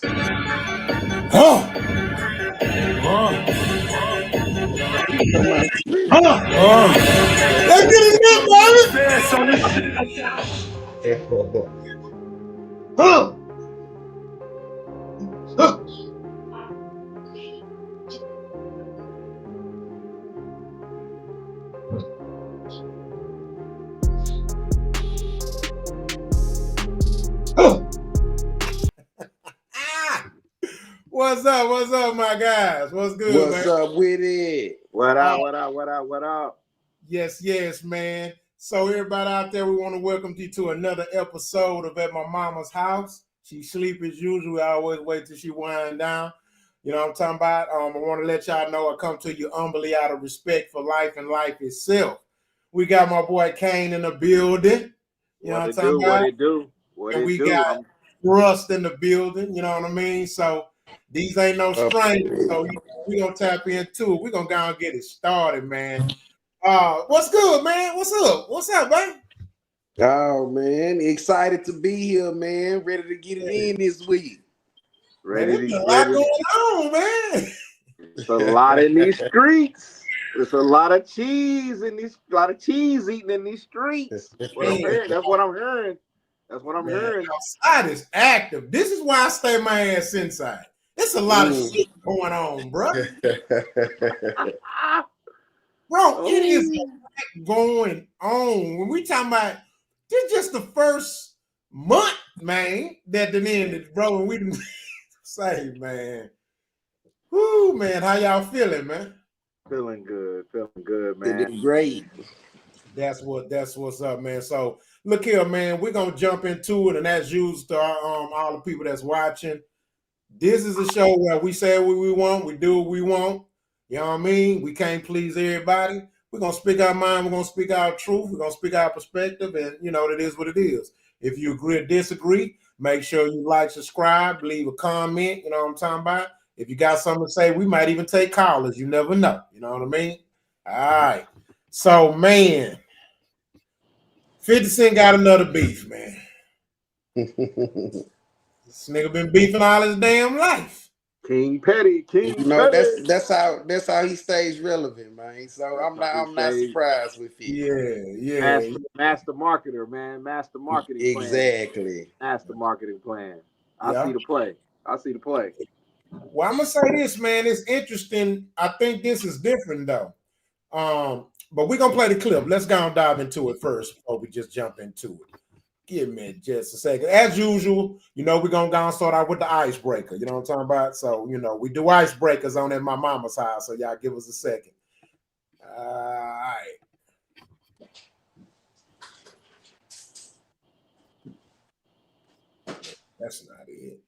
Huh? Let's get it up, baby. Huh? Huh? Huh? Ah! What's up? What's up, my guys? What's good, What's man? up with it? What up, what up, what up, what up? Yes, man. So everybody out there, we want to welcome you to another episode of At My Mama's House. She sleep as usual. I always wait till she wind down. You know what I'm talking about? I want to let y'all know I come to you humbly out of respect for life and life itself. We got my boy Kane in the building. You know what I'm talking about? What it do? What And it we do? got Rust in the building. You know what I mean? So these ain't no strangers. So we gonna tap into it. We gonna go and get it started, man. What's good, man? What's up? What's up, man? Oh man, excited to be here, man. Ready to get it in this week. Man, there's a lot going on, man. It's a lot in these streets. There's a lot of cheese in these, a lot of cheese eating in these streets. What I'm hearing. That's what I'm hearing. That's what I'm hearing. Outside is active. This is why I stay my ass inside. There's a lot of shit going on, bro. Bro, it is going on. When we talking about this, just the first month, man, that done ended, bro. And we didn't say, man. Whoo, man, how y'all feeling, man? Feeling good, man. Feeling great. That's what's up, man. So look here, man. We're gonna jump into it, and as usual to our, all the people that's watching. This is a show where we say what we want, we do what we want. You know what I mean? We can't please everybody. We're gonna speak our mind, we're gonna speak our truth, we're gonna speak our perspective, and you know, it is what it is. If you agree or disagree, make sure you like, subscribe, leave a comment, you know what I'm talking about. If you got something to say, we might even take callers. You never know. You know what I mean? All right. So, man, 50 Cent got another beef, man. This nigga been beefing all his damn life. King Petty. You know, that's how he stays relevant, man. So I'm not surprised with it. Yeah. Master marketer, man. Master marketing plan. Exactly. Master marketing plan. I see the play. Well, I'm gonna say this, man. It's interesting. I think this is different though. But we're gonna play the clip. Let's go and dive into it first before we just jump into it. Give me just a second. As usual, you know, we're gonna go and start out with the icebreaker. You know what I'm talking about? So, you know, we do icebreakers on At My Mama's House. So y'all give us a second. All right. That's not it.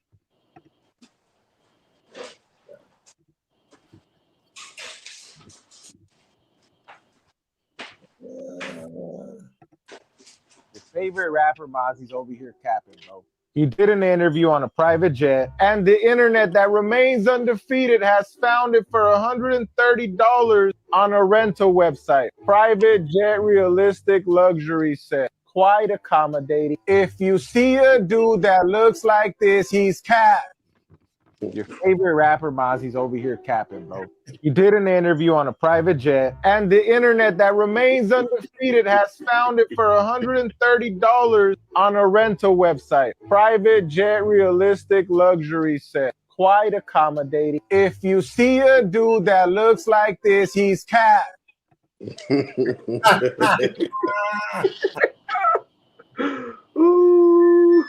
Your favorite rapper, Mozzie's over here capping, bro. He did an interview on a private jet, and the internet that remains undefeated has found it for $130 on a rental website. Private jet realistic luxury set. Quite accommodating. If you see a dude that looks like this, he's capped. Your favorite rapper, Mozzie's over here capping, bro. He did an interview on a private jet, and the internet that remains undefeated has found it for $130 on a rental website. Private jet realistic luxury set. Quite accommodating. If you see a dude that looks like this, he's capped.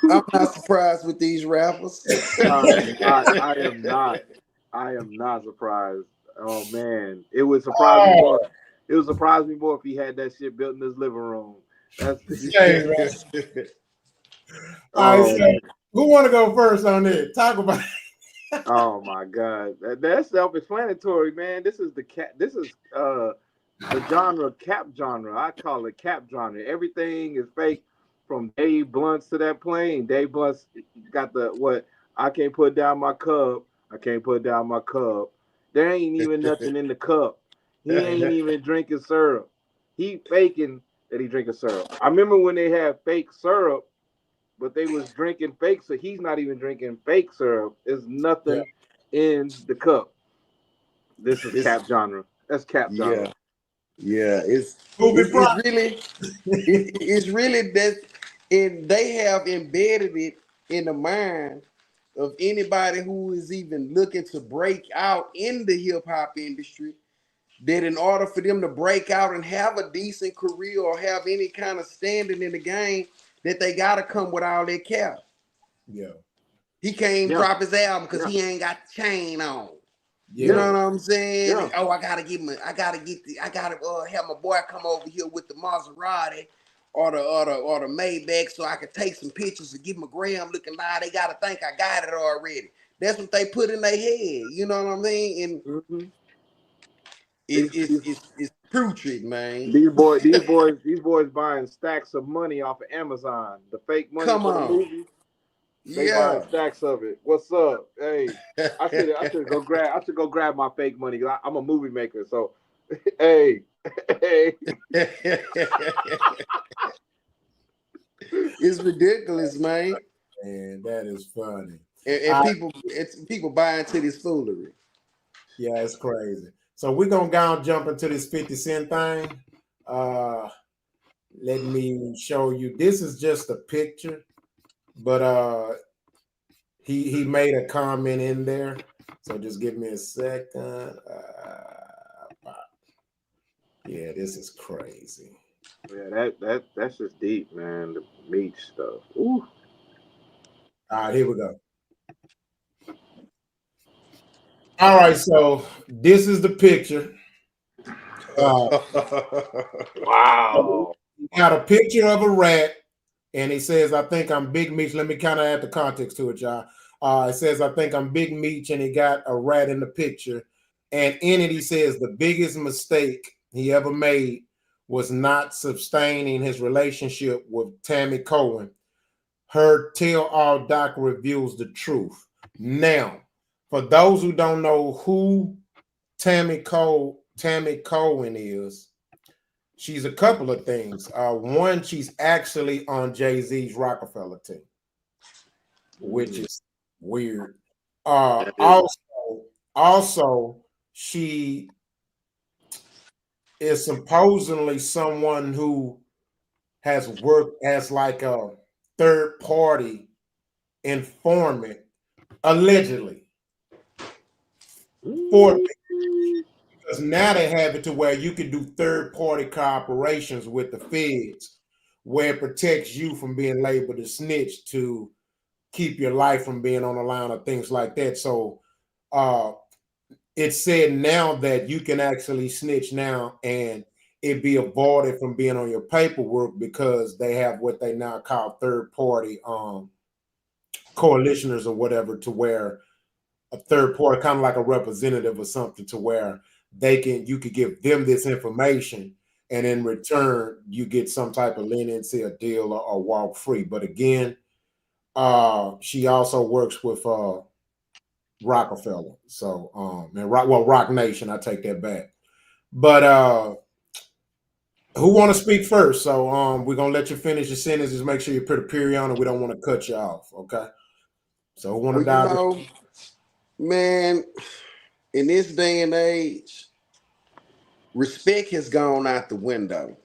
I'm not surprised with these rappers. I am not surprised. Oh man, it would surprise me more. It would surprise me more if he had that shit built in his living room. That's All right, so who want to go first on it? Talk about it. Oh my god, that's self-explanatory, man. This is the genre, cap genre. I call it cap genre. Everything is fake. From Dave Blunt's to that plane. Dave Blunt's got the what? I can't put down my cup. I can't put down my cup. There ain't even nothing in the cup. He ain't even drinking syrup. He faking that he drinking syrup. I remember when they had fake syrup but they was drinking fake. So he's not even drinking fake syrup. There's nothing in the cup. This is cap genre. That's cap genre. Yeah. Yeah, it's really that, and they have embedded it in the mind of anybody who is even looking to break out in the hip hop industry, that in order for them to break out and have a decent career or have any kind of standing in the game, that they gotta come with all that cap. Yeah. He can't drop his album because he ain't got the chain on. Yeah. You know what I'm saying? Yeah. Oh, I gotta have my boy come over here with the Maserati or the Maybach so I could take some pictures and give him a gram looking like they gotta think I got it already. That's what they put in their head. You know what I mean? And it's putrid, man. These boys buying stacks of money off of Amazon. The fake money for the movie. They buying stacks of it. What's up? Hey, I should go grab my fake money. I'm a movie maker, so hey. It's ridiculous, man. And that is funny. And people buy into this foolery. Yeah, it's crazy. So we're gonna go and jump into this 50 Cent thing. Let me show you. This is just a picture, but he made a comment in there. So just give me a second. Yeah, this is crazy. Yeah, that's just deep, man. The Meech stuff. Ooh. All right, here we go. All right, so this is the picture. Wow. He got a picture of a rat, and he says, I think I'm Big Meech. Let me kind of add the context to it, y'all. It says, I think I'm Big Meech, and he got a rat in the picture. And in it, he says the biggest mistake he ever made was not sustaining his relationship with Tammy Cohen. Her Tell All doc reveals the truth. Now, for those who don't know who Tammy Cohen is, she's a couple of things. One, she's actually on Jay-Z's Rockefeller team, which is weird. Also, she is supposedly someone who has worked as like a third party informant, allegedly, for because now they have it to where you can do third party cooperations with the feds, where it protects you from being labeled a snitch to keep your life from being on the line or things like that. So it's said now that you can actually snitch now and it be avoided from being on your paperwork because they have what they now call third party coalitioners or whatever, to where a third party, kind of like a representative or something, to where you could give them this information and in return you get some type of leniency, a deal, or walk free. But again, she also works with Rockefeller. So Rock Nation, I take that back. But who want to speak first? So we're gonna let you finish your sentences. Make sure you put a period on it. We don't want to cut you off. Okay. So who want to dive? Man, in this day and age, respect has gone out the window.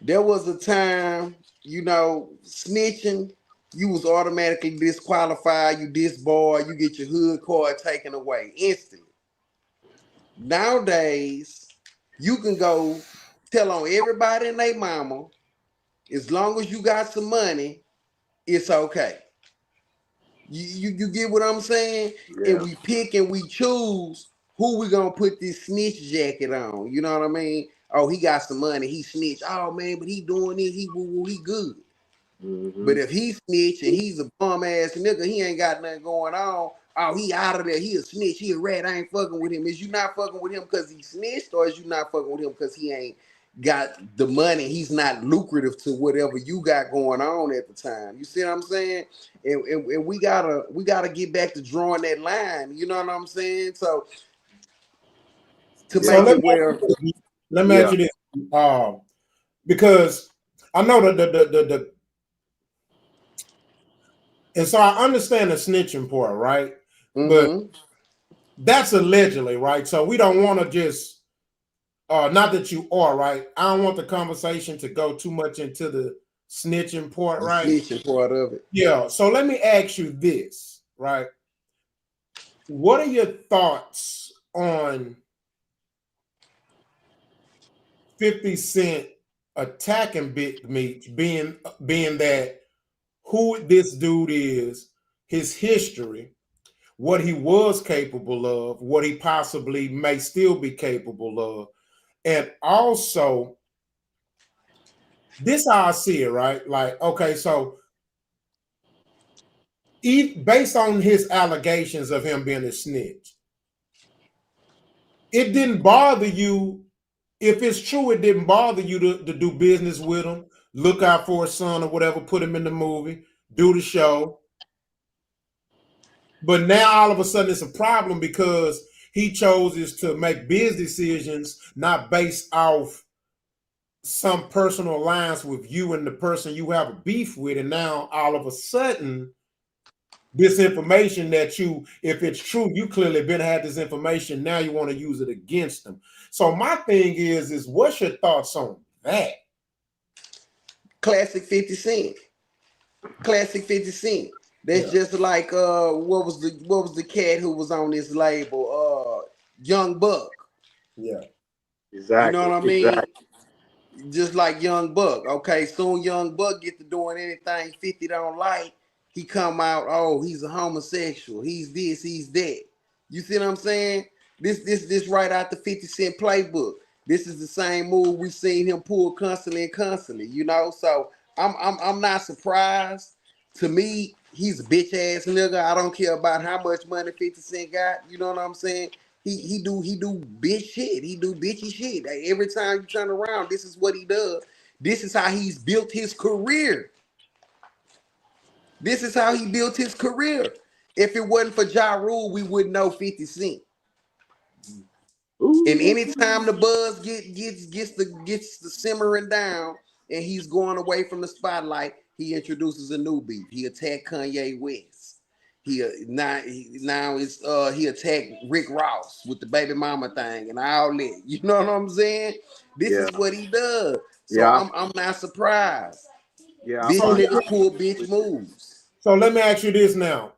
There was a time, snitching, you was automatically disqualified, you disbarred, you get your hood card taken away instantly. Nowadays, you can go tell on everybody and their mama, as long as you got some money, it's okay. You get what I'm saying? Yeah. And we pick and we choose who we gonna put this snitch jacket on. You know what I mean? Oh, he got some money, he snitch. Oh man, but he doing this, he good. Mm-hmm. But if he snitch and he's a bum ass nigga, he ain't got nothing going on. Oh, he out of there. He a snitch. He a rat. I ain't fucking with him. Is you not fucking with him because he snitched, or is you not fucking with him because he ain't got the money? He's not lucrative to whatever you got going on at the time. You see what I'm saying? And we gotta get back to drawing that line. You know what I'm saying? So let me ask you this, because I know the And so I understand the snitching part, right? But Mm-hmm. that's allegedly, right? So we don't want to just, not that you are, right? I don't want the conversation to go too much into the snitching part, The right? snitching part of it. Yeah. So let me ask you this, right? What are your thoughts on 50 Cent attacking Big Meech, being that who this dude is, his history, what he was capable of, what he possibly may still be capable of, and also this how I see it, right? Like, okay, so based on his allegations of him being a snitch, it didn't bother you. If it's true, it didn't bother you to do business with him, look out for his son or whatever, put him in the movie, do the show. But now all of a sudden it's a problem because he chooses to make business decisions not based off some personal alliance with you and the person you have a beef with. And now all of a sudden, this information that you, if it's true, you clearly been had this information. Now you want to use it against them. So my thing is what's your thoughts on that? Classic 50 Cent. Classic 50 Cent. That's just like what was the cat who was on this label? Young Buck. Yeah. Exactly. You know what I mean? Exactly. Just like Young Buck. Okay, soon Young Buck get to doing anything 50 don't like. He come out, oh, he's a homosexual. He's this, he's that. You see what I'm saying? This right out the 50 Cent playbook. This is the same move we seen him pull constantly, you know. So I'm not surprised. To me, he's a bitch ass nigga. I don't care about how much money 50 Cent got. You know what I'm saying? He do bitch shit. He do bitchy shit. Like, every time you turn around, this is what he does. This is how he's built his career. This is how he built his career. If it wasn't for Ja Rule, we wouldn't know 50 Cent. Ooh. And anytime the buzz gets the simmering down and he's going away from the spotlight, he introduces a new beef. He attacked Kanye West. He attacked Rick Ross with the baby mama thing and all that. You know what I'm saying? This Yeah. is what he does. So Yeah. I'm not surprised. Yeah. Bitch niggas pull bitch moves. So let me ask you this now.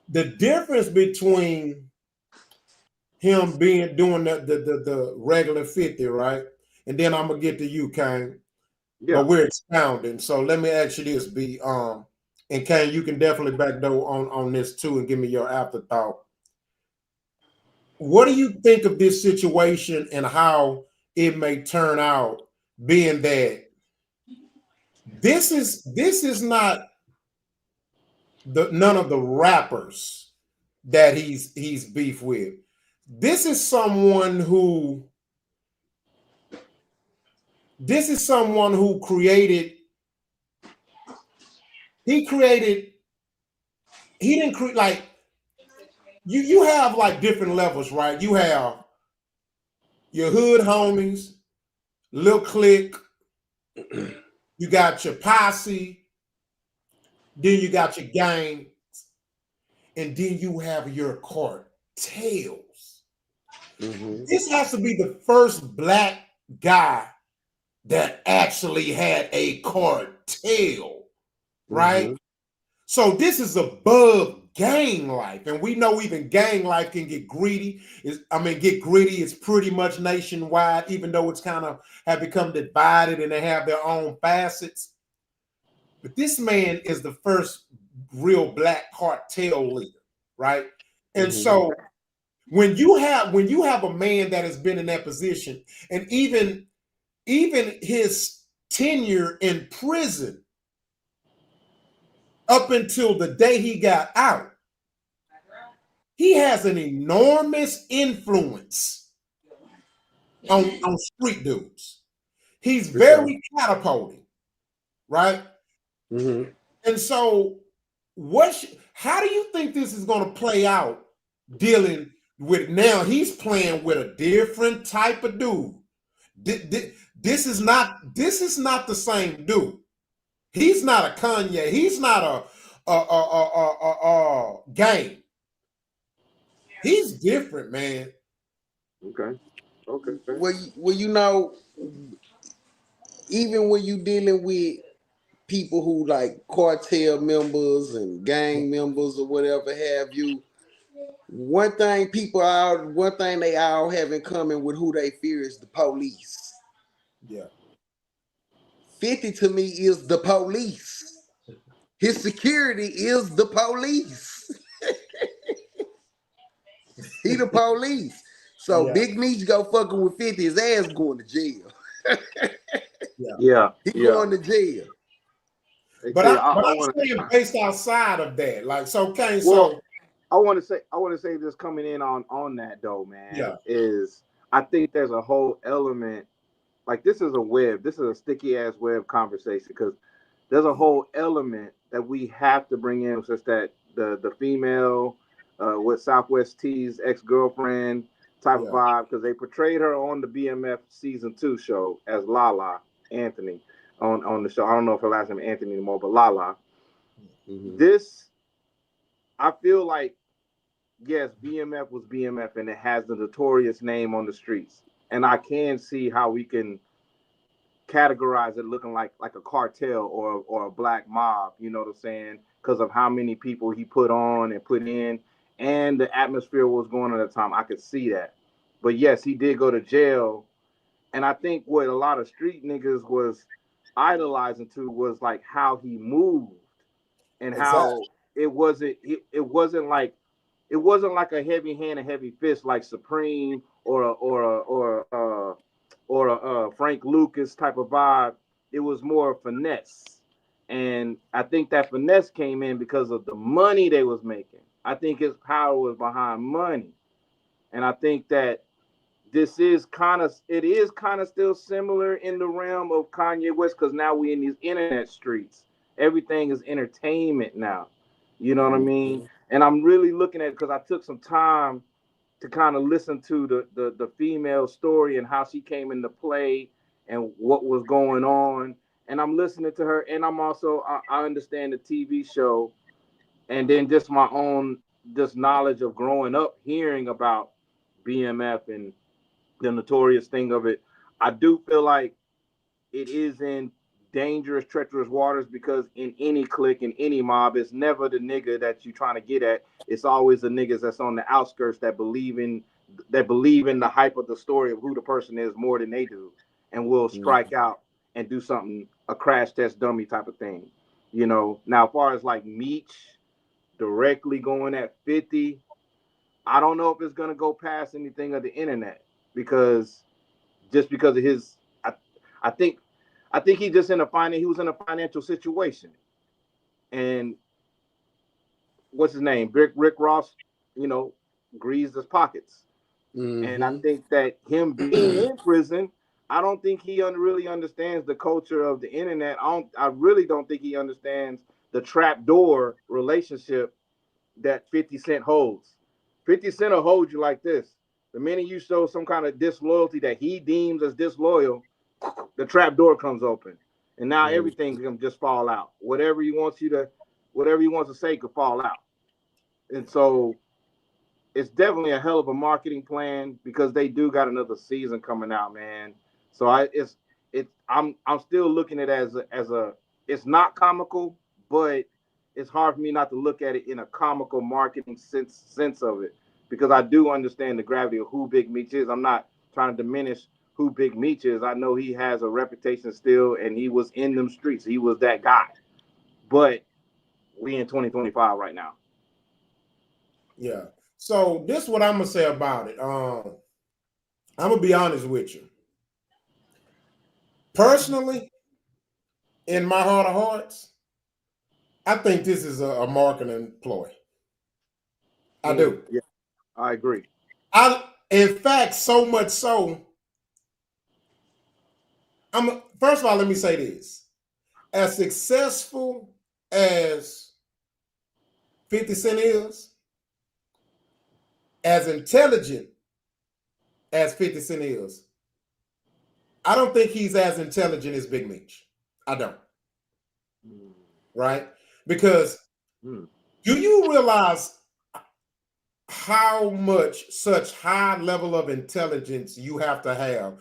The difference between him doing the regular 50, right? And then I'm gonna get to you, Kane. Yeah. But we're expounding. So let me ask you this, B. And Kane, you can definitely backdoor on this too and give me your afterthought. What do you think of this situation and how it may turn out, being that this is not none of the rappers that he's beef with. This is someone who created. He didn't create, like, you have like different levels, right? You have your hood homies, Lil Click, you got your posse, then you got your gang, and then you have your cartels. Mm-hmm. This has to be the first black guy that actually had a cartel, right? Mm-hmm. So this is above gang life, and we know even gang life can get greedy. Get gritty. It's pretty much nationwide, even though it's kind of have become divided and they have their own facets. But this man is the first real black cartel leader, right? And Mm-hmm. so when you have a man that has been in that position, and even his tenure in prison up until the day he got out, he has an enormous influence on street dudes. He's very catapulting, right? Mm-hmm. And so how do you think this is going to play out, dealing with now he's playing with a different type of dude. This is not the same dude. He's not a Kanye. He's not a Game. He's different, man. Okay. Well, you know, even when you dealing with people who like cartel members and gang members or whatever have you, one thing they all have in common with who they fear is the police. Yeah. 50 to me is the police. His security is the police. He the police. So Yeah. Big Meech go fucking with 50, his ass going to jail. Yeah. He going to jail. But I'm want saying based outside of that, like Kane. Well, So I want to say this coming in on that though, man. yeah, Is I think there's a whole element, like this is a web, this is a sticky ass web conversation, because there's a whole element that we have to bring in, such that the female with Southwest T's ex-girlfriend type of yeah, vibe, because they portrayed her on the BMF season 2 show as Lala Anthony on the show. I don't know if her last name is Anthony anymore, but Lala. Mm-hmm. This, I feel like, yes, BMF was BMF and it has the notorious name on the streets. And I can see how we can categorize it looking like a cartel or a black mob, you know what I'm saying? Because of how many people he put on and put in, and the atmosphere was going on at the time. I could see that. But yes, he did go to jail. And I think what a lot of street niggas was idolizing to was like how he moved, and exactly. how it wasn't like a heavy hand and heavy fist like Supreme or a Frank Lucas type of vibe. It was more finesse, and I think that finesse came in because of the money they was making. I think his power was behind money, and I think that it is kind of still similar in the realm of Kanye West, because now we in these internet streets. Everything is entertainment now. You know what I mean? And I'm really looking at it because I took some time to kind of listen to the female story and how she came into play and what was going on. And I'm listening to her, and I understand the TV show, and then just my own just knowledge of growing up hearing about BMF and the notorious thing of it. I do feel like it is in dangerous, treacherous waters, because in any clique, in any mob, it's never the nigga that you're trying to get at. It's always the niggas that's on the outskirts that believe in the hype of the story of who the person is more than they do, and will strike out and do something, a crash test dummy type of thing. Now as far as like Meech directly going at 50, I don't know if it's gonna go past anything of the internet, because just because of his, I think he was in a financial situation, and what's his name, Rick Ross, greased his pockets, and I Mm-hmm. think that him being in prison, I don't think he really understands the culture of the internet. I really don't think he understands the trapdoor relationship that 50 Cent holds. 50 Cent will hold you like this. The minute you show some kind of disloyalty that he deems as disloyal, the trap door comes open. And now everything can just fall out. Whatever he wants to say could fall out. And so it's definitely a hell of a marketing plan, because they do got another season coming out, man. So I'm still looking at it as a it's not comical, but it's hard for me not to look at it in a comical marketing sense of it, because I do understand the gravity of who Big Meech is. I'm not trying to diminish who Big Meech is. I know he has a reputation still, and he was in them streets. He was that guy. But we in 2025 right now. Yeah. So this is what I'm gonna say about it. I'm gonna be honest with you. Personally, in my heart of hearts, I think this is a marketing ploy. I do. Yeah, I agree. In fact, so much so. First of all, let me say this: as successful as 50 Cent is, as intelligent as 50 Cent is, I don't think he's as intelligent as Big Meech. I don't. right? Because Hmm. do you realize how much such high level of intelligence you have to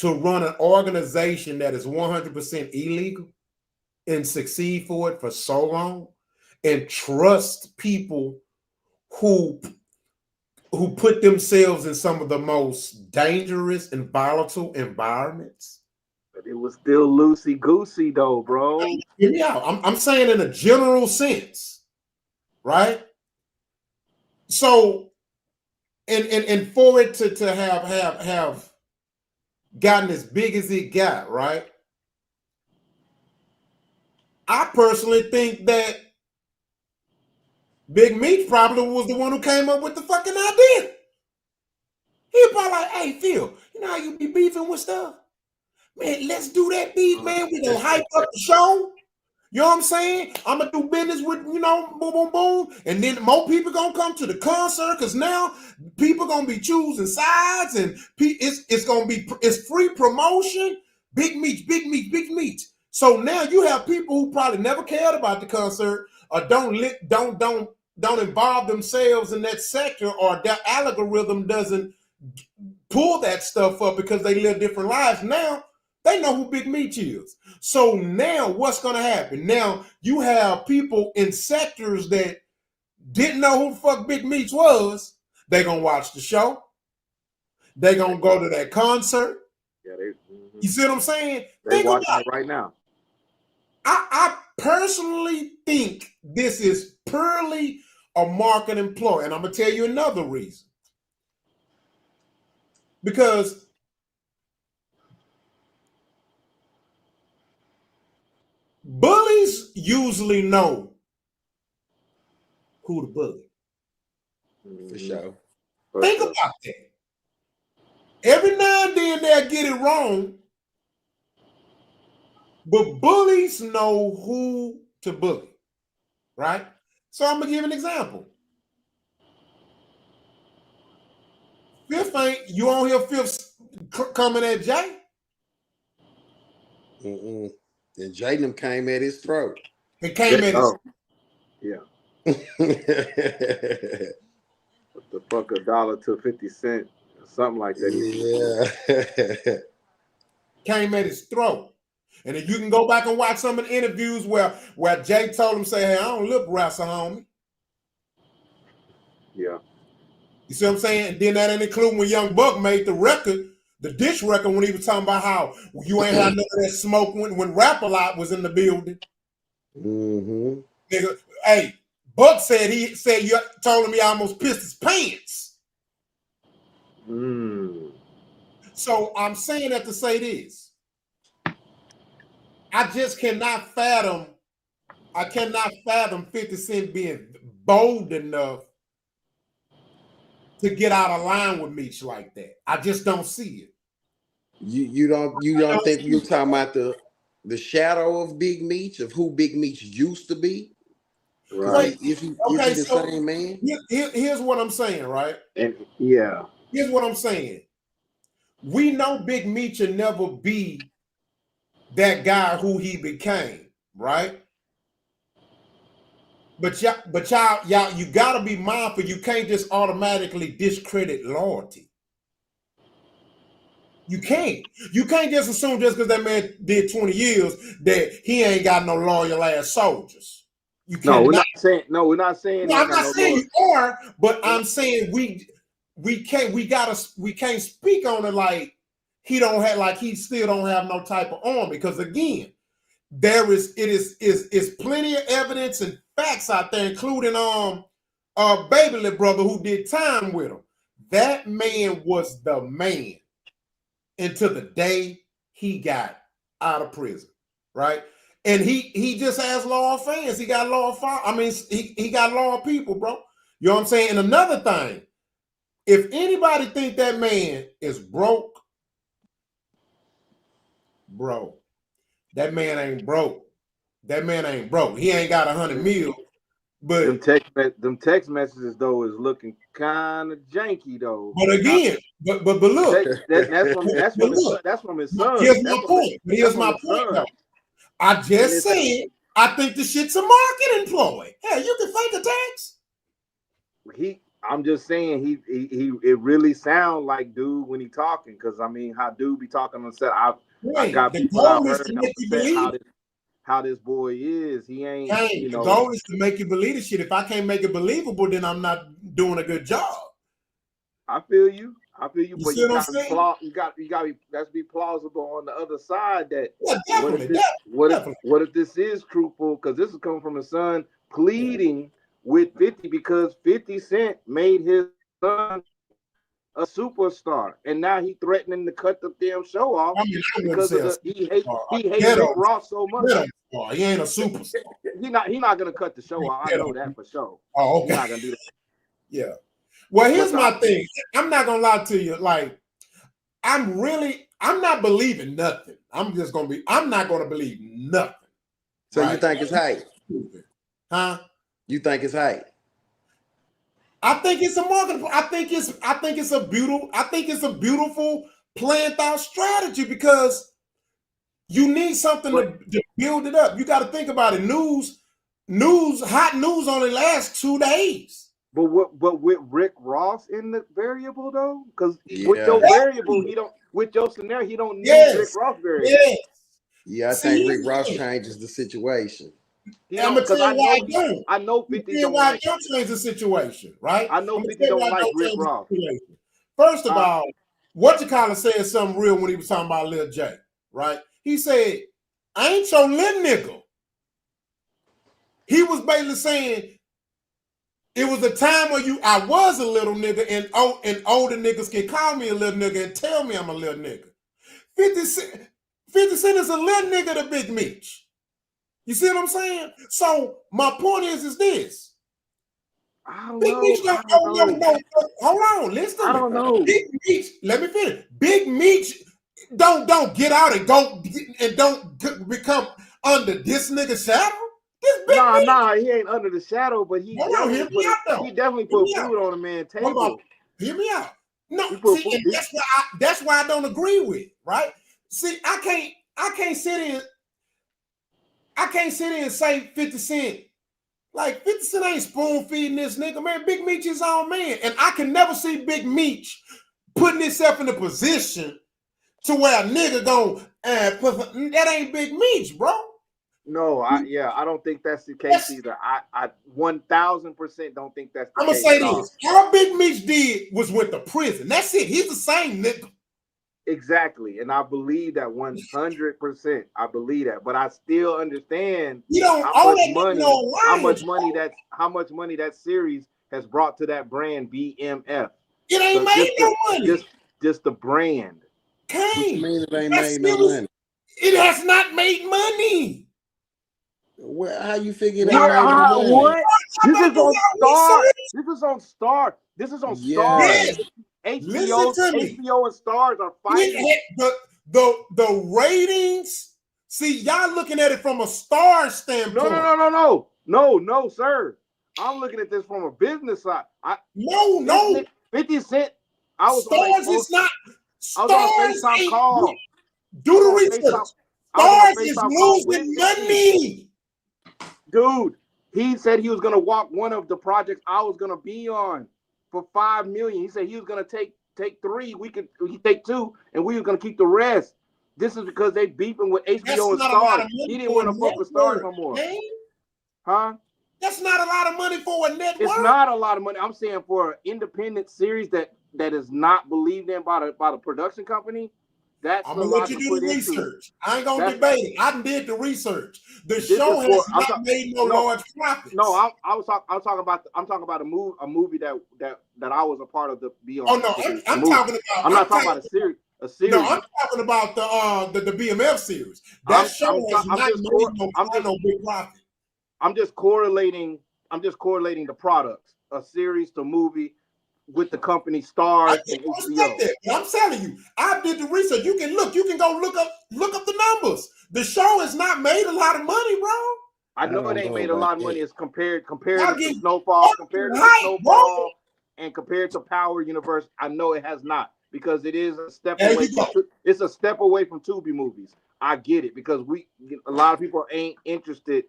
run an organization that is 100% illegal and succeed for it for so long and trust people who put themselves in some of the most dangerous and volatile environments? But it was still loosey goosey though, bro. Hear me out. I'm saying in a general sense, right? So, and for it to have gotten as big as it got, right? I personally think that Big Meech probably was the one who came up with the fucking idea. He probably like, hey, Phil, you know how you be beefing with stuff? Man, let's do that beef, man. We gonna hype up the show. You know what I'm saying? I'm gonna do business with, you know, boom, boom, boom. And then more people gonna come to the concert because now people gonna be choosing sides and it's gonna be, it's free promotion. Big Meech, Big Meech, Big Meech. So now you have people who probably never cared about the concert or don't involve themselves in that sector, or their algorithm doesn't pull that stuff up because they live different lives. Now they know who Big Meech is. So now what's going to happen? Now you have people in sectors that didn't know who the fuck Big Meech was. They're going to watch the show. They're going to go to that concert. Yeah, You see what I'm saying? They're watching it right now. I personally think this is purely a marketing ploy. And I'm going to tell you another reason. Because bullies usually know who to bully. For sure. Think about that. Every now and then they'll get it wrong, but bullies know who to bully, right? So I'm gonna give an example. Fifth ain't you on here? Fifth coming at Jay. And Jaden came at his throat. It came at his. Yeah. What the fuck, $1 to 50 cents, something like that. Yeah. Came at his throat. And if you can go back and watch some of the interviews where Jay told him, say, hey, I don't look wrestle, homie. Yeah. You see what I'm saying? And then that ain't including when Young Buck made the record, the dish record, when he was talking about how you ain't had none of that smoke when Rap-A-Lot was in the building. Mm-hmm. Nigga, hey, Buck said you told him he almost pissed his pants. So I'm saying that to say this. I just cannot fathom 50 Cent being bold enough to get out of line with Meech like that. I just don't see it. You don't think you're talking about the shadow of Big Meech, of who Big Meech used to be? Right. Is he the same man? Here's what I'm saying, right? Yeah. Here's what I'm saying. We know Big Meech will never be that guy who he became, right? But y'all, you gotta be mindful. You can't just automatically discredit loyalty. You can't just assume just because that man did 20 years that he ain't got no loyal ass soldiers. You can't. No, we're not saying. No, I'm not saying you are, but I'm saying we can't speak on it like he don't have, like he still don't have no type of army, because again, is plenty of evidence and facts out there, including Baby brother who did time with him. That man was the man until the day he got out of prison, right? And he just has loyal fans. He got loyal he got loyal people, bro. You know what I'm saying? And another thing, if anybody think that man is broke, bro, that man ain't broke. That man ain't broke. He ain't got 100 mil. But them text messages though is looking kind of janky though. But again, but look, that's from his son. Here's my point. I just said I think the shit's a marketing ploy. Hell, you can fake a tax. I'm just saying he it really sounds like dude when he talking, because I mean how dude be talking on set. I got The people I've goal is heard to on make you set believe. how this boy is. He ain't, Hey, the goal is to make you believe the shit. If I can't make it believable, then I'm not doing a good job. I feel you, but see you what I'm saying? That's be plausible on the other side. That Yeah, definitely, what if this is truthful? Because this is coming from a son pleading with 50 because 50 Cent made his son a superstar, and now he threatening to cut the damn show off because of he hate Rick Ross so much. He ain't a superstar. He not gonna cut the show off. I know that for sure. Oh, okay. He's not gonna do that. Yeah. Well, here's my thing. I'm not gonna lie to you. Like, I'm not believing nothing. I'm not gonna believe nothing. So right? You think it's hype? Huh? You think it's hype? I think it's a marketing. I think it's a beautiful planned out strategy, because you need something to build it up. You got to think about it. Hot news only lasts 2 days. But with Rick Ross in the variable though, because with your variable, with your scenario, he don't need Rick Ross variable. Yes. Yeah, I think Rick Ross changes the situation. I'm gonna tell you why I don't. I know 50 don't like. Don't change the situation, right? I know 50 don't like Rick Ross. First of all, Whatchacallit said something real when he was talking about Lil J, right? He said, "I ain't your little nigga." He was basically saying it was a time where I was a little nigga, and older niggas can call me a little nigga and tell me I'm a little nigga. 50 Cent is a little nigga to Big Meech. You see what I'm saying? So my point is this. Big Meech hold on, listen. I don't know. Big Meech, let me finish. Big Meech don't get out and don't become under this nigga's shadow. Nah, he ain't under the shadow, but he definitely put food on a man's table. Hear me out. No, see, and that's why I don't agree with, right? See, I can't sit in and say 50 Cent. Like 50 Cent ain't spoon feeding this nigga, man. Big Meech is on man. And I can never see Big Meech putting himself in a position to where a nigga that ain't Big Meech, bro. No, I don't think that's the case either. I 1000% don't think that's the case. I'm gonna say this. All Big Meech did was went to prison. That's it. He's the same nigga. Exactly, and I believe that 100%. I believe that, but I still understand how much money that series has brought to that brand BMF. It ain't made no money. Just the brand. What you mean it ain't made no money? It has not made money. Well, how you figure it out? What? This is on Star. This is on Star. Yes. HBO and Stars are fighting. The ratings. See, y'all looking at it from a Star standpoint. No, sir. I'm looking at this from a business side. 50 Cent. Stars is not. I was on a FaceTime call. Do the research. Stars is losing money. Dude, he said he was gonna walk one of the projects I was gonna be on for $5 million. He said he was gonna take 3. He take 2, and we were gonna keep the rest. This is because they beefing with HBO and Stars. He didn't want to fuck with Stars no more. Man. Huh? That's not a lot of money for a network. It's not a lot of money. I'm saying for an independent series that is not believed in by the production company. That's I'm gonna let you do the research. I ain't gonna debate it. I did the research. The show has not made no large profits. No, I'm talking about a movie that I was a part of the Beyond. Oh no, I'm not talking about a series. No, I'm talking about the BMF series. That show has not made no big profit. I'm just correlating the products, a series to movie, with the company Stars and HBO. I'm telling you, I did the research. You can go look up the numbers. The show has not made a lot of money, bro. I know it ain't made a lot of money. It's compared to Snowfall, and compared to Power Universe. I know it has not, because it is a step away. It's a step away from Tubi movies. I get it because a lot of people ain't interested,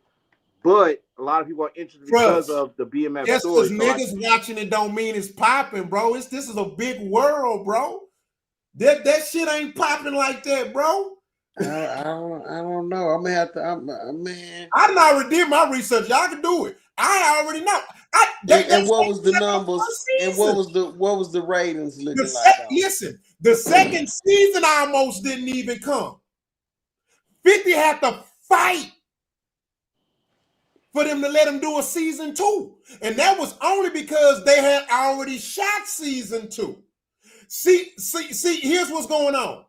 but a lot of people are interested because Trust. of the BMF Just story. because niggas watching it don't mean it's popping, bro. This is a big world, bro. That shit ain't popping like that, bro. I don't know. I'm gonna have to. Man. I already did my research. Y'all can do it. I already know. And what was the numbers? And what was the ratings looking like? Listen, the second season almost didn't even come. 50 had to fight for them to let him do a season 2. And that was only because they had already shot season 2. See, here's what's going on.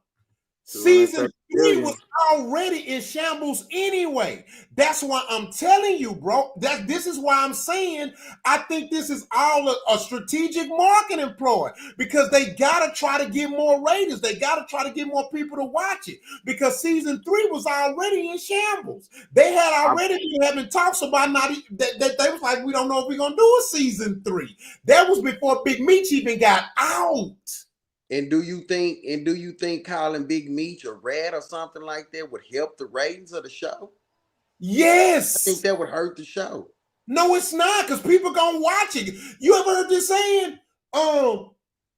Season 3 was already in shambles anyway. That's why I'm telling you, bro. This is why I'm saying I think this is all a strategic marketing ploy because they gotta try to get more ratings. They gotta try to get more people to watch it because season 3 was already in shambles. They had already been having talks about that they was like, we don't know if we're gonna do a season 3. That was before Big Meech even got out. And do you think calling Big Meech a rat or something like that would help the ratings of the show? Yes. I think that would hurt the show. No, it's not, because people gonna watch it. You ever heard this saying?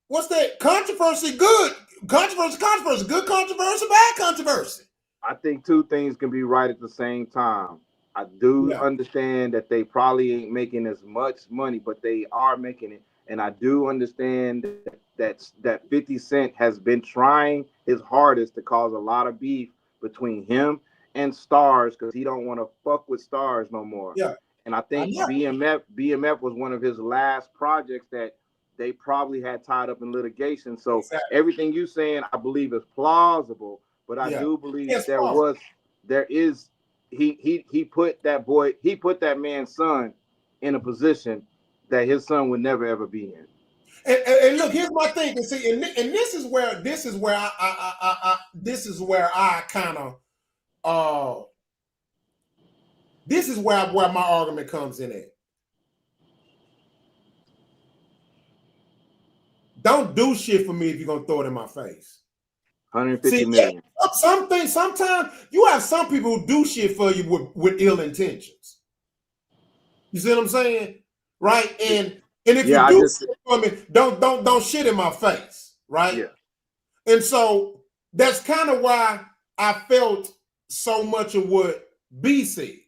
What's that? Controversy, good. Controversy, good controversy, bad controversy. I think two things can be right at the same time. I do understand that they probably ain't making as much money, but they are making it. And I do understand that 50 Cent has been trying his hardest to cause a lot of beef between him and Stars because he don't want to fuck with Stars no more. Yeah. And I think BMF was one of his last projects that they probably had tied up in litigation. So everything you saying, I believe is plausible, but I do believe he put that man's son in a position that his son would never ever be in. And look, here's my thing. And see, and this is where my argument comes in at. Don't do shit for me if you're gonna throw it in my face. 150 million. Sometimes you have some people who do shit for you with ill intentions. You see what I'm saying? Right? And if you do shit for me, don't shit in my face, right? Yeah. And so that's kind of why I felt so much of what B said.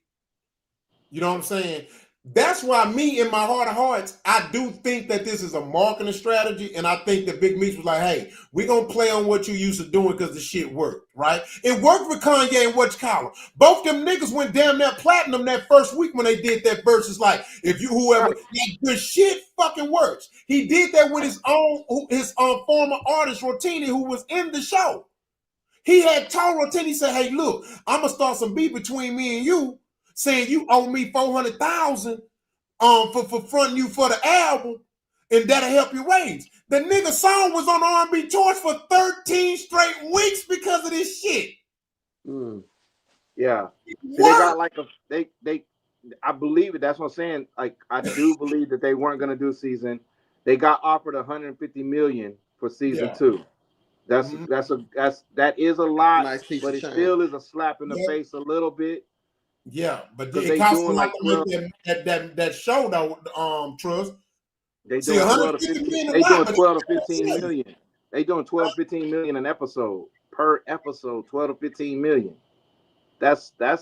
You know what I'm saying? That's why me, in my heart of hearts, I do think that this is a marketing strategy, and I think that Big Meech was like, hey, we're going to play on what you used to doing because the shit worked, right? It worked with Kanye and What You Call Him. Both them niggas went damn near platinum that first week when they did that versus like, if you whoever, the shit fucking works. He did that with his former artist, Rotini, who was in the show. He had told Rotini, he said, hey, look, I'm going to start some beef between me and you, saying you owe me $400,000 for fronting you for the album, and that'll help you raise. The nigga song was on R&B charts for 13 straight weeks because of this shit. Yeah. See, they got like I believe it. That's what I'm saying. Like, I do believe that they weren't gonna do season. They got offered $150 million for season 2. That is a lot, nice, but it still is a slap in the face a little bit. Yeah, but it costs a lot to make that show though. Trust. They doing 12 to 15 million. They doing 12 to 15 million an episode per episode. 12 to 15 million. That's a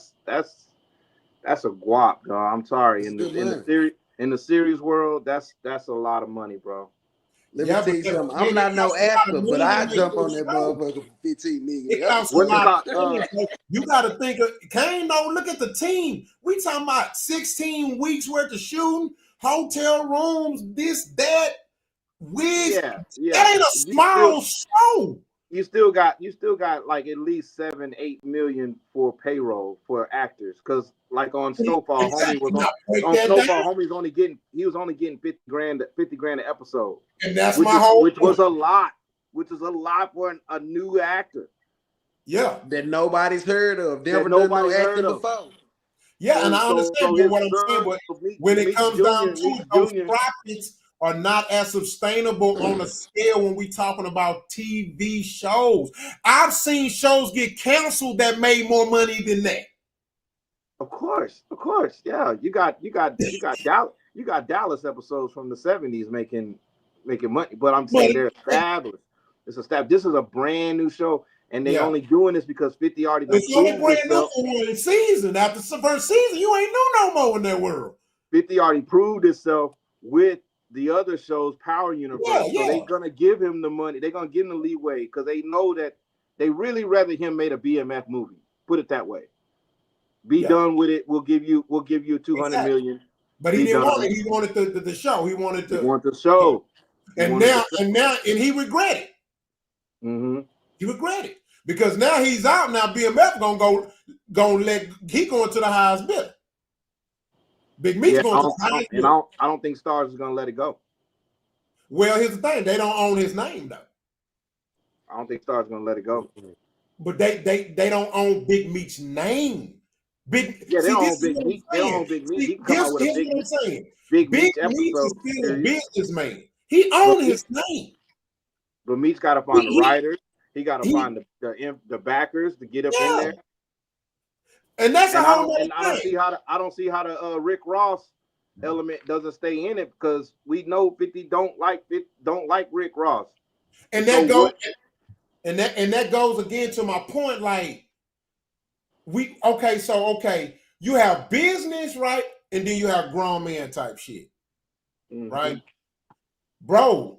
guap, dog. I'm sorry. In the series world, that's a lot of money, bro. Let me tell you something. I'm not no actor, but I jump on that motherfucker for 15 million. You got to think of Kane. No, look at the team. We talking about 16 weeks worth of shooting, hotel rooms, this, that, wigs. That ain't a small show. You still got like at least 7-8 million for payroll for actors, because like on Snowfall, homie was only getting 50 grand an episode, and that's which was a lot for a new actor. Yeah, that nobody's heard of. Never done no acting before. Yeah, and I understand what I'm saying, but when it comes down to those profits are not as sustainable on a scale when we talking about TV shows. I've seen shows get canceled that made more money than that. Of course, yeah. You got Dallas episodes from the 70s making money, but I'm saying they're established. It's established. This is a brand new show, and they only doing this because 50 already done it's only proved brand new itself. for one season. After the first season, you ain't know no more in that world. 50 already proved itself with the other shows, Power Universe. So they're gonna give him the money. They're gonna give him the leeway because they know that they really rather him made a BMF movie. Put it that way. Be done with it. We'll give you 200 million. But he didn't want it. He wanted the show. He wanted the show. And he regretted. Mm-hmm. He regretted because now he's out. Now BMF gonna he going to the highest bidder. Big Meech going to the highest bidder. I don't think Stars is gonna let it go. Well, here's the thing: they don't own his name though. I don't think Stars is gonna let it go. But they don't own Big Meech's name. They don't own Big Meech. They don't own Big Meech. He can come out with a Big Meech. Big Meech is still a businessman. He owns his name. But Meech got to find the writers. He got to find the backers to get up in there. And that's I don't see how the Rick Ross element doesn't stay in it because we know 50 don't like Rick Ross. And that goes that goes again to my point. Like you have business, right? And then you have grown man type shit. Mm-hmm. Right? Bro.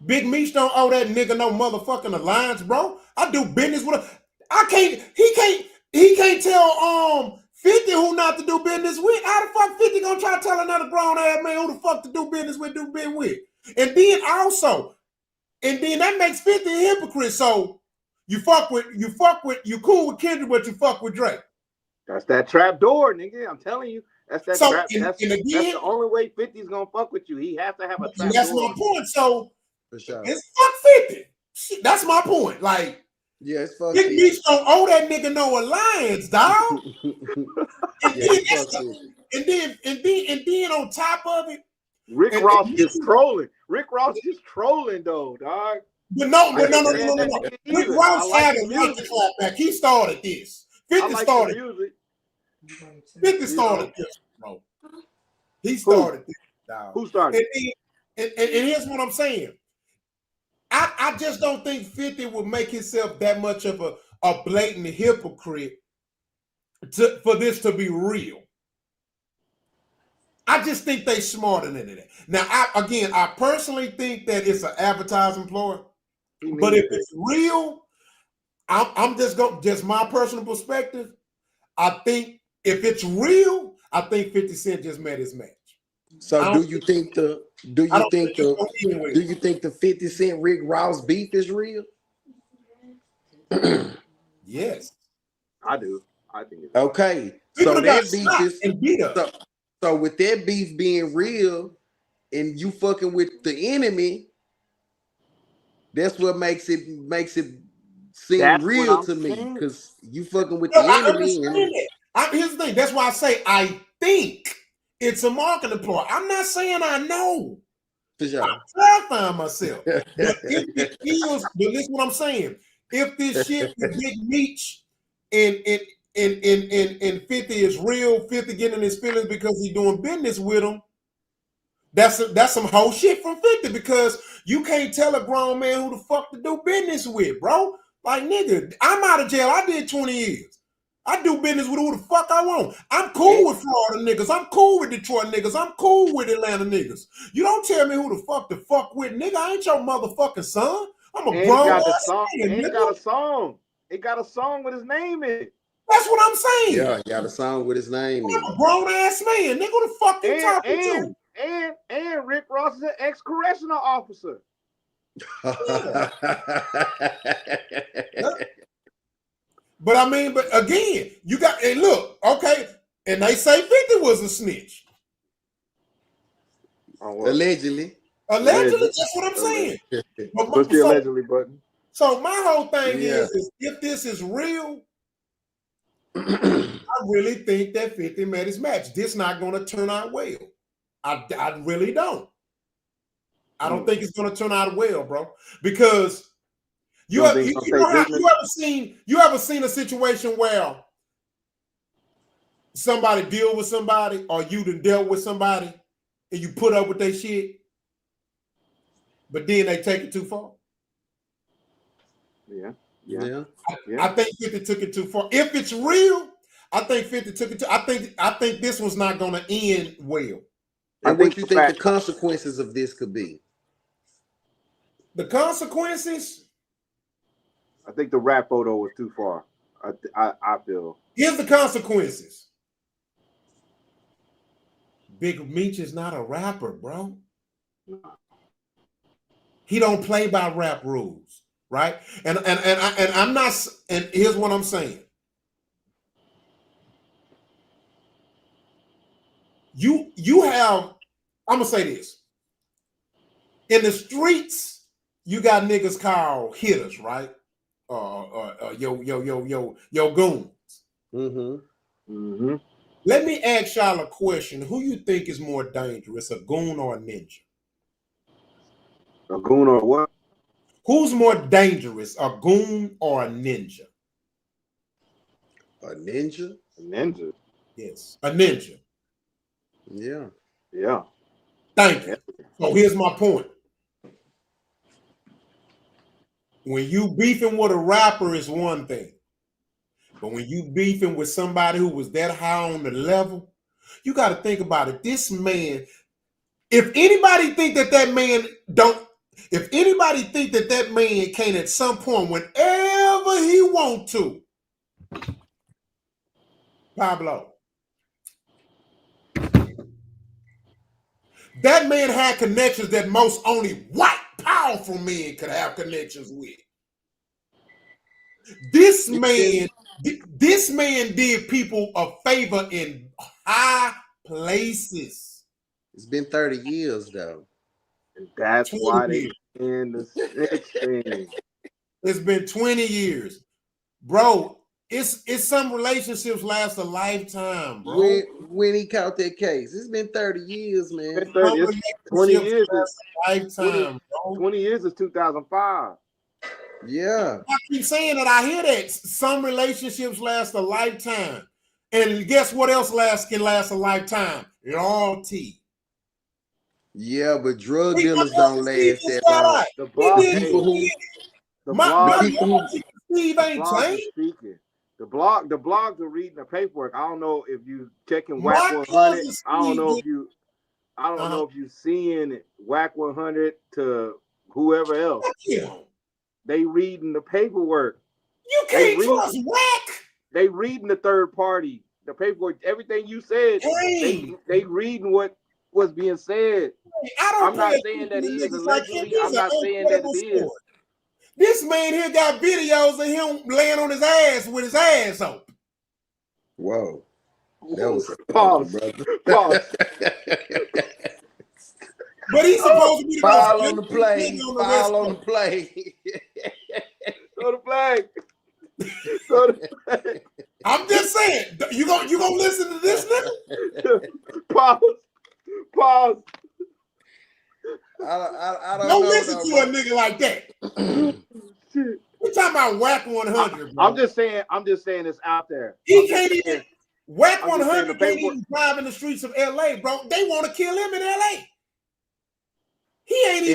Big Meech don't owe that nigga no motherfucking alliance, bro. I do business with him. He can't tell 50 who not to do business with. How the fuck 50 gonna try to tell another grown ass man who the fuck to do business with? And then that makes 50 a hypocrite. So you cool with Kendrick, but you fuck with Drake. That's that trap door, nigga. I'm telling you. That's that trap. That's the only way 50's gonna fuck with you. He has to have a trap door. That's my point. So for sure. It's fuck 50. That's my point. Like, it's fuck Big Meech don't owe that nigga no alliance, dog. and then on top of it, Rick Ross is trolling. Rick Ross is trolling though, dog. But no. Rick Ross had a right to clap back. He started this. 50 started this, bro. He started this, dog. Who started? And here's what I'm saying. I just don't think 50 would make himself that much of a blatant hypocrite for this to be real. I just think they smarter than that. Now, I personally think that it's an advertising ploy. But if it's real, I'm just my personal perspective. I think if it's real, I think 50 Cent just met his match. So do you think the 50 Cent Rick Ross beef is real? Yes. I do. I think it's okay. So that beef is so with that beef being real and you fucking with the enemy, that's what makes it seem real to me because you fucking with the enemy. Here's the thing. That's why I say I think it's a marketing ploy. I'm not saying I know. For sure. I'm clarifying myself. But if it feels, but listen what I'm saying. If this shit with Big Meech and 50 is real, 50 getting his feelings because he's doing business with him, that's some whole shit from 50 because you can't tell a grown man who the fuck to do business with, bro. Like, nigga, I'm out of jail. I did 20 years. I do business with who the fuck I want. I'm cool with Florida niggas. I'm cool with Detroit niggas. I'm cool with Atlanta niggas. You don't tell me who the fuck to fuck with, nigga. I ain't your motherfucking son. I'm a grown ass man. It got a song. It got a song with his name in it. That's what I'm saying. Yeah, got a song with his name in it. I'm a grown ass man. Nigga, who the fuck you talking to? And Rick Ross is an ex-correctional officer. But I mean, but again, you got, and look, okay, and they say 50 was a snitch. Allegedly. That's what I'm saying. Push the allegedly button. So my whole thing is if this is real, I really think that 50 met his match. This not going to turn out well. I really don't. I don't think it's gonna turn out well, bro. Because you ever seen a situation where somebody deal with somebody or you done dealt with somebody and you put up with their shit, but then they take it too far? Yeah. I think 50 took it too far. If it's real, I think 50 took it too. I think this was not gonna end well. And what you think the consequences of this could be? The consequences? I think the rap photo was too far. I feel. Here's the consequences. Big Meech is not a rapper, bro. He don't play by rap rules, right? And I'm not. And here's what I'm saying. You have. I'm gonna say this. In the streets, you got niggas called hitters, right? Yo goons. Let me ask y'all a question. Who you think is more dangerous, a goon or a ninja? A goon or what? Who's more dangerous, a goon or a ninja? A ninja? A ninja. Yes, a ninja. Yeah. Yeah. Thank you. So here's my point. When you beefing with a rapper is one thing. But when you beefing with somebody who was that high on the level, you got to think about it. This man, if anybody think that man can at some point, whenever he want to, Pablo, that man had connections that most only white, powerful men could have connections with. This man did people a favor in high places. It's been 30 years though. And that's why they in the snitch thing. It's been 20 years. Bro, it's some relationships last a lifetime, bro. When he caught that case. It's been 30 years, man. It's 20 years is lifetime, bro. 20 years is 2005. Yeah. I keep saying that. I hear that. Some relationships last a lifetime. And guess what else can last a lifetime? Loyalty. Yeah, but drug dealers don't last that long. The blog, Steve ain't changed. The blogs are reading the paperwork. I don't know if you checking Whack 100. I don't know if you seeing Whack 100 to whoever else. Yeah. They reading the paperwork. You can't trust Whack. They reading the third party, the paperwork, everything you said. Hey. They reading what was being said. I'm not saying that he is allegedly. I'm not saying that it is. This man here got videos of him laying on his ass with his ass open. Whoa. That was pause. Pause. But he's supposed to be foul on the play. Foul on the play. Throw the flag. Throw the flag. I'm just saying. You gonna listen to this nigga? Pause. I don't know. Listen to a nigga like that. We're talking about Whack 100. I'm just saying it's out there. He can't even. Whack 100 can't even drive in the streets of LA, bro. They want to kill him in LA. He ain't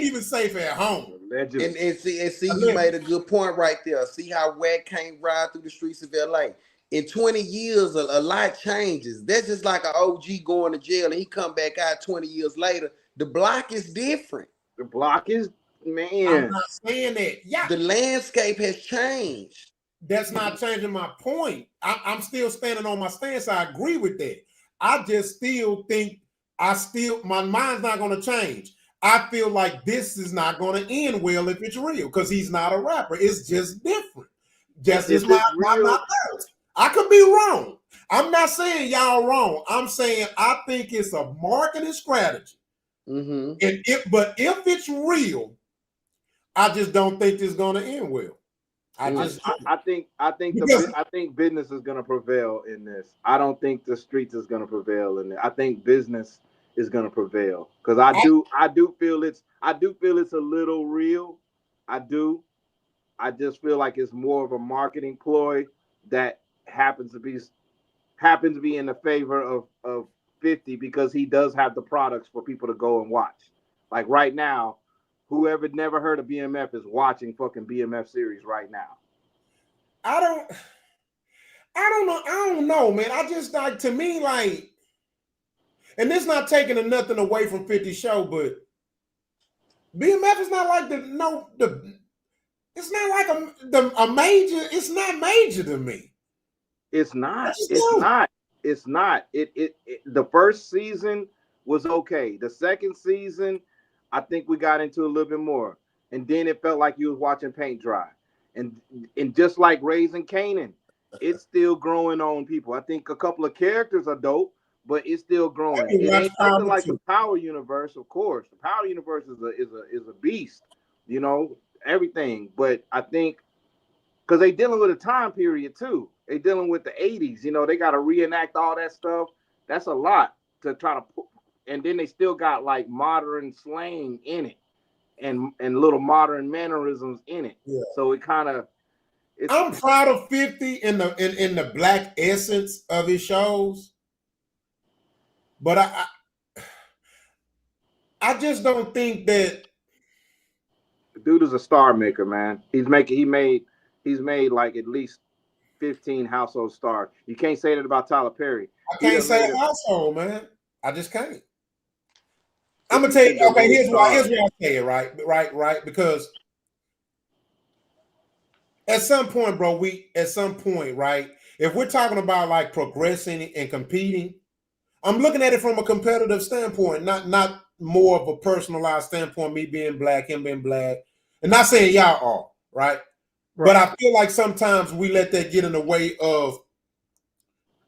even safe at home. And see, he made a good point right there. See how Whack can't ride through the streets of LA. In 20 years, a lot changes. That's just like an OG going to jail and he come back out 20 years later. The block is different. The block is, man. I'm not saying that. Yeah. The landscape has changed. That's not changing my point. I'm still standing on my stance. I agree with that. I just still think my mind's not going to change. I feel like this is not going to end well if it's real because he's not a rapper. It's just different. Just as my thoughts. I could be wrong. I'm not saying y'all wrong. I'm saying I think it's a marketing strategy. Mm-hmm. But if it's real, I just don't think it's going to end well. I think business is going to prevail in this. I don't think the streets is going to prevail in it. I think business is gonna prevail. Because I do feel it's a little real. I do. I just feel like it's more of a marketing ploy that happens to be in the favor of 50 because he does have the products for people to go and watch. Like right now, whoever never heard of BMF is watching fucking BMF series right now. I don't know, man. I just like, to me, like, and this not taking nothing away from 50 show, but BMF is not like it's not like a major. It's not major to me. It's not. It's not. It's not. The first season was okay. The second season, I think we got into a little bit more, and then it felt like you was watching paint dry, and just like Raising Canaan, it's still growing on people. I think a couple of characters are dope, but it's still growing. It ain't nothing like the Power Universe, of course. The Power Universe is a beast, you know, everything. But I think because they dealing with a time period too. They dealing with the 80s. You know, they got to reenact all that stuff. That's a lot to try to put. And then they still got like modern slang in it and little modern mannerisms in it. Yeah. So it kind of. I'm proud of 50 in the black essence of his shows, but I just don't think that. The dude is a star maker, man. He's made like at least 15 household stars. You can't say that about Tyler Perry. I can't say household, man. I just can't. I'm gonna tell you. Okay, here's why I say it. Right. Because at some point, bro, right? If we're talking about like progressing and competing, I'm looking at it from a competitive standpoint, not more of a personalized standpoint. Me being black, him being black, and not saying y'all are right. But I feel like sometimes we let that get in the way of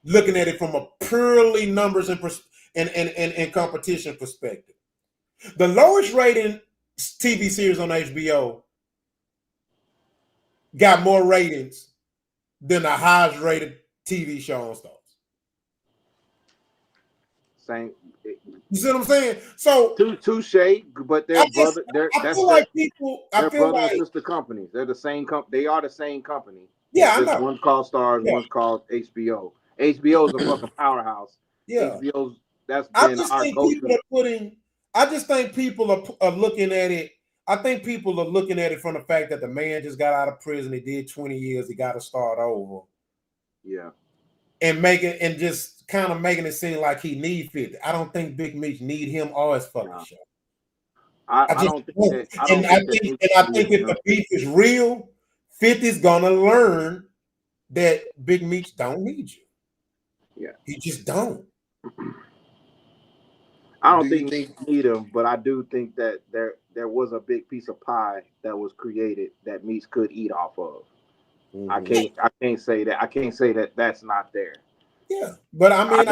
looking at it from a purely numbers and competition perspective. The lowest rated TV series on HBO got more ratings than the highest rated TV show on Stars. Same. You see what I'm saying? So touche, but they're brother. I feel like brother and sister companies. They're the same company. They are the same company. Yeah, I know. One's called Stars, one's called HBO. HBO is a fucking powerhouse. Yeah, HBO's that's been our go-to. I just think people are looking at it. I think people are looking at it from the fact that the man just got out of prison. He did 20 years. He got to start over. Yeah, and just kind of making it seem like he need 50. I don't think Big Meech need him or his fucking show. I don't think that. I think if the beef is real, 50's gonna learn that Big Meech don't need you. Yeah, he just don't. I don't think you need him, but I do think that there was a big piece of pie that was created that Meech could eat off of. Mm-hmm. I can't say that. I can't say that that's not there. Yeah, but I mean, I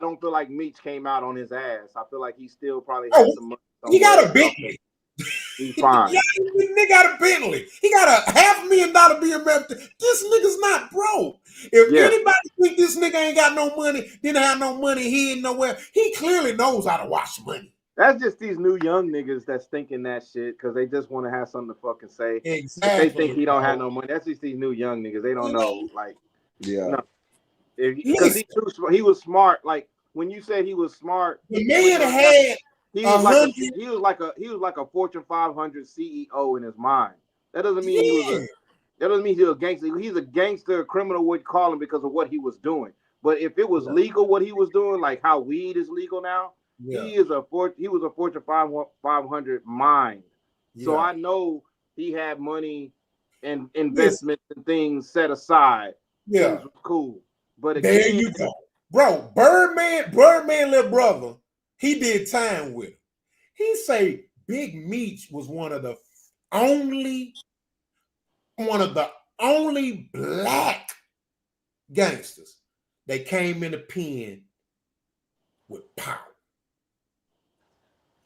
don't feel like Meech came out on his ass. I feel like he still probably had some money. He got a Bentley. He's fine. He got a Bentley. He got a $500,000 BMF. This nigga's not broke. If anybody think this nigga ain't got no money, didn't have no money, he ain't nowhere. He clearly knows how to wash money. That's just these new young niggas that's thinking that shit because they just want to have something to fucking say. Exactly. If they think he don't have no money. That's just these new young niggas. They don't know. Like, no. Because he was smart. Like when you said he was smart, the man had. He was like a Fortune 500 CEO in his mind. That doesn't mean he was a gangster. He's a gangster, criminal, what you call him, because of what he was doing. But if it was legal, what he was doing, like how weed is legal now, he was a Fortune 500 mind. Yeah. So I know he had money and investments and things set aside. Yeah, things was cool. But again, there you go, bro. Birdman, little brother. He did time with him. He say Big Meech was one of the only black gangsters that came in the pen with power.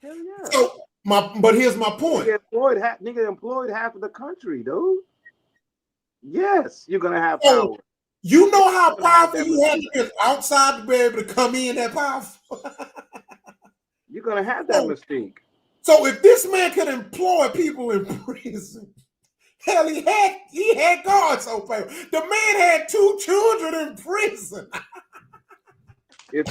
Hell yeah. So but here's my point. Nigga employed half of the country, dude. Yes, you're gonna have power. You know how powerful you have to be outside to be able to come in that powerful. gonna have that mystique. So if this man could employ people in prison, hell, he had guards so favorable. The man had 2 children in prison. If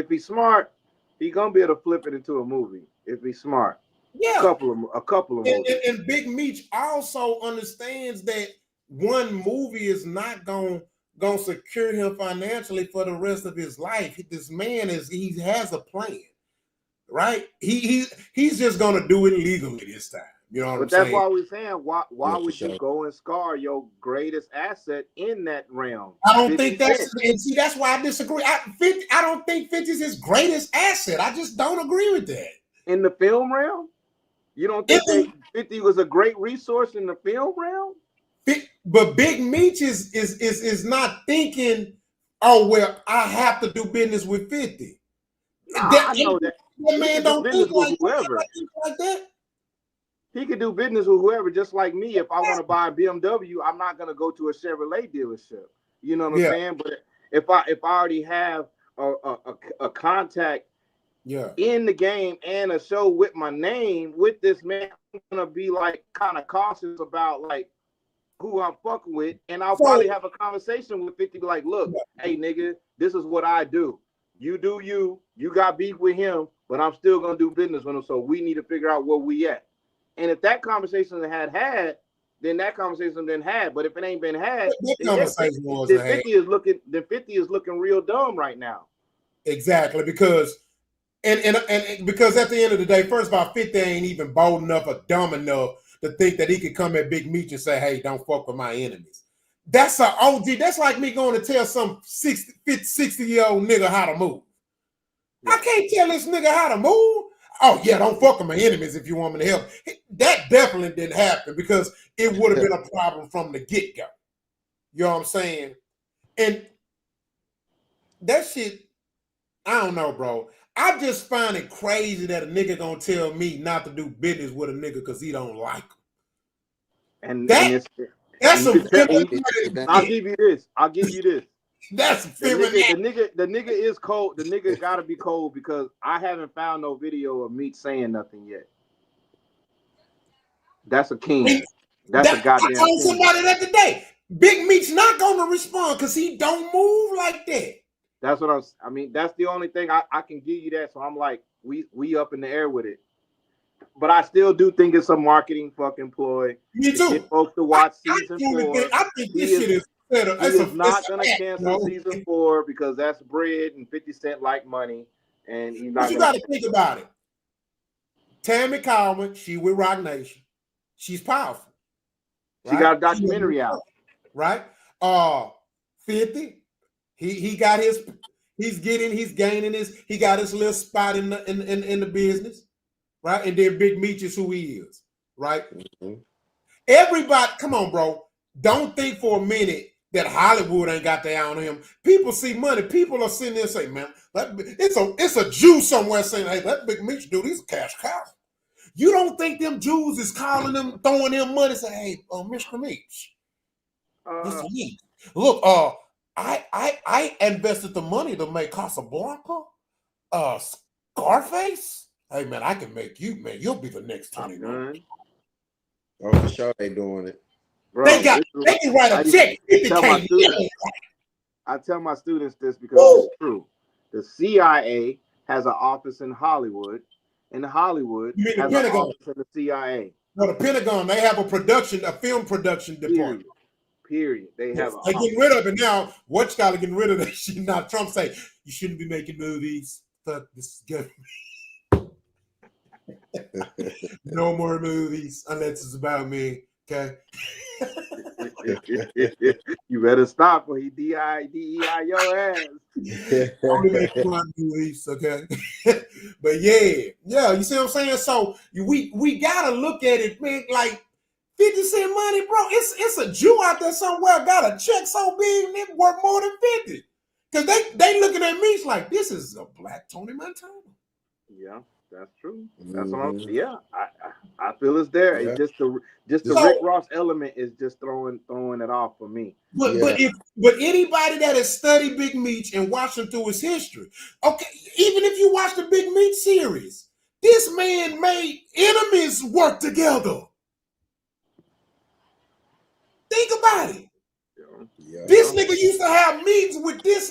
he's smart, he gonna be able to flip it into a movie. If he's smart, Yeah, a couple of movies. And Big Meech also understands that one movie is not gonna secure him financially for the rest of his life. This man he has a plan, right? He's just gonna do it legally this time. You know what I'm saying? But that's why we're saying, why would you go and scar your greatest asset in that realm? I don't think and see, that's why I disagree. I don't think 50's his greatest asset. I just don't agree with that. In the film realm? You don't think that 50 was a great resource in the film realm? But Big Meech is not thinking, oh well, I have to do business with 50. I know that. That man don't think like that. He could do business with whoever, just like me. If I want to buy a BMW, I'm not gonna go to a Chevrolet dealership. You know what I'm saying? But if I already have a contact in the game and a show with my name with this man, I'm gonna be like kind of cautious about like who I'm fucking with, and I'll probably have a conversation with 50, like, look, hey nigga, this is what I do. You do you got beef with him, but I'm still gonna do business with him. So we need to figure out where we at. And if that conversation had, then that conversation been had. But if it ain't been had, then 50 is looking real dumb right now. Exactly, because and because at the end of the day, first of all, 50 ain't even bold enough or dumb enough to think that he could come at Big Meech and say, hey, don't fuck with my enemies. That's an OG. That's like me going to tell some 60-year-old nigga how to move. I can't tell this nigga how to move. Oh, yeah, don't fuck with my enemies if you want me to help. That definitely didn't happen because it would have been a problem from the get-go. You know what I'm saying? And that shit, I don't know, bro. I just find it crazy that a nigga gonna tell me not to do business with a nigga because he don't like him. And that's I'll give you this. That's the nigga is cold. The nigga gotta be cold because I haven't found no video of Meech saying nothing yet. That's a king. That's a goddamn king. I told somebody that today. Big Meech not gonna respond because he don't move like that. That's what I mean. That's the only thing I can give you that. So I'm like, we up in the air with it. But I still do think it's a marketing fucking ploy. Me too. Get folks to watch season 4. I think this shit is better. He is not gonna cancel season 4 because that's bread and 50 Cent like money. And he's not. But you got to think about it. Tammy Coleman, she with Rock Nation. She's powerful. Right? She got a documentary out. Right? 50. He got his. He's gaining his. He got his little spot in the business, right? And then Big Meech is who he is, right? Mm-hmm. Everybody, come on, bro. Don't think for a minute that Hollywood ain't got their eye on him. People see money. People are sitting there saying, "Man, it's a Jew somewhere saying, hey, let Big Meech do these cash cows." You don't think them Jews is calling them, throwing them money, say, "Hey, Mr. Meech, Mr. Meech, look, I invested the money to make Casablanca, Scarface. Hey man, I can make you, man. You'll be the next Tony." Oh, for sure they doing it. Bro, they can write a check. I tell my students this because it's true. The CIA has an office in Hollywood, and Hollywood has an office in the CIA. No, the Pentagon, they have a film production department. Period. They have. They getting rid of it now. What's got to get rid of that shit? Now Trump say you shouldn't be making movies. Fuck this is good. No more movies unless it's about me. Okay. You better stop or he DEI your ass. Only make my movies, okay. But yeah, you see what I'm saying? So we gotta look at it, man, like 50 Cent money, bro. It's a Jew out there somewhere got a check so big and it worth more than 50. Because they looking at me like this is a black Tony Montana. Yeah, that's true. That's what I'm I feel it's there. Yeah. It's just the So- Rick Ross element is just throwing it off for me. But anybody that has studied Big Meech and watched him through his history, okay, even if you watch the Big Meech series, this man made enemies work together. Think about it. Yeah. This nigga used to have meetings with this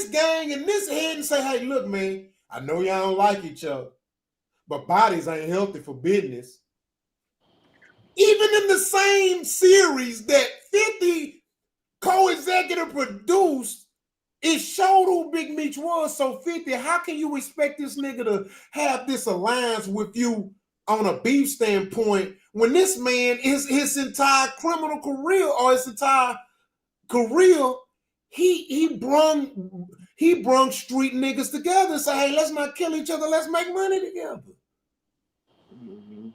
gang and this head and say, hey, look, man, I know y'all don't like each other, but bodies ain't healthy for business. Even in the same series that 50 co-executive produced, it showed who Big Meech was. So 50, how can you expect this nigga to have this alliance with you on a beef standpoint when this man is his entire criminal career or his entire career, he brung street niggas together and say, hey, let's not kill each other, let's make money together. Mm-hmm.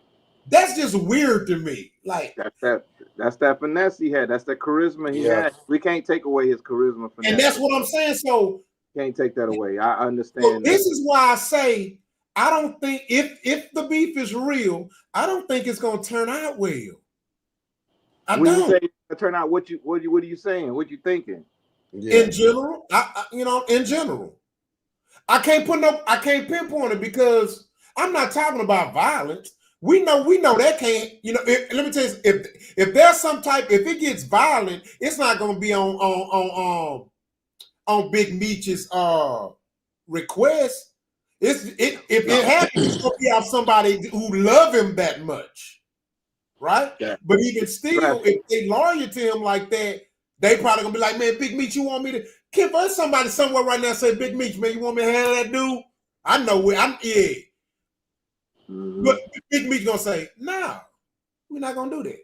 That's just weird to me. Like that's that finesse he had. That's the charisma he had. We can't take away his charisma. Finesse. And that's what I'm saying. So can't take that away. I understand. Look, this is why I say I don't think if the beef is real, I don't think it's gonna turn out well. When you say it turn out, what are you saying? What you thinking? Yeah. In general, in general, I can't pinpoint it because I'm not talking about violence. We know that can't. Let me tell you, if there's some type, if it gets violent, it's not going to be on Big Meech's request. If it happens, it's going to be off somebody who love him that much, right? Yeah. But even still, if they lawyer to him like that, they probably gonna be like, man, Big Meech, you want me to? If there's somebody somewhere right now say, Big Meech, man, you want me to handle that dude? I know where I'm. Yeah. Mm-hmm. But Big Meech gonna say, nah, we're not gonna do that.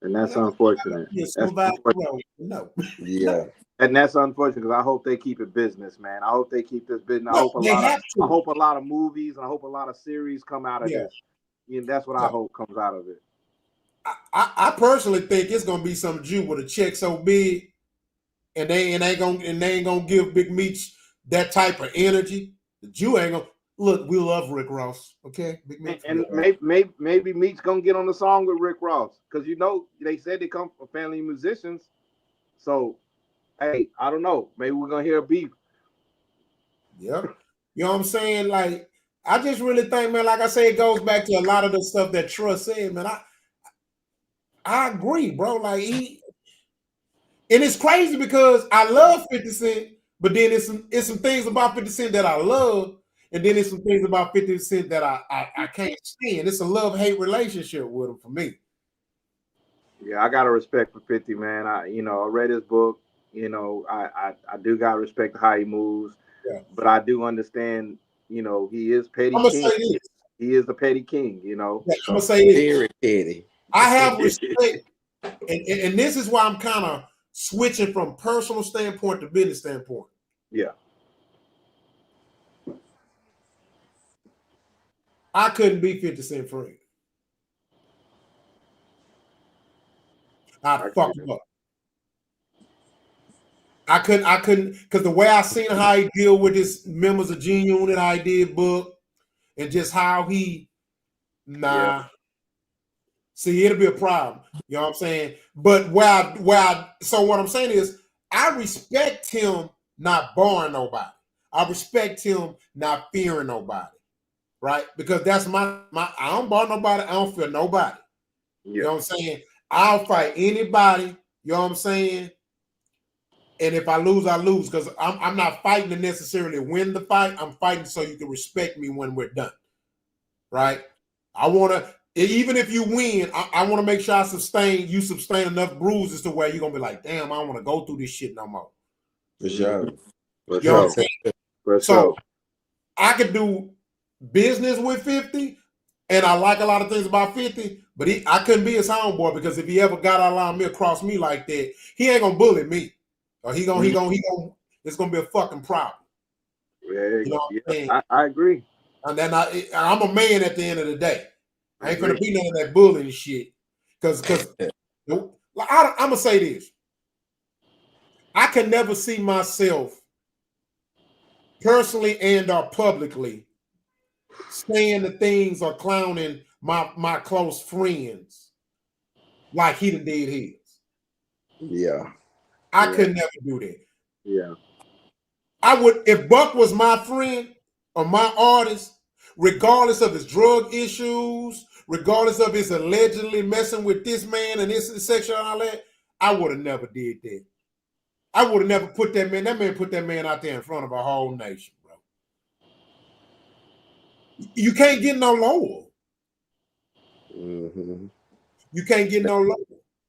And that's unfortunate. No. Yeah. And that's unfortunate because I hope they keep it business, man. I hope they keep this business. I hope a lot of movies and I hope a lot of series come out of this. That's what I hope comes out of it. I personally think it's gonna be some Jew with a check so big, and they ain't gonna give Big Meech that type of energy. The Jew ain't gonna look. We love Rick Ross, okay? Big Meech, and maybe Meech gonna get on the song with Rick Ross because they said they come from family musicians. So, hey, I don't know. Maybe we're gonna hear a beef. Yeah, you know what I'm saying? Like, I just really think, man. Like I say, it goes back to a lot of the stuff that Trust said, man. I agree, bro. Like and it's crazy because I love 50 Cent, but then it's some things about 50 Cent that I love, and then it's some things about 50 Cent that I can't stand. It's a love-hate relationship with him for me. Yeah, I got a respect for 50, man. I read his book. I do got respect to how he moves, but I do understand. He is petty king. He is the petty king. I'm gonna say this. Very petty. I have respect, and this is why I'm kind of switching from personal standpoint to business standpoint. Yeah. I couldn't be 50 Cent friend. I'd fuck him up. I couldn't, because the way I seen how he deal with his members of G Unit, how he did book, and just how he, See, it'll be a problem. You know what I'm saying? But so what I'm saying is I respect him not barring nobody. I respect him not fearing nobody. Right? Because that's my I don't bar nobody, I don't fear nobody. Yeah. You know what I'm saying? I'll fight anybody, you know what I'm saying? And if I lose, I lose. Because I'm not fighting to necessarily win the fight. I'm fighting so you can respect me when we're done. Right? I want to, even if you win, I want to make sure you sustain enough bruises to where you're going to be like, damn, I don't want to go through this shit no more. For sure. You know what I'm saying? So I could do business with 50, and I like a lot of things about 50, but I couldn't be his homeboy because if he ever got out of me across me like that, he ain't going to bully me. Or it's going to be a fucking problem. Yeah, you know what I'm saying? I agree. And then I'm a man at the end of the day. I ain't gonna be none of that bullying shit. Because I'm gonna say this. I can never see myself personally and or publicly saying the things or clowning my close friends like he done did his. Yeah. I could never do that. Yeah. I would, if Buck was my friend or my artist, regardless of his drug issues, regardless of his allegedly messing with this man and his sexual and all that, I would have never did that. I would have never put that man. That man put that man out there in front of a whole nation, bro. You can't get no lower. Mm-hmm. You can't get no lower.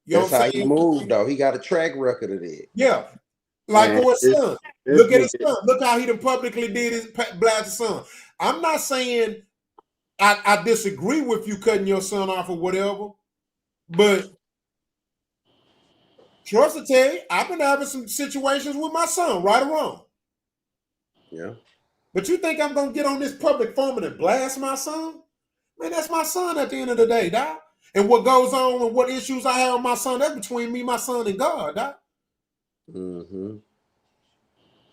You know That's what I'm how saying? he moved, though. He got a track record of that. Yeah. Like Man, for his son. this Look at his nigga- son. Look how he done publicly did his blast his son. I'm not saying I disagree with you cutting your son off or whatever, but trust to tell you, I've been having some situations with my son, right or wrong. Yeah. But you think I'm gonna get on this public forum and blast my son? Man, that's my son at the end of the day, doc. And what goes on and what issues I have with my son, that's between me, my son, and God, doc. Mm-hmm.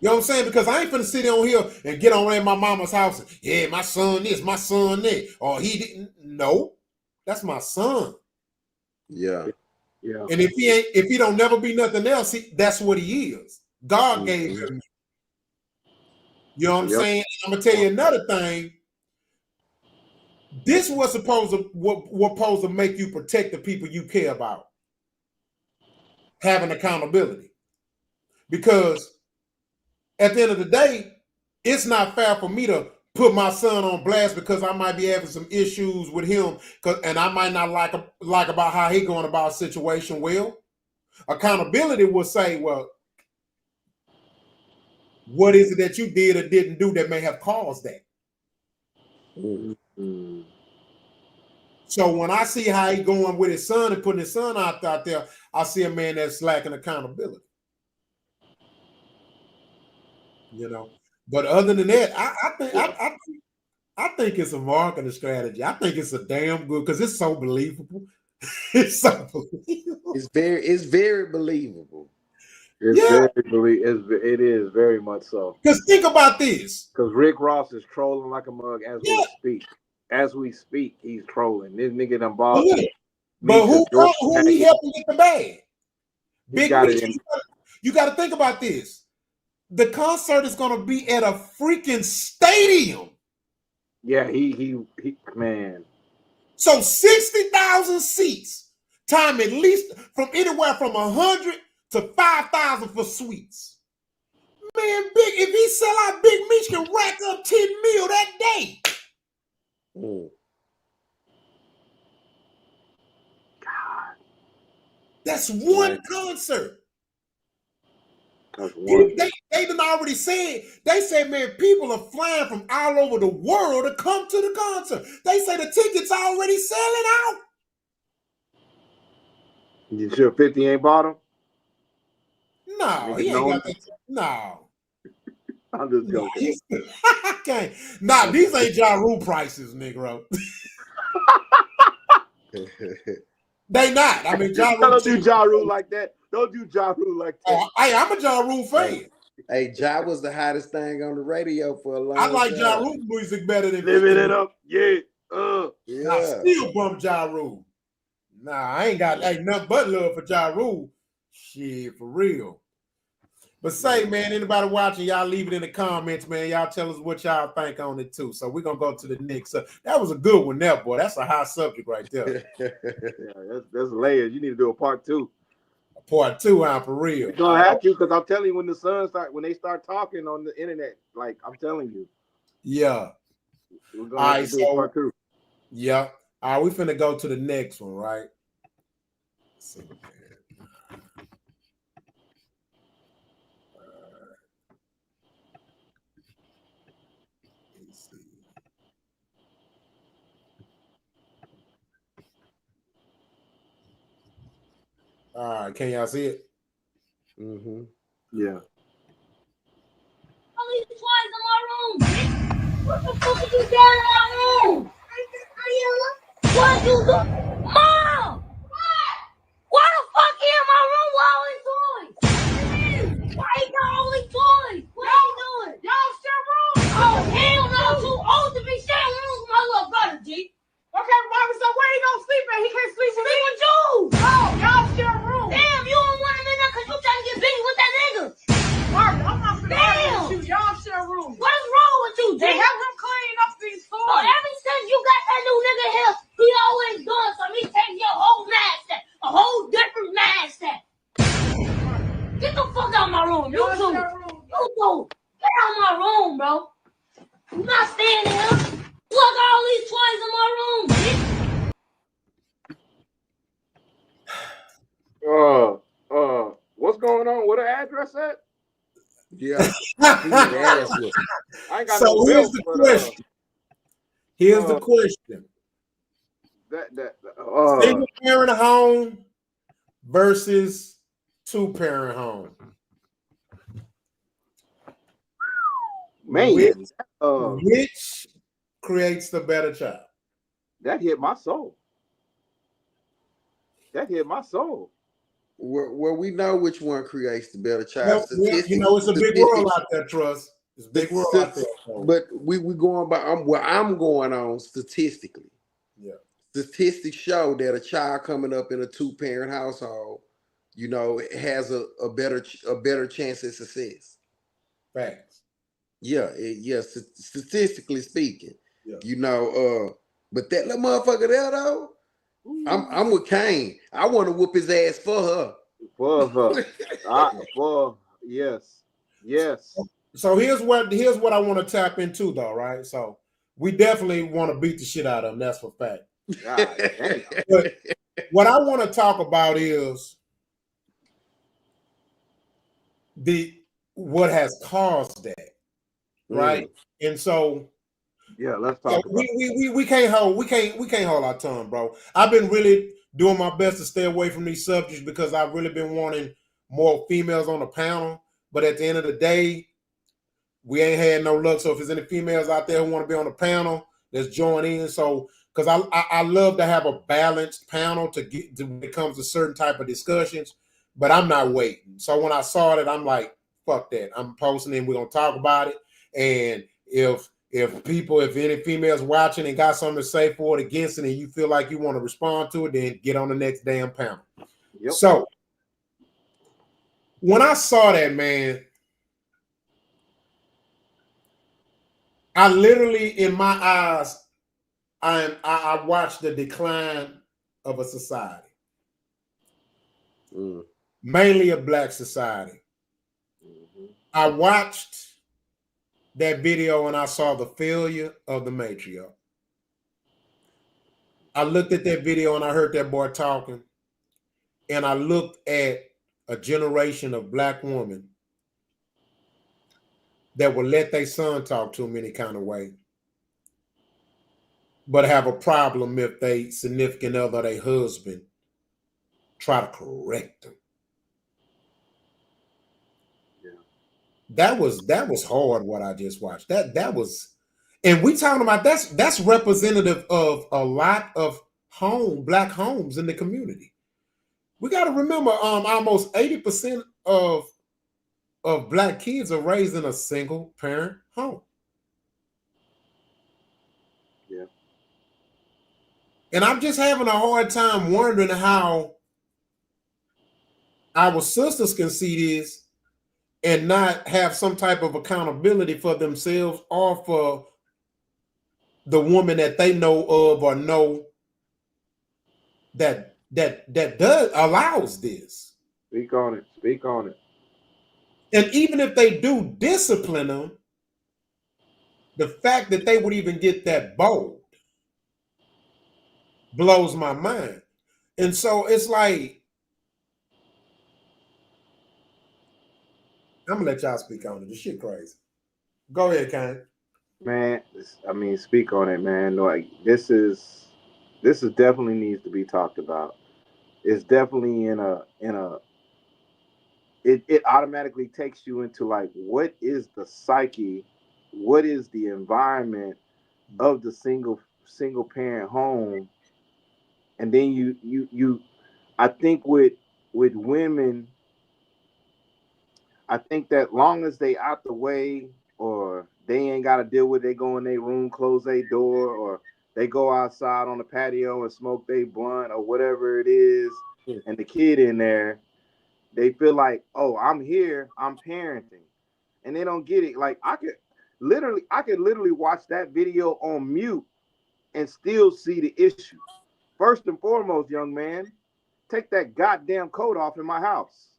You know what I'm saying? Because I ain't finna sit on here and get on at my mama's house and, yeah, my son this, my son that, or he didn't. No, that's my son. Yeah. Yeah. And if he don't never be nothing else, that's what he is. God gave him. You know what I'm saying? And I'm gonna tell you another thing. This was supposed to make you protect the people you care about. Having accountability. Because at the end of the day, it's not fair for me to put my son on blast because I might be having some issues with him, and I might not like about how he going about a situation. Well, accountability will say, well, what is it that you did or didn't do that may have caused that? Mm-hmm. So when I see how he going with his son and putting his son out there, I see a man that's lacking accountability. You know, but other than that, I think it's a marketing strategy. I think it's a damn good because it's so believable. It's so believable. It's very believable. It is very much so. Because think about this. Because Rick Ross is trolling like a mug as we speak. As we speak, he's trolling. This nigga done bought. But who he helping get the bag? Big Meech, you got to think about this. The concert is going to be at a freaking stadium. Yeah, he man. So 60,000 seats, time at least from anywhere from 100 to 5,000 for suites. Man, if he sell out, Big Meech can rack up 10 mil that day. Mm. God, that's one concert. That's one. They done already said, they said, man, people are flying from all over the world to come to the concert. They say the tickets already selling out. You sure 50 ain't bought them? No, he ain't got that. No. I'm just joking. Okay. Nah, these ain't Ja Rule prices, Negro. They not. I mean, Ja Rule. Don't do Ja Rule like that. Don't do Ja Rule like that. Oh, hey, I'm a Ja Rule fan. Hey, Ja was the hottest thing on the radio for a long time. I like Ja Rule music better than Living it up. Yeah. Yeah. I still bump Ja Rule. Nah, I ain't got nothing but love for Ja Rule. Shit, for real. But say, man, anybody watching, y'all leave it in the comments, man. Y'all tell us what y'all think on it too. So we're gonna go to the next. That was a good one there, boy. That's a hot subject right there. Yeah, that's layers. You need to do a part 2. Part 2 out for real. You're gonna have to, because I'm telling you, when they start talking on the internet, like I'm telling you. Yeah. We're gonna have to do part 2. Yeah. All right, we finna go to the next one, right? Let's see. All right, can y'all see it? Mm-hmm. Yeah. All these toys in my room. What the fuck are you doing in my room? What you do? Mom! Why the fuck you in my room with all these toys? Why you got all these toys? What are you doing? Y'all share rooms? Oh, hell no. I'm too old to be sharing rooms with my little brother, G. Okay, why was he can't sleep with me. Sleep with you. No, y'all share a room. Damn, you don't want him in there because you trying to get busy with that nigga. Marvin, I'm not gonna argue with you. Y'all share a room. What is wrong with you, Jay? They have him clean up these toys. So ever since you got that new nigga here, he always doing something. He taking your whole mindset, a whole different mindset. Get the fuck out of my room. You two. You two. Get out of my room, bro. I'm not staying here. Plug all these toys in my room, bitch. What's going on? What the address at? Yeah. He need to ask what. I ain't got So no here's bills, the but, question. Here's the question. Single parent home versus two parent home. Man, Which creates the better child? that hit my soul. That hit my soul. Well, we know which one creates the better child. Well, you know, it's a big world out there, Trust. It's a big world out there. So. But we going by I'm going on statistically. Yeah. Statistics show that a child coming up in a two-parent household, you know, has a better chance of success. Facts. Yeah, statistically speaking. Yeah. You know, but that little motherfucker there though, I'm with Kane. I want to whoop his ass for her. For her. Yes. So here's what I want to tap into though, right? So we definitely want to beat the shit out of him. That's for fact. God damn. But what I want to talk about is what has caused that, right? And so yeah, let's talk about we can't hold our tongue, bro. I've been really doing my best to stay away from these subjects because I've really been wanting more females on the panel. But at the end of the day, we ain't had no luck. So if there's any females out there who want to be on the panel, let's join in. So because I love to have a balanced panel to get to when it comes to certain type of discussions, but I'm not waiting. So when I saw that, I'm like, fuck that. I'm posting and we're gonna talk about it. And if any females watching and got something to say for it, against it, and you feel like you want to respond to it, then get on the next damn panel. Yep. So when I saw that, man, I literally, in my eyes, I watched the decline of a society, mainly a black society. I watched that video and I saw the failure of the matriarch. I looked at that video and I heard that boy talking, and I looked at a generation of black women that will let their son talk to them any kind of way, but have a problem if they significant other, their husband, try to correct them. Yeah. That was hard what I just watched. That was, and we talking about that's representative of a lot of black homes in the community. We got to remember, almost 80% of black kids are raised in a single parent home. Yeah. And I'm just having a hard time wondering how our sisters can see this and not have some type of accountability for themselves or for the woman that they know of or know that does allows this. Speak on it. And even if they do discipline them, the fact that they would even get that bold blows my mind. And so it's like, I'm gonna let y'all speak on it. This shit crazy. Go ahead, Kane. Man, speak on it, man. Like this is definitely needs to be talked about. It's definitely it automatically takes you into like, what is the psyche, what is the environment of the single parent home, and then you I think with women, I think that long as they out the way, or they ain't got to deal with, they go in their room, close their door, or They go outside on the patio and smoke their blunt or whatever it is, and the kid in there, they feel like, oh, I'm here, I'm parenting, and they don't get it. Like I could literally watch that video on mute and still see the issue. First and foremost, young man, take that goddamn coat off in my house.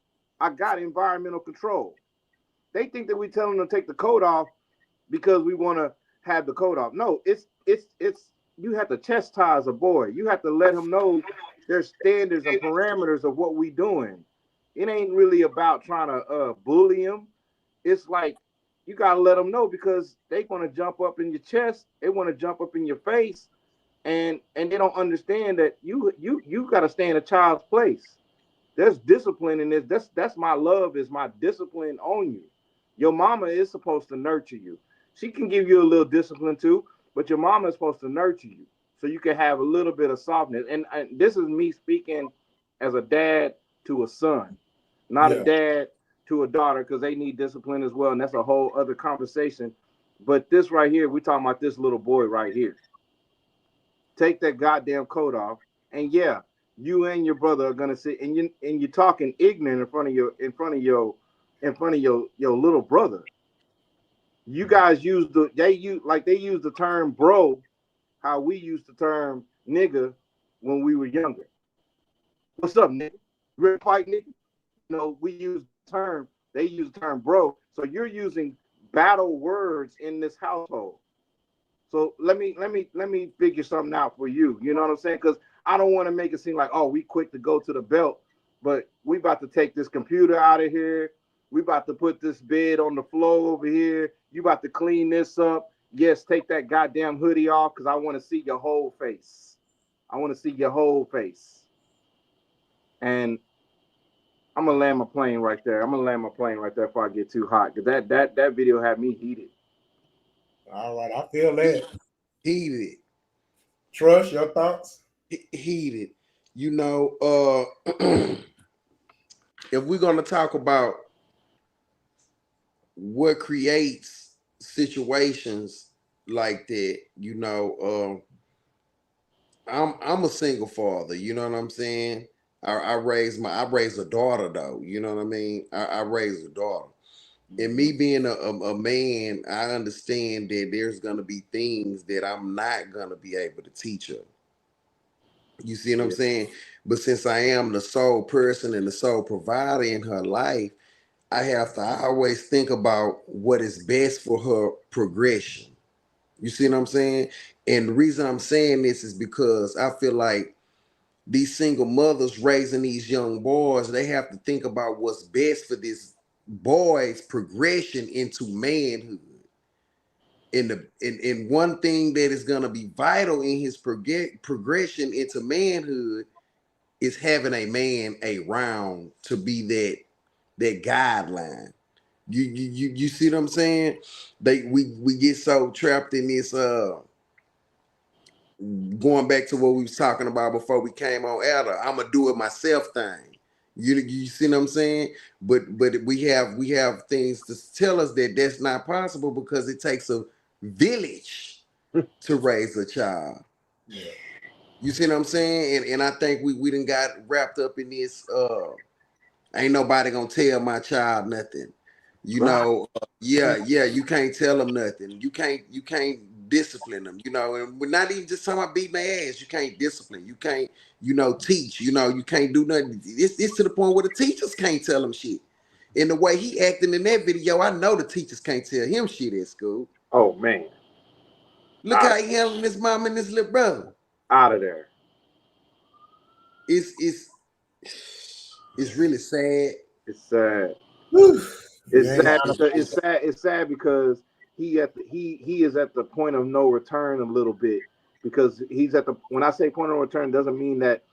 I got environmental control. They think that we tell them to take the coat off because we want to have the coat off. No, it's you have to chastise a boy. You have to let him know there's standards and parameters of what we doing. It ain't really about trying to bully him. It's like you gotta let them know because they want to jump up in your chest. They want to jump up in your face, and they don't understand that you got to stay in a child's place. There's discipline in this. That's my love is my discipline on you. Your mama is supposed to nurture you. She can give you a little discipline too, but your mama is supposed to nurture you so you can have a little bit of softness. And this is me speaking as a dad to a son, not a Yeah. dad to a daughter, because they need discipline as well, and that's a whole other conversation. But this right here, we're talking about this little boy right here. Take that goddamn coat off, and yeah, you and your brother are gonna sit and you're talking ignorant in front of your little brother. You guys they use the term bro, how we used the term nigga when we were younger. What's up, nigga? You ready to fight, nigga? We use the term, they use the term bro. So you're using battle words in this household. So let me figure something out for you. You know what I'm saying? Because I don't want to make it seem like, oh, we quick to go to the belt, but we about to take this computer out of here. We about to put this bed on the floor over here. You about to clean this up. Yes, take that goddamn hoodie off because I want to see your whole face. I want to see your whole face. And I'm gonna land my plane right there. I'm gonna land my plane right there before I get too hot. Cause that video had me heated. All right, I feel that. Heated. Trust your thoughts. Heated. If we're gonna talk about what creates situations like that, I'm a single father. You know what I'm saying? I raised a daughter though. You know what I mean? I raised a daughter. And me being a man, I understand that there's gonna be things that I'm not gonna be able to teach her. You see what I'm saying? But since I am the sole person and the sole provider in her life, I have to always think about what is best for her progression. You see what I'm saying? And the reason I'm saying this is because I feel like these single mothers raising these young boys, they have to think about what's best for this boy's progression into manhood. And one thing that is going to be vital in his progression into manhood is having a man around to be that guideline. You see what I'm saying? We get so trapped in this going back to what we was talking about before we came on air. I'm gonna do it myself thing. You see what I'm saying? But we have things to tell us that that's not possible because it takes a village to raise a child. Yeah. You see what I'm saying? And I think we done got wrapped up in this ain't nobody gonna tell my child nothing. Yeah, you can't tell them nothing. You can't discipline them, and we're not even just talking about beating their ass. You can't discipline, you can't, teach, you can't do nothing. It's to the point where the teachers can't tell them shit. And the way he acting in that video, I know the teachers can't tell him shit at school. Oh man. Look how he handling his mom and his little brother. Out of there. It's really sad. It's sad. Whew. It's You ain't sad lying because about it's sad. It's sad because he is at the point of no return a little bit, because he's at the, when I say point of no return, doesn't mean that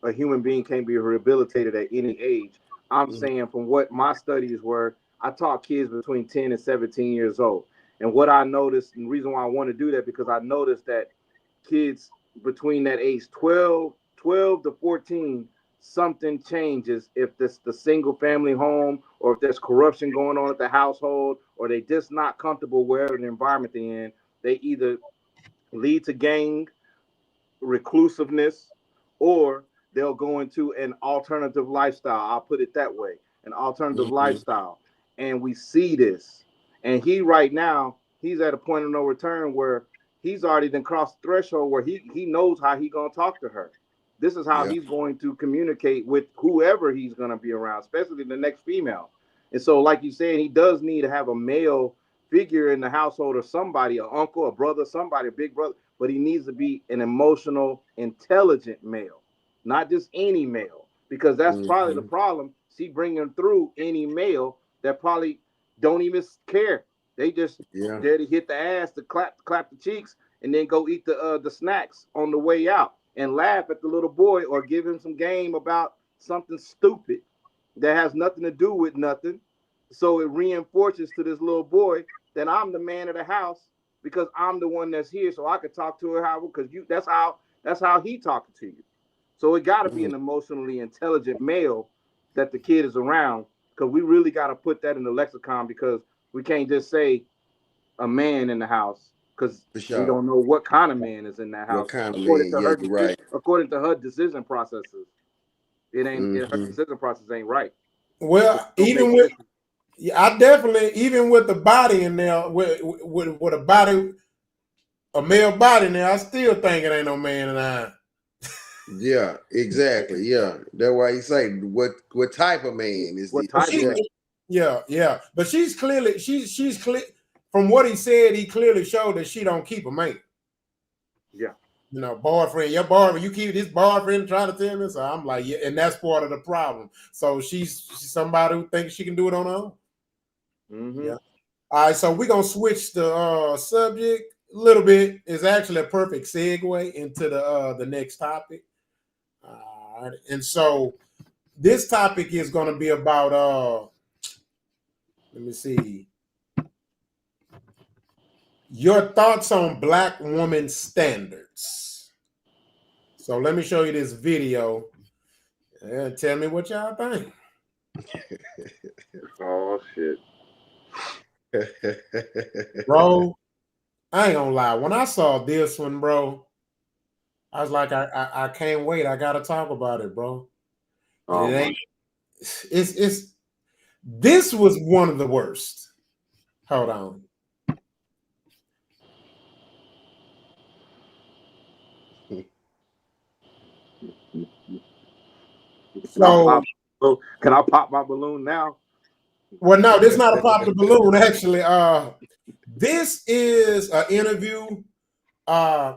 a human being can't be rehabilitated at any age. I'm saying from what my studies were, I taught kids between 10 and 17 years old. And what I noticed, and the reason why I want to do that, because I noticed that kids between that age 12 to 14, something changes if this the single family home, or if there's corruption going on at the household, or they just not comfortable wherever the environment they're in. They either lead to gang, reclusiveness, or they'll go into an alternative lifestyle. I'll put it that way, an alternative Mhm. lifestyle. And we see this. And he right now, he's at a point of no return where he's already then crossed the threshold where he knows how he gonna talk to her. This is how Yeah. he's going to communicate with whoever he's gonna be around, especially the next female. And so, like you said, he does need to have a male figure in the household or somebody, an uncle, a brother, somebody, a big brother, but he needs to be an emotional, intelligent male, not just any male, because that's probably the Mhm. problem. She bringing through any male that probably don't even care. They just Yeah. there to hit the ass, to clap the cheeks, and then go eat the snacks on the way out and laugh at the little boy or give him some game about something stupid that has nothing to do with nothing. So it reinforces to this little boy that I'm the man of the house because I'm the one that's here, so I could talk to her how because you that's how he talking to you. So it got to be Mhm. an emotionally intelligent male that the kid is around because we really got to put that in the lexicon because we can't just say a man in the house because For we sure. don't know what kind of man is in that What house kind of according man? to Yeah, her you're right. according to her decision processes. Her Hmm. decision process ain't right. So Well, it don't make even with sense. yeah, I definitely even with the body in there, with a body, a male body in there, I still think it ain't no man in I. Yeah, exactly. Yeah, that's why you say what type of man is What this? But type of she, man? Yeah. yeah. But she's clear. From what he said, he clearly showed that she don't keep a man. Yeah. You know, boyfriend, your boyfriend, you keep this boyfriend trying to tell me. So I'm like, yeah, and that's part of the problem. So she's somebody who thinks she can do it on her own. Mm-hmm. Yeah. All right, so we're gonna switch the subject a little bit. It's actually a perfect segue into the next topic. All right, and so this topic is gonna be about let me see, your thoughts on black woman standards. So let me show you this video and tell me what y'all think. Oh shit. Bro, I ain't gonna lie. When I saw this one, bro, I was like, I can't wait. I gotta talk about it, bro. And it Oh my. ain't it's this was one of the worst. Hold on. Can I So pop? Oh, can I pop my balloon now? well, no, this is not a pop the balloon, actually. This is an interview. Uh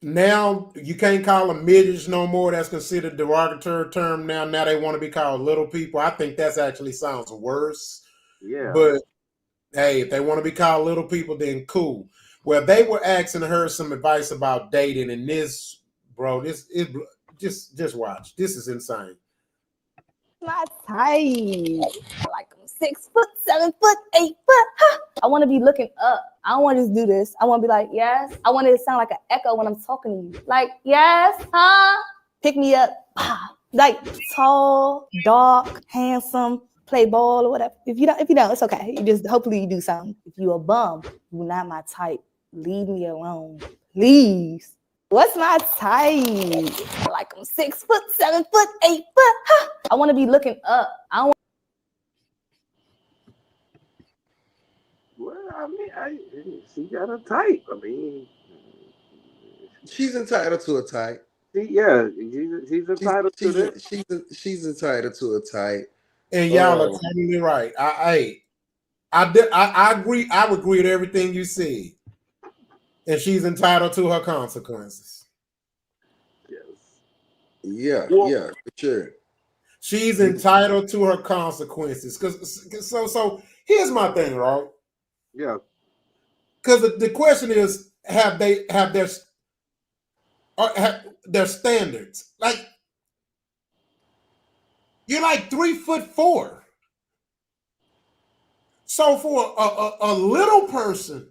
Now you can't call them midgets no more. That's considered a derogatory term now. Now they want to be called little people. I think that's actually sounds worse. Yeah. But hey, if they want to be called little people, then cool. Well, they were asking her some advice about dating, and this, bro, this it just watch. This is insane. My type. I like them 6 foot, 7 foot, 8 foot. Huh. I want to be looking up. I don't want to just do this. I want to be like, yes. I want it to sound like an echo when I'm talking to you. Like, yes, huh? Pick me up. Like tall, dark, handsome, play ball or whatever. If you don't, it's okay. You just hopefully you do something. If you a bum, you're not my type. Leave me alone, please. What's my type? I like them 6 foot, 7 foot, 8 foot. Huh. I want to be looking up. I don't. Well, I mean, she got a type. I mean, She's entitled to a type. yeah, she's She's entitled to she's that. she's entitled to a type. And y'all are Oh, totally right. I agree. I would agree with everything you said. And she's entitled to her consequences. Yes. yeah, Well, yeah, for sure. She's You, entitled to her consequences. So here's my thing, right? yeah. Because the question is, have their standards? Like you're like 3'4". So for a little person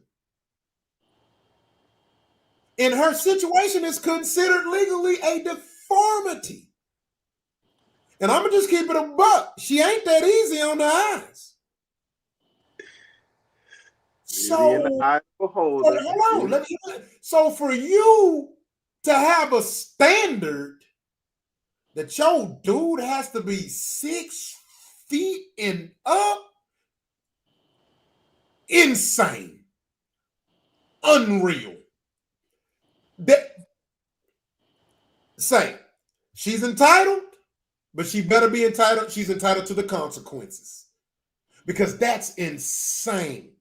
in her situation is considered legally a deformity. And I'm gonna just keep it a buck. She ain't that easy on the eyes. Beauty in the So eye of the beholder. hold on. So for you to have a standard that your dude has to be 6 feet and up, insane, unreal. That say she's entitled, but she better be entitled. She's entitled to the consequences because that's insane.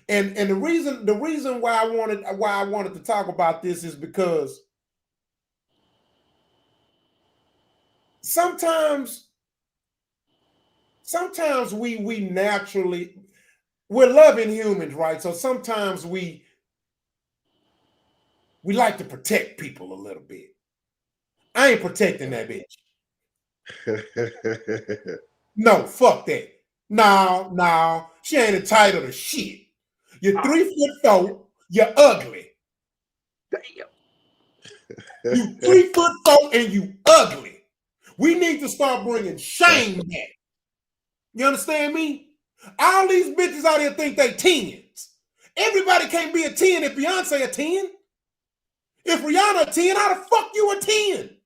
And the reason why I wanted to talk about this is because sometimes we naturally, we're loving humans, right? So sometimes we like to protect people a little bit. I ain't protecting that bitch. No, fuck that. No, she ain't entitled to shit. You're 3'4", you're ugly. Damn. You 3'4" and you ugly. We need to start bringing shame back. You understand me? All these bitches out here think they 10s. Everybody can't be a 10 if Beyonce a 10. If Rihanna a 10, how the fuck you a 10?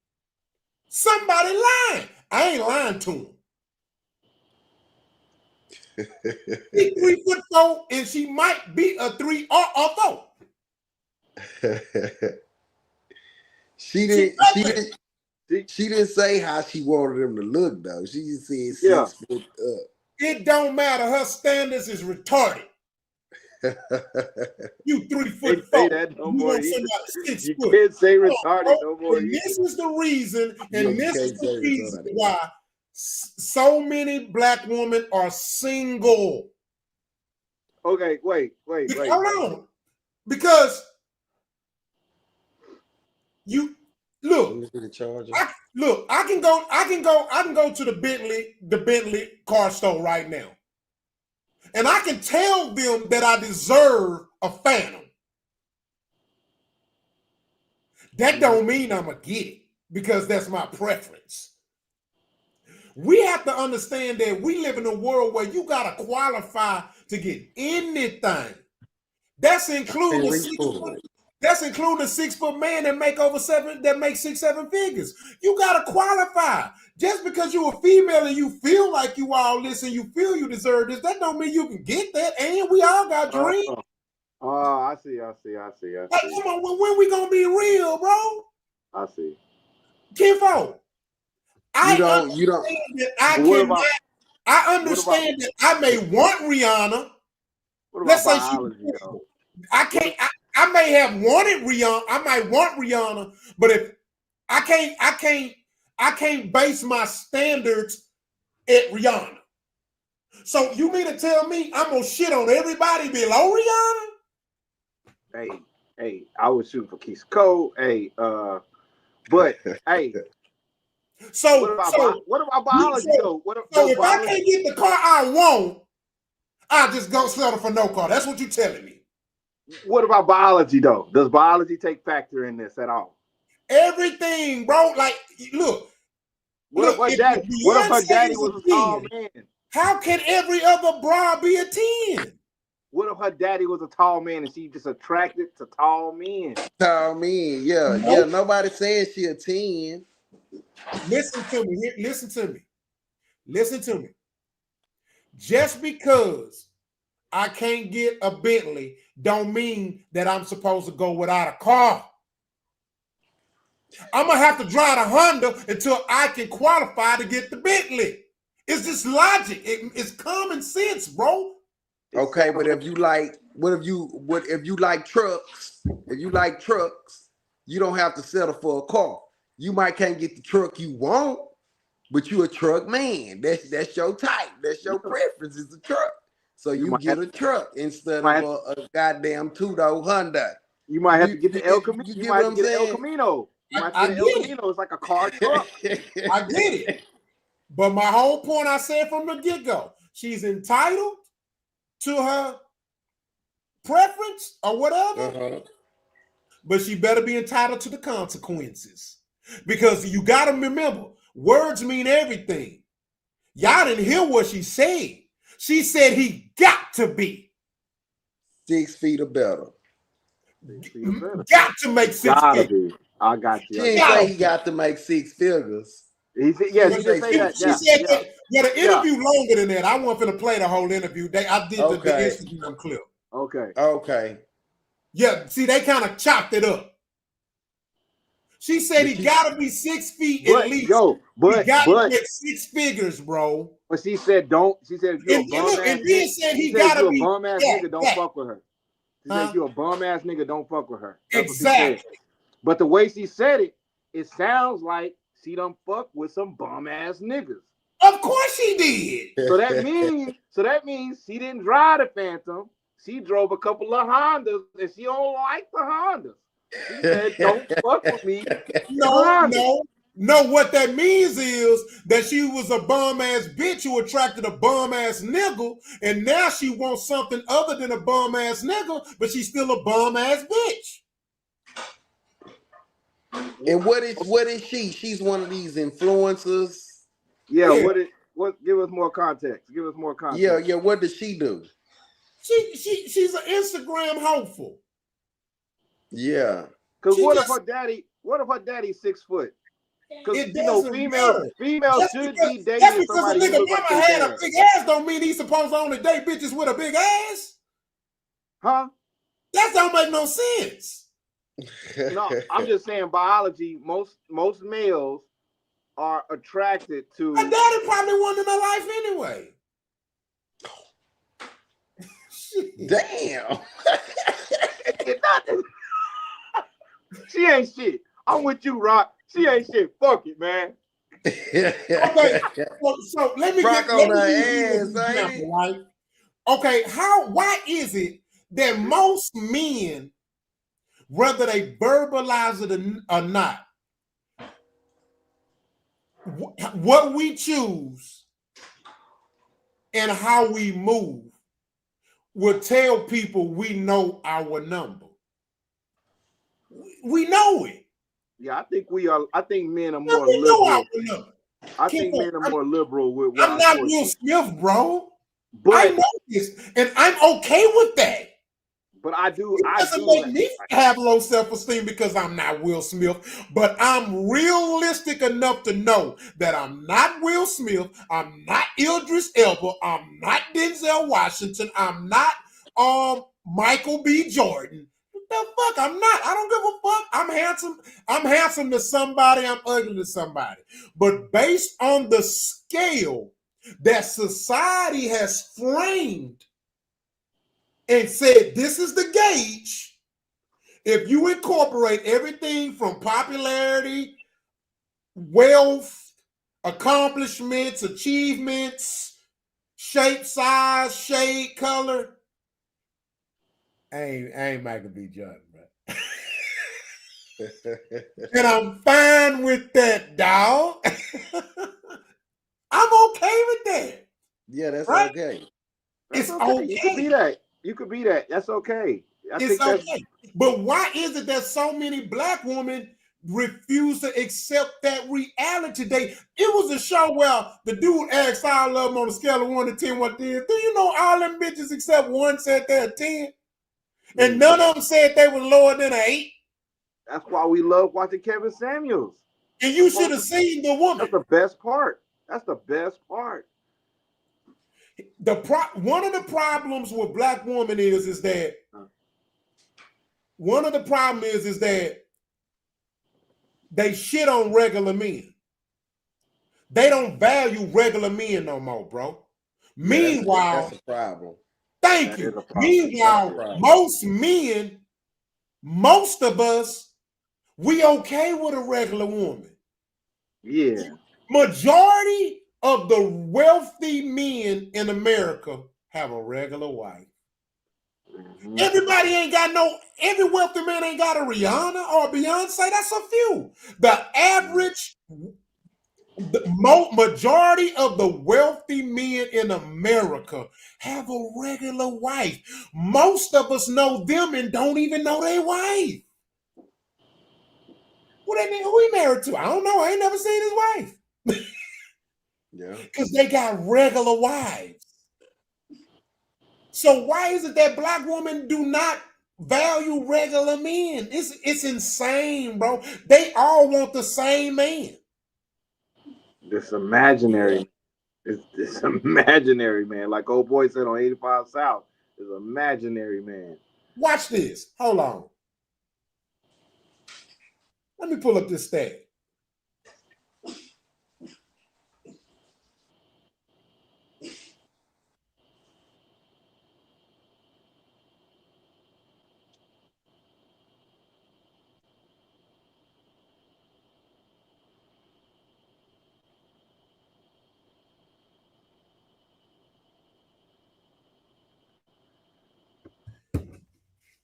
Somebody lying. I ain't lying to him. She's 3'4" and she might be a 3 or a 4. She didn't say how she wanted them to look though. She just said 6 foot up. It don't matter. Her standards is retarded. You 3'4". Say that no more. You can't say retarded no more. And this is the reason, and this is the reason why so many black women are single. Okay, wait. Hold on, because you look. I can go to the Bentley car store right now, and I can tell them that I deserve a Phantom. That don't mean I'm gonna get it because that's my preference. We have to understand that we live in a world where you gotta qualify to get anything. That's including a 6-foot man that make 6-7 figures. You gotta qualify. Just because you're a female and you feel like you all this and you feel you deserve this, that don't mean you can get that. And we all got dreams. I see. Like, come on, when we gonna be real, bro? I see. Kinfolk, I understand that I may want Rihanna. Let's say I may have wanted Rihanna. I might want Rihanna, but if I can't base my standards at Rihanna. So you mean to tell me I'm gonna shit on everybody below Rihanna? Hey, I was shooting for Keisha Cole. But hey. So what about biology though? So if I can't get the car I want, I'll just go settle for no car. That's what you're telling me. What about biology though? Does biology take factor in this at all? Everything, bro. Like, look. What if her daddy was a tall man? How can every other bra be a 10? What if her daddy was a tall man and she just attracted to tall men? Tall men, yeah. Nope. Yeah, nobody says she a 10. Listen to me. Just because I can't get a Bentley don't mean that I'm supposed to go without a car. I'm going to have to drive a Honda until I can qualify to get the Bentley. It's just logic. It's common sense, bro. Okay, but if you like trucks, you don't have to settle for a car. You might can't get the truck you want, but you a truck man. That's your type. That's your preference is the truck. So you get a truck instead of a goddamn two-door Honda. You might have to get the El Camino. You might have to get El Camino. It's like a car truck. I get it. But my whole point I said from the get-go, she's entitled to her preference or whatever, but she better be entitled to the consequences. Because you got to remember, words mean everything. Y'all didn't hear what she said. She said he got to be 6 feet or better. Got to make 6 feet. I got She you. ain't say he got to make 6 figures. He said, yes, he did say that. She Yeah, said yeah, that. Yeah, the interview longer than that. I wasn't finna play the whole interview. I did the Okay. Instagram clip. Okay. Yeah, see, they kind of chopped it up. She said he gotta be 6 feet at least. He gotta get 6 figures, bro. But she said, don't. She said, if you're a bum ass nigga, said she he said, if gotta you're a be bum ass nigga, don't fuck with her. She said, if you're a bum ass nigga, don't fuck with her. That's what she said. But the way she said it, it sounds like she done fuck with some bum ass niggas. Of course she did. So that means she didn't drive the Phantom. She drove a couple of Hondas, and she don't like the Hondas. She said, "Don't fuck with me." No. What that means is that she was a bum ass bitch who attracted a bum ass nigga, and now she wants something other than a bum ass nigga, but she's still a bum ass bitch. And what is she? She's one of these influencers. Yeah. What? Give us more context. Yeah. What does she do? She's an Instagram hopeful. Yeah. Because what if her daddy's 6 foot? Because females should be dating just because somebody a nigga who looks mama like had a big ass don't mean he's supposed to only date bitches with a big ass. Huh? That don't make no sense. No, I'm just saying biology. Most males are attracted to. My daddy probably won in her life anyway. Damn. She ain't shit. I'm with you, Rock. She ain't shit. Fuck it, man. Okay, so let me Rock give on her you an ass, example, right? Okay, why is it that most men, whether they verbalize it or not, what we choose and how we move will tell people we know our number. We know it. Yeah, I think men are more liberal. I think men are more liberal with what I'm not Will Smith, bro. I know this, and I'm okay with that. But I do. It doesn't make me have low self-esteem because I'm not Will Smith, but I'm realistic enough to know that I'm not Will Smith, I'm not Idris Elba, I'm not Denzel Washington, I'm not Michael B. Jordan. What the fuck? I'm not. I don't give a fuck. I'm handsome. I'm handsome to somebody, I'm ugly to somebody. But based on the scale that society has framed and said, this is the gauge. If you incorporate everything from popularity, wealth, accomplishments, achievements, shape, size, shade, color, I ain't Michael B. Jordan, bro. And I'm fine with that, dog. I'm okay with that. Yeah, that's right? Okay. It's okay. You could be that. You could be that. That's okay. It's okay. But why is it that so many black women refuse to accept that reality? It was a show where the dude asked all of them on a scale of 1 to 10 what they is. Do you know all them bitches except one said they're 10? And none of them said they were lower than an 8. That's why we love watching Kevin Samuels. And you should have seen the woman. That's the best part. One of the problems with black women is that one of the problem is that they shit on regular men. They don't value regular men no more, bro. Meanwhile, that's a problem. Thank you. Meanwhile, most men, most of us, we okay with a regular woman. Yeah. Majority of the wealthy men in America have a regular wife. Mm-hmm. Every wealthy man ain't got a Rihanna or a Beyonce. That's a few. The average, majority of the wealthy men in America have a regular wife. Most of us know them and don't even know their wife. What that nigga, who he married to? I don't know. I ain't never seen his wife. Yeah. Because they got regular wives. So why is it that black women do not value regular men. It's insane, bro. They all want the same man. This imaginary, it's imaginary, man. Like old boy said on 85 South, is imaginary, man. Watch this. Hold on. Let me pull up this stat.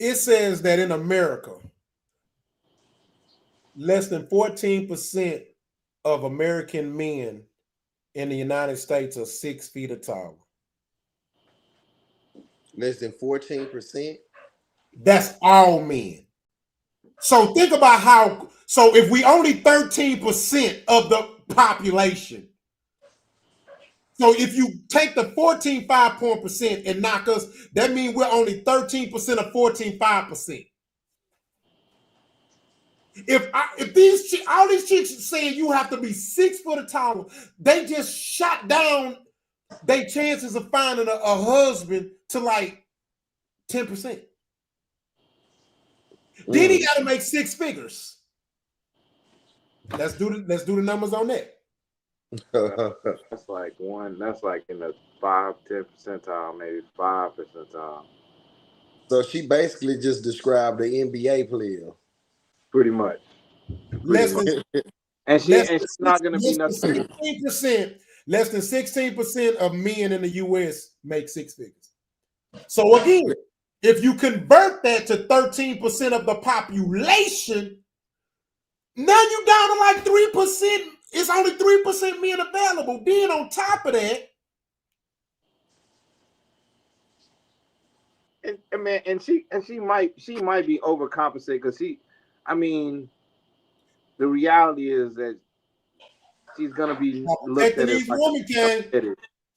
It says that in America, less than 14% of American men in the United States are 6 feet or taller. Less than 14%. That's all men. So think about how, so if we only 13% of the population, so if you take the 14.5% and knock us, that means we're only 13% of 14.5%. If all these chicks saying you have to be 6 foot or taller, they just shot down their chances of finding a husband to like 10%. Then he got to make 6 figures. Let's do the numbers on that. That's like in the 5-10 percentile, maybe 5 percentile. So she basically just described the NBA player. Pretty much. And she's not going to be nothing. 16%, less than 16% of men in the U.S. make 6 figures. So again, if you convert that to 13% of the population, now you down to like 3%. It's only 3% men available. Then on top of that, and she might be overcompensating because the reality is that she's gonna be looked at as like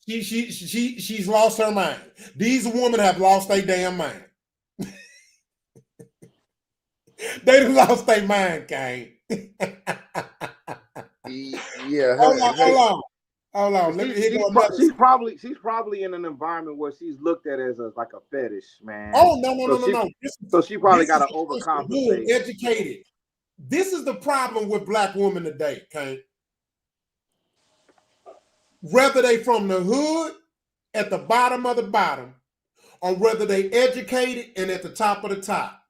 she's lost her mind. These women have lost their damn mind. They done lost their mind, Kane. Yeah. Hold on. She's probably in an environment where she's looked at as like a fetish, man. Oh no. So she probably got to overcompensate. Educated. This is the problem with black women today, Kane. Whether they from the hood, at the bottom of the bottom, or whether they educated and at the top of the top,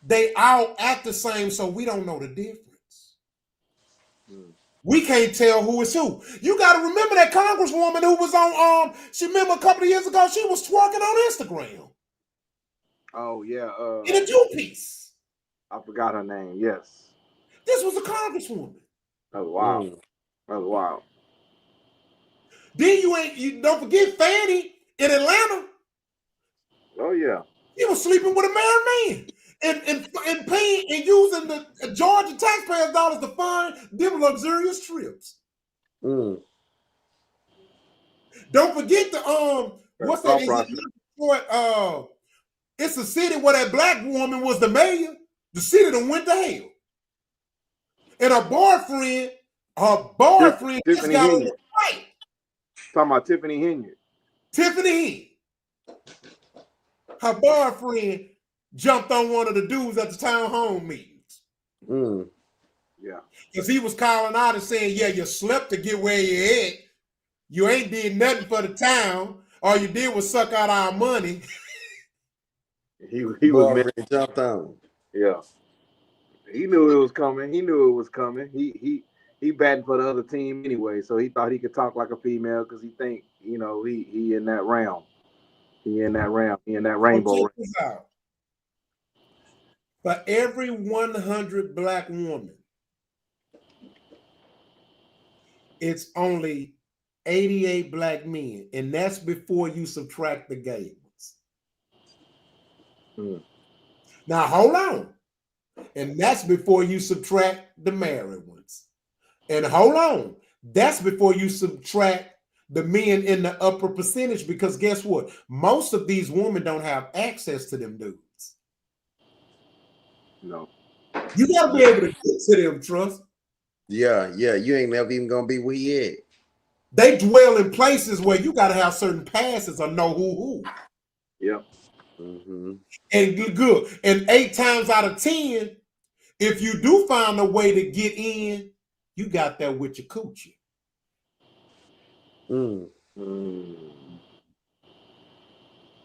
they all act the same, so we don't know the difference. We can't tell who is who. You got to remember that congresswoman who was on, she remember a couple of years ago, she was twerking on Instagram. Oh, yeah. In a two-piece. I forgot her name, yes. This was a congresswoman. That was wild. That was wild. Then you don't forget Fannie in Atlanta. Oh, yeah. He was sleeping with a married man. And paying and using the Georgia taxpayers' dollars to fund them luxurious trips. Don't forget the what's that? It's a city where that black woman was the mayor. The city that went to hell. And her boyfriend just got on the fight. Talking about Tiffany Henyard. Tiffany Henyard. Her boyfriend jumped on one of the dudes at the town hall meetings. Yeah. Because he was calling out and saying, yeah, you slept to get where you at. You ain't did nothing for the town. All you did was suck out our money. He was jumped on. Yeah. He knew it was coming. He batting for the other team anyway, so he thought he could talk like a female because he think, he in that realm. He in that rainbow. For every 100 black women, it's only 88 black men, and that's before you subtract the gay ones. Now, hold on. And that's before you subtract the married ones. And hold on. That's before you subtract the men in the upper percentage, because guess what? Most of these women don't have access to them dudes. No. You gotta be able to get to them, trust. Yeah. You ain't never even gonna be where he at. They dwell in places where you gotta have certain passes or know who. Yep. Mm-hmm. And good. And 8 times out of 10, if you do find a way to get in, you got that with your coochie.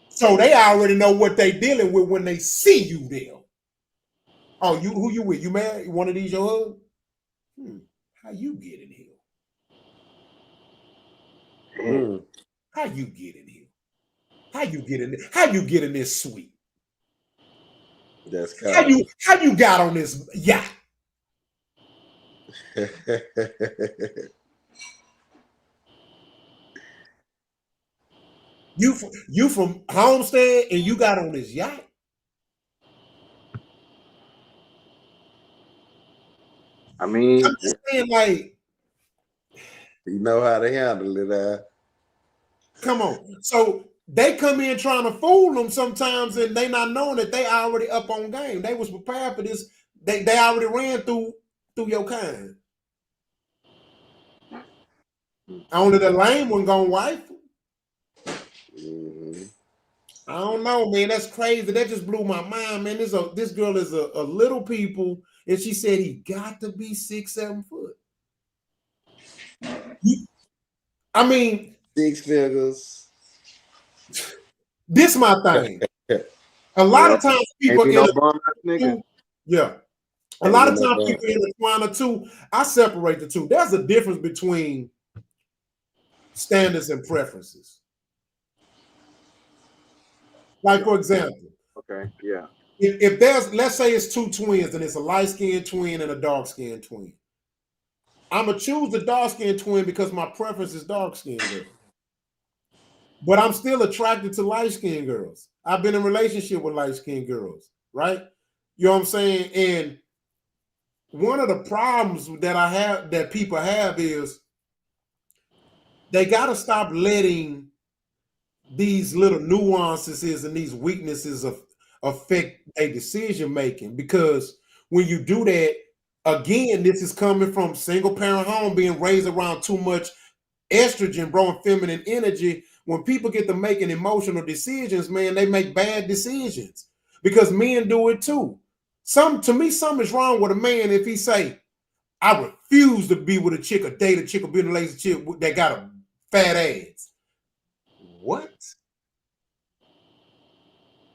So they already know what they dealing with when they see you there. Oh, who you with? You married? One of these your husband? How you get in here? How you get in here? How you get in there? How you get in this suite? That's cool. How you got on this yacht? You from Homestead and you got on this yacht? I mean, I'm just saying, like, you know how to handle it. Come on. So they come in trying to fool them sometimes, and they not knowing that they already up on game. They was prepared for this. They already ran through your kind. Only the lame one gonna wife. I don't know, man. That's crazy. That just blew my mind, man. This girl is a little people, and she said he got to be 6'7" foot. I mean, 6 figures. This my thing. A lot of times people in a lot of times people intertwine the two. I separate the two. There's a difference between standards and preferences. Like, for example, if there's, let's say it's 2 twins and it's a light-skinned twin and a dark-skinned twin. I'm gonna choose the dark-skinned twin because my preference is dark-skinned girl. But I'm still attracted to light-skinned girls. I've been in a relationship with light-skinned girls, right? You know what I'm saying? And one of the problems that people have is they gotta stop letting these little nuances and these weaknesses affect a decision making, because when you do that, again, this is coming from single parent home, being raised around too much estrogen, bro, and feminine energy. When people get to making emotional decisions, man, they make bad decisions because men do it too. To me, something is wrong with a man if he say, I refuse to be with a chick or date a chick or be in a relationship that got a fat ass. What?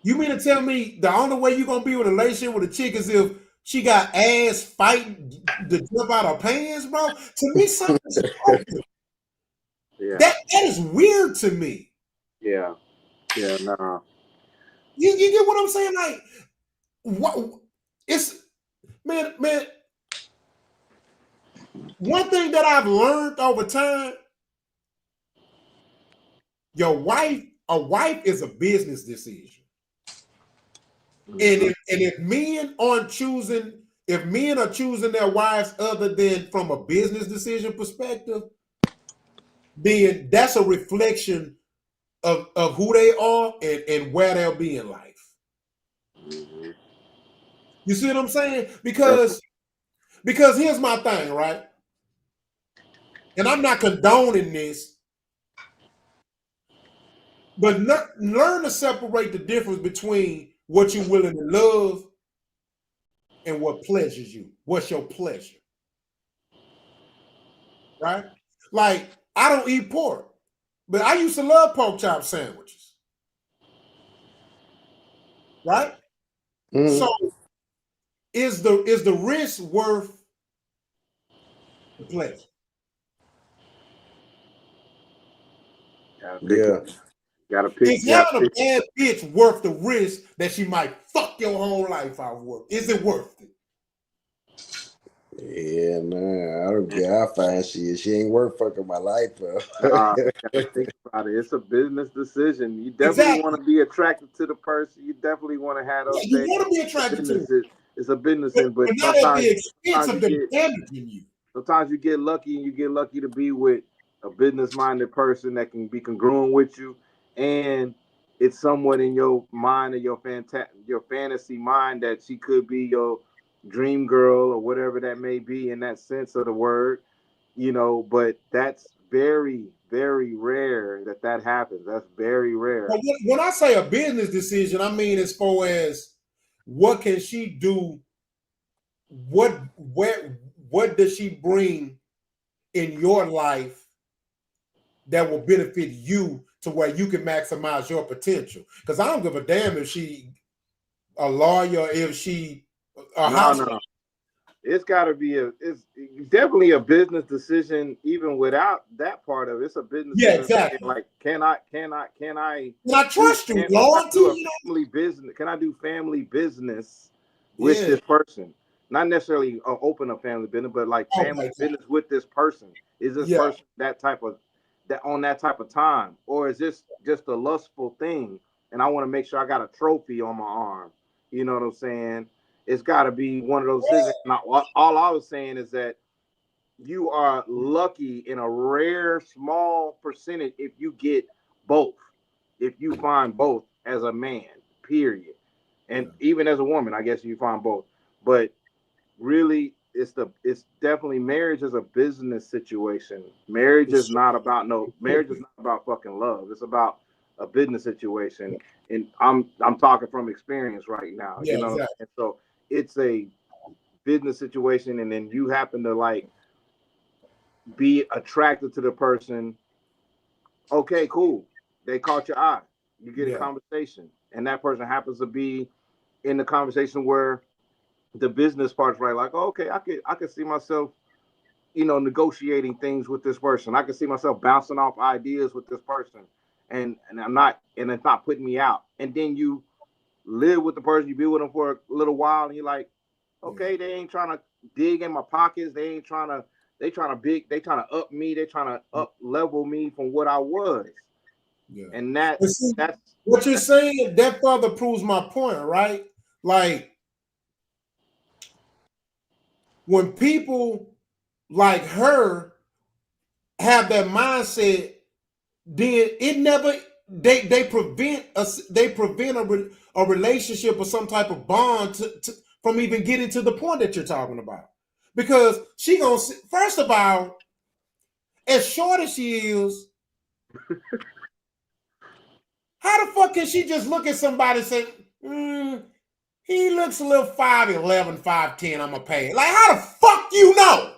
You mean to tell me the only way you're going to be with a relationship with a chick is if she got ass fighting to jump out her pants, bro? To me, something's wrong. That is weird to me. Yeah, nah. You get what I'm saying? Like, what? It's man. One thing that I've learned over time, a wife is a business decision. And if men are choosing their wives other than from a business decision perspective, then that's a reflection of who they are and where they'll be in life. You see what I'm saying? Because here's my thing, right? And I'm not condoning this, but learn to separate the difference between what you're willing to love and what pleasures you. What's your pleasure? Right? Like, I don't eat pork, but I used to love pork chop sandwiches. Right? So is the risk worth the pleasure? Gotta pick. Is having a bad bitch worth the risk that she might fuck your whole life out of? Is it worth it? Yeah, nah, I don't care how fine she is. She ain't worth fucking my life up. Gotta think about it. It's a business decision. You definitely want to be attracted to the person. You definitely want to have those things. You want to be attracted to it. It's a business, but not at the expense of them damaging you. Sometimes you get lucky, and you get lucky to be with a business-minded person that can be congruent with you, and it's somewhat in your mind or your fantasy mind that she could be your dream girl or whatever that may be in that sense of the word, but that's very, very rare that happens. That's very rare. But when I say a business decision, I mean as far as what can she do, what does she bring in your life that will benefit you to where you can maximize your potential? Because I don't give a damn if she a lawyer, if she a housewife. No. It's got to be it's definitely a business decision. Even without that part of it, it's a business. Yeah, decision. exactly. Like, can I trust you, loyalty? Family business? Can I do family business with this person? Not necessarily open a family business, but like family business with this person. Is this person that type of time, or is this just a lustful thing? And I want to make sure I got a trophy on my arm. You know what I'm saying? It's got to be one of those decisions. Now, all I was saying is that you are lucky in a rare, small percentage if you get both. If you find both as a man, period. And even as a woman, I guess you find both. But really, it's definitely marriage is a business situation. Marriage is not about fucking love. It's about a business situation. And I'm talking from experience right now. Yeah, exactly. And so it's a business situation, and then you happen to like be attracted to the person. Okay, cool. They caught your eye. You get a conversation, and that person happens to be in the conversation where the business part's right. Like, oh, okay, I could see myself, negotiating things with this person. I could see myself bouncing off ideas with this person, and it's not putting me out. And then you live with the person, you be with them for a little while, and you're like, okay, they ain't trying to dig in my pockets. They trying to up me. They trying to up level me from what I was. Yeah. And that's what you're saying. That further proves my point, right? Like when people like her have that mindset, then it never they prevent a relationship or some type of bond from even getting to the point that you're talking about. Because she gonna, first of all, as short as she is, how the fuck can she just look at somebody and say, he looks a little 5'11", 5'10", I'm gonna pay it. Like, how the fuck you know?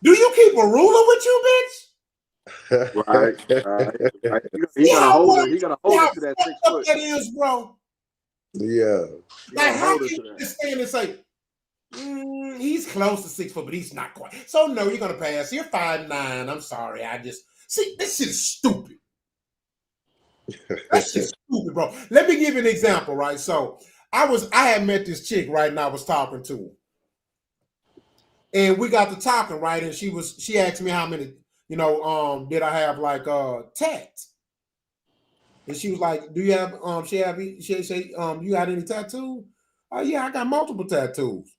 Do you keep a ruler with you, bitch? Right. He's gonna hold it. He's gonna hold it to that 6 foot. That is, bro. Yeah. Like, how can you just stand and say, he's close to 6 foot, but he's not quite. So no, you're gonna pass. You're 5'9". I'm sorry. See, this shit is stupid. That's just stupid, bro. Let me give you an example, right? So I had met this chick, right, and I was talking to her. And we got to talking, right? And she asked me how many, did I have like tats? And she was like, do you have she said, you got any tattoos? Oh yeah, I got multiple tattoos.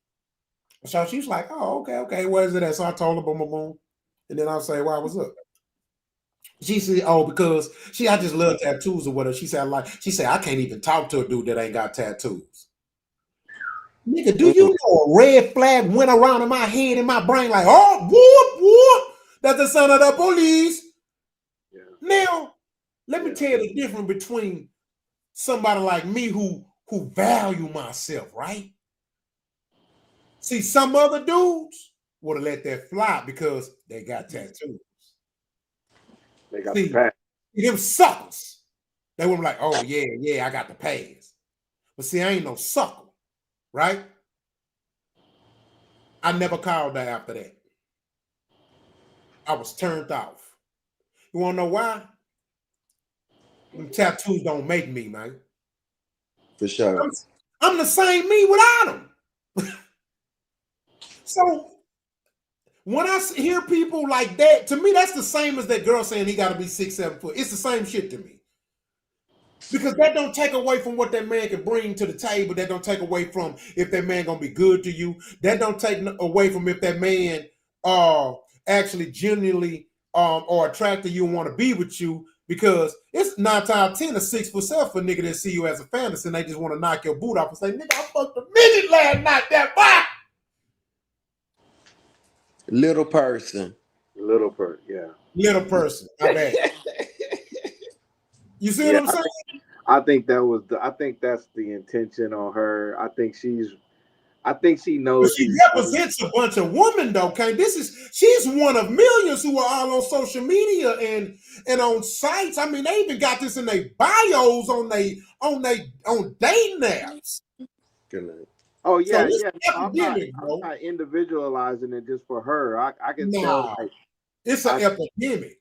So she was like, oh, okay, where is it at? So I told her, boom, boom, boom. And then I'll say, why was up? She said, oh, because I just love tattoos or whatever. She said, I can't even talk to a dude that ain't got tattoos. Nigga, do you know a red flag went around in my head, in my brain, like, oh, whoop, that's the son of the police. Yeah. Now, let me tell you the difference between somebody like me who value myself, right? See, some other dudes would have let that fly because they got tattoos. They got the pass. Them suckers. They would be like, oh, yeah, I got the pass. But see, I ain't no sucker, right? I never called her after that. I was turned off. You want to know why? Them tattoos don't make me, man. For sure. I'm the same me without them. So when I hear people like that, to me, that's the same as that girl saying he got to be 6, 7 foot. It's the same shit to me. Because that don't take away from what that man can bring to the table. That don't take away from if that man gonna be good to you. That don't take away from if that man actually genuinely or attracted to you and want to be with you, because it's 9 times out of 10 a 6'7" for nigga that see you as a fantasy and they just want to knock your boot off and say, nigga, I fucked a midget last night, that boy. Little person. Little person, yeah. Little person, my bad. You see what I'm saying? I think that's the intention on her. I think she knows. But she represents a bunch of women, though. Okay, she's one of millions who are all on social media and on sites. I mean, they even got this in their bios on dating apps. Good night. Oh yeah, So yeah. I'm not individualizing it just for her. I can tell. Like, it's an epidemic.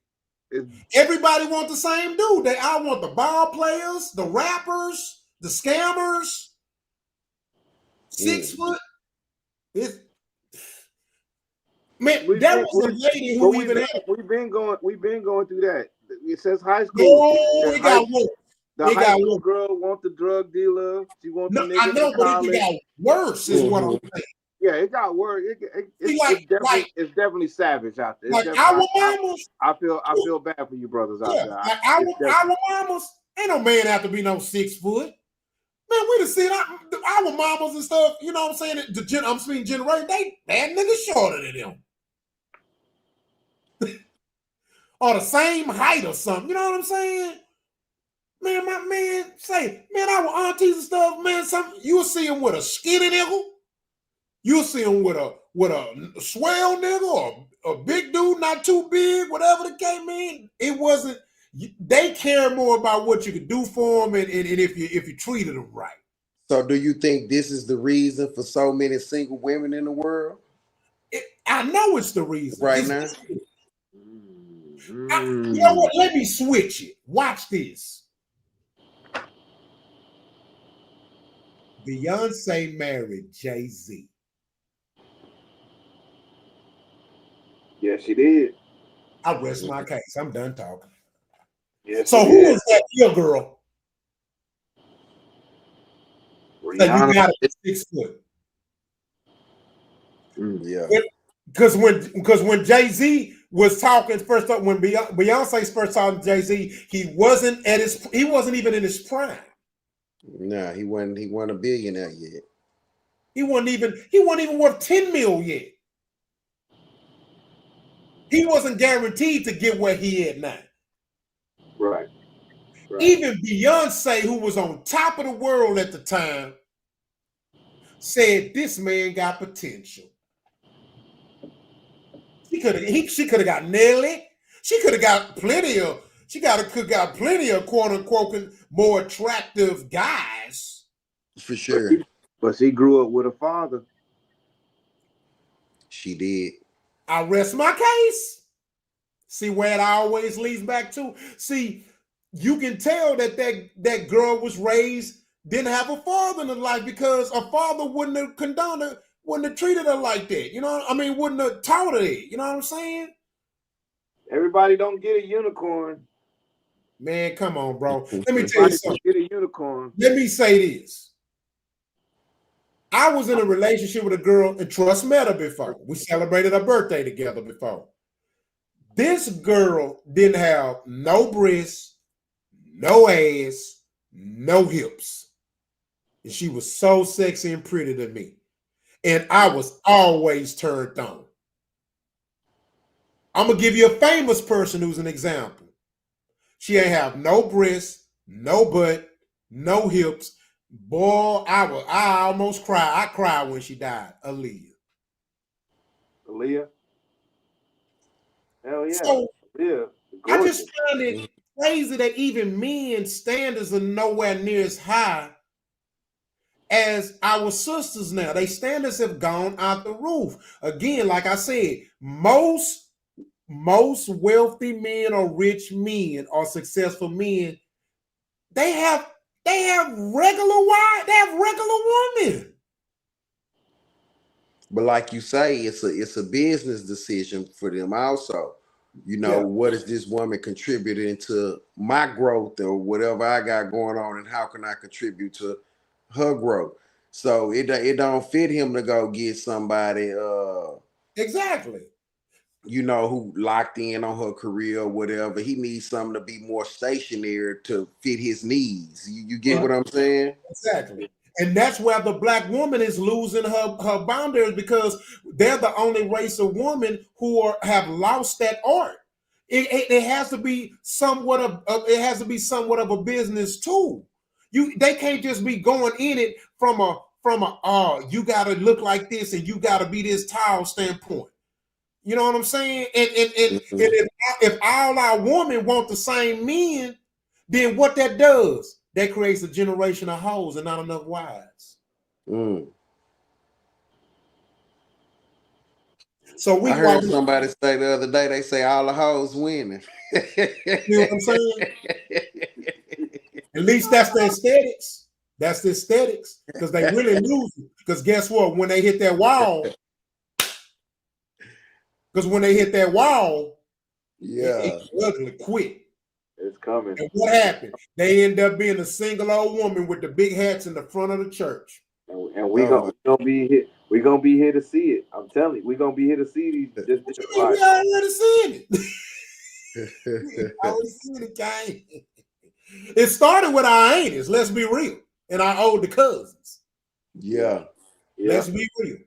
Everybody want the same dude. They all want the ball players, the rappers, the scammers. 6 foot. Man, that was a lady who even had. We've been going through that. It says high school. Oh, it got worse. The high school girl want the drug dealer. She wants the nigga. I know, but it got worse. Is what I'm saying. Yeah, it got worse. It's definitely savage out there. Like our mamas. I feel bad for you brothers out there. Like our mamas. Ain't no man have to be no 6 foot. Man, we done seen our mamas and stuff. You know what I'm saying? I'm speaking generation. That niggas shorter than them. Or the same height or something. You know what I'm saying? Man, my man, our aunties and stuff, man, you'll see them with a skinny nigga. You'll see them with a swell nigga or a big dude, not too big, whatever the case, man. It wasn't, they care more about what you could do for them and if you treated them right. So do you think this is the reason for so many single women in the world? I know it's the reason. Right now? You know what? Let me switch it. Watch this. Beyonce married Jay-Z. Yes, she did. I rest my case. I'm done talking. Yes, so who is that your girl? That you got it 6 foot. Yeah. Because when Jay-Z was talking first up, when Beyonce's first talking to Jay-Z, he wasn't even in his prime. Nah, he wasn't a billionaire yet. He wasn't even worth 10 mil yet. He wasn't guaranteed to get where he at now. Right. Even Beyonce, who was on top of the world at the time, said this man got potential. She could have got Nelly. She could have got plenty of quote unquote more attractive guys. For sure. But she grew up with a father. She did. I rest my case. See where it always leads back to? See, you can tell that girl was raised, didn't have a father in her life because a father wouldn't have condoned her, wouldn't have treated her like that. You know, I mean, wouldn't have taught her that. You know what I'm saying? Everybody don't get a unicorn. Man, come on, bro. Let me tell you something. Get a unicorn. Let me say this. I was in a relationship with a girl, and Trust met her before. We celebrated her birthday together before. This girl didn't have no breasts, no ass, no hips. And she was so sexy and pretty to me. And I was always turned on. I'm going to give you a famous person who's an example. She ain't have no breasts, no butt, no hips. Boy, I almost cried. I cried when she died. Aaliyah. Hell yeah. So, yeah. I just find it crazy that even men's standards are nowhere near as high as our sisters now. Their standards have gone out the roof. Again, like I said, most wealthy men or rich men or successful men, they have regular wives, they have regular women. But like you say, it's a business decision for them also. You know, what is this woman contributing to my growth or whatever I got going on, and how can I contribute to her growth? So it don't fit him to go get somebody. Exactly. you know, who locked in on her career or whatever. He needs something to be more stationary to fit his needs. You get what I'm saying? Exactly. And that's where the black woman is losing her boundaries, because they're the only race of women who have lost that art. It has to be somewhat of a business too. They can't just be going in it from a you gotta look like this and you gotta be this tall standpoint. You know what I'm saying? And if all our women want the same men, then what that does, that creates a generation of hoes and not enough wives. So I heard somebody say the other day, they say all the hoes winning. You know what I'm saying? At least that's the aesthetics. That's the aesthetics, because they really lose it. Because guess what? When they hit that wall, it's ugly quick. It's coming. And what happened? They end up being a single old woman with the big hats in the front of the church. And we gonna be here. We're gonna be here to see it. I'm telling you, we're gonna be here to see these. We already seen it. We already seen it, gang. It started with our aunties, let's be real, and our older cousins. Yeah. Let's be real.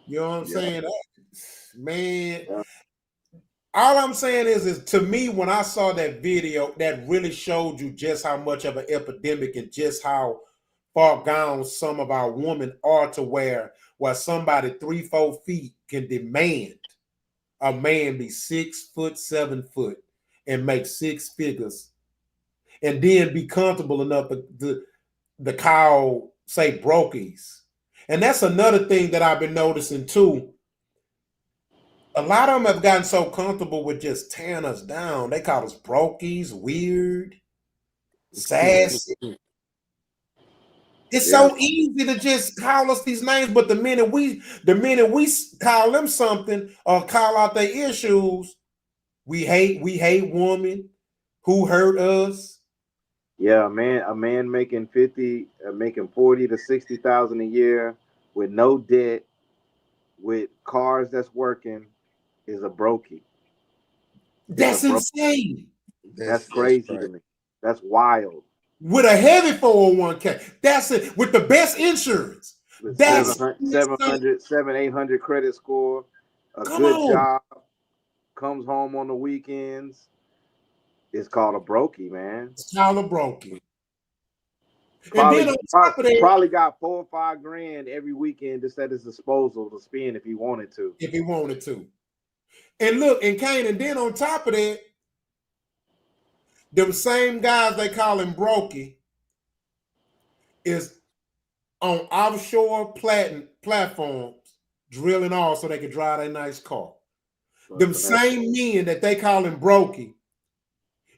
You know what I'm saying? Man, all I'm saying is to me, when I saw that video, that really showed you just how much of an epidemic and just how far gone some of our women are, to where somebody 3-4 feet can demand a man be 6 foot, 7 foot, and make 6 figures, and then be comfortable enough to call, say, brokies. And that's another thing that I've been noticing too. A lot of them have gotten so comfortable with just tearing us down. They call us brokies, weird, sassy. It's so easy to just call us these names, but the minute we call them something or call out their issues, we hate women who hurt us. Yeah, a man making 40 to 60,000 a year with no debt, with cars that's working, is a brokey. That's insane. That's crazy to me. That's wild. With a heavy 401k, that's it. With the best insurance, with that's 800 credit score, a good job, comes home on the weekends. It's called a brokey, man. It's called a brokey. Probably, and then on top of that, probably got $4 or $5 grand every weekend just at his disposal to spend if he wanted to. And look, and Kane, and then on top of that, them same guys they call him brokey is on offshore platforms drilling off so they can drive their nice car. Them same men that they call him brokey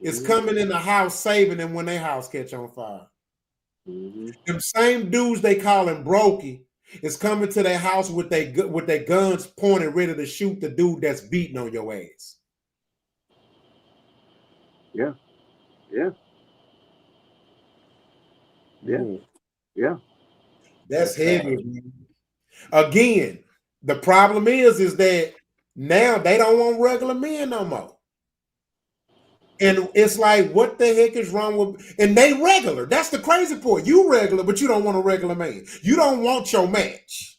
is coming in the house saving them when their house catch on fire. Them same dudes they call him brokey is coming to their house with their guns pointed, ready to shoot the dude that's beating on your ass. Yeah. That's heavy, man. Again, the problem is that now they don't want regular men no more. And it's like, what the heck is wrong with? And they regular. That's the crazy part. You regular, but you don't want a regular man. You don't want your match.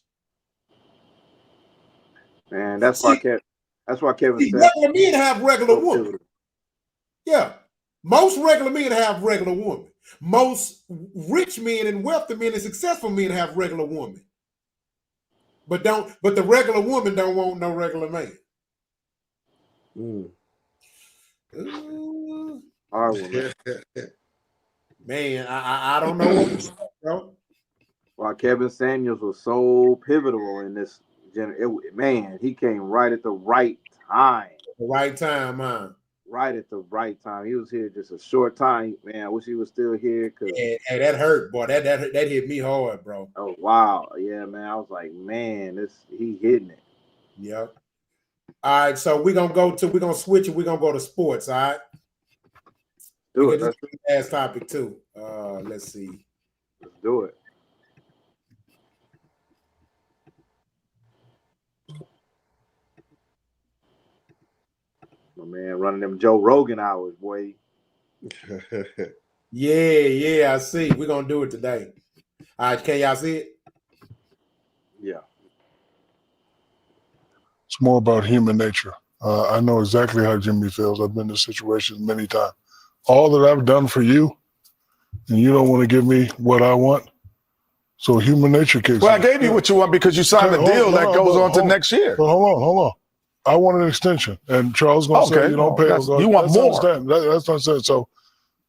Man, that's why Kevin said regular men have regular women. Yeah. Most regular men have regular women. Most rich men and wealthy men and successful men have regular women. But the regular woman don't want no regular man. Man, I don't know what to say, bro. Well, Kevin Samuels was so pivotal in this. Man, he came right at the right time. The right time, man. Right at the right time. He was here just a short time. Man, I wish he was still here. Hey, that hurt, boy. That hit me hard, bro. Oh, wow. Yeah, man. I was like, man, he hitting it. Yep. All right, so we're gonna switch it. We're gonna go to sports, all right? Do it. That's the last topic too. Let's see. Let's do it. My man running them Joe Rogan hours, boy. Yeah, I see. We're gonna do it today. All right, can y'all see it? Yeah. It's more about human nature. I know exactly how Jimmy feels. I've been in situations many times. All that I've done for you, and you don't want to give me what I want. So human nature kicks Well, I in. gave you what you want because you signed a deal that goes on to next year. But hold on. I want an extension. And Charles going to say you don't pay. You want more. That's what I'm saying. So